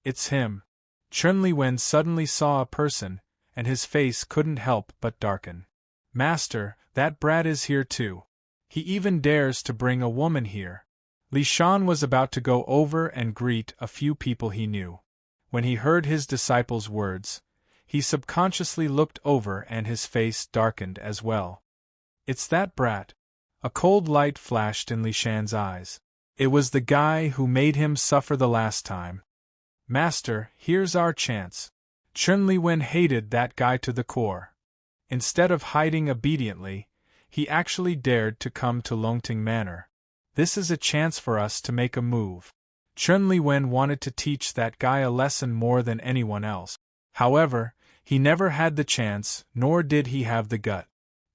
"It's him." Chen Liwen suddenly saw a person, and his face couldn't help but darken. Master, that brat is here too. He even dares to bring a woman here. Li Shan was about to go over and greet a few people he knew. When he heard his disciple's words, he subconsciously looked over and his face darkened as well. It's that brat. A cold light flashed in Li Shan's eyes. It was the guy who made him suffer the last time. Master, here's our chance. Chen Liwen hated that guy to the core. Instead of hiding obediently, he actually dared to come to Longting Manor. This is a chance for us to make a move. Chen Liwen wanted to teach that guy a lesson more than anyone else. However, he never had the chance, nor did he have the gut.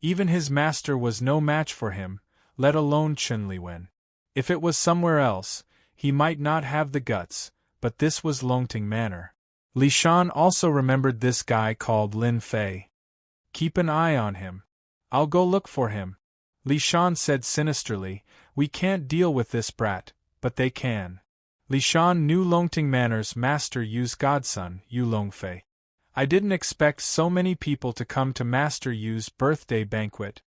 Even his master was no match for him, let alone Chen Liwen. If it was somewhere else, he might not have the guts, but this was Longting Manor. Li Shan also remembered this guy called Lin Fei. Keep an eye on him. I'll go look for him. Li Shan said sinisterly, we can't deal with this brat, but they can. Li Shan knew Longting Manor's master Yu's godson, Yu Longfei. I didn't expect so many people to come to Master Yu's birthday banquet.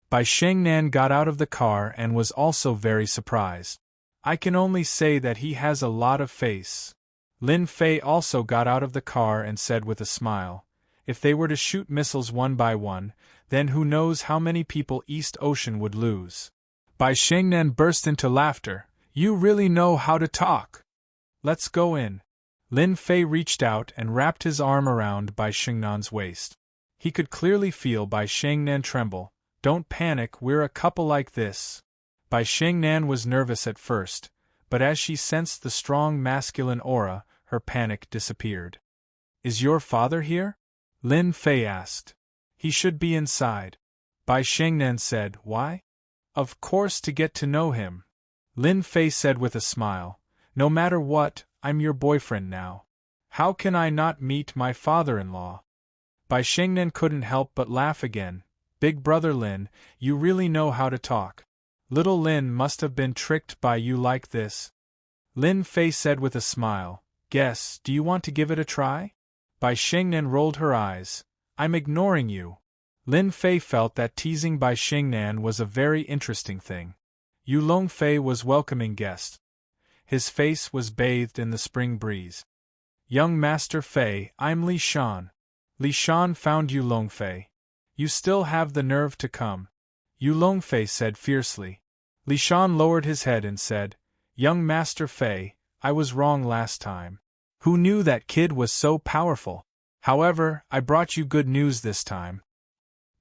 Bai Shengnan got out of the car and was also very surprised. I can only say that he has a lot of face. Lin Fei also got out of the car and said with a smile, if they were to shoot missiles one by one, then who knows how many people East Ocean would lose. Bai Shengnan burst into laughter. You really know how to talk. Let's go in. Lin Fei reached out and wrapped his arm around Bai Shengnan's waist. He could clearly feel Bai Shengnan tremble. Don't panic, we're a couple like this. Bai Shengnan was nervous at first, but as she sensed the strong masculine aura, her panic disappeared. Is your father here? Lin Fei asked. He should be inside. Bai Shengnan said, why? Of course, to get to know him. Lin Fei said with a smile, no matter what, I'm your boyfriend now. How can I not meet my father-in-law? Bai Shengnan couldn't help but laugh again. Big brother Lin, you really know how to talk. Little Lin must have been tricked by you like this. Lin Fei said with a smile, guess, do you want to give it a try? Bai Shengnan rolled her eyes. I'm ignoring you. Lin Fei felt that teasing Bai Shengnan was a very interesting thing. Yu Longfei was welcoming guest. His face was bathed in the spring breeze. Young Master Fei, I'm Li Shan. Li Shan found Yu Longfei. You still have the nerve to come. Yu Longfei said fiercely. Li Shan lowered his head and said, young Master Fei, I was wrong last time. Who knew that kid was so powerful? However, I brought you good news this time.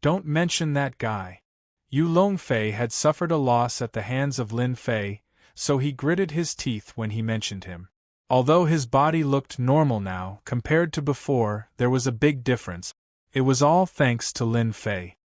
Don't mention that guy. Yu Longfei had suffered a loss at the hands of Lin Fei, so he gritted his teeth when he mentioned him. Although his body looked normal now, compared to before, there was a big difference. It was all thanks to Lin Fei.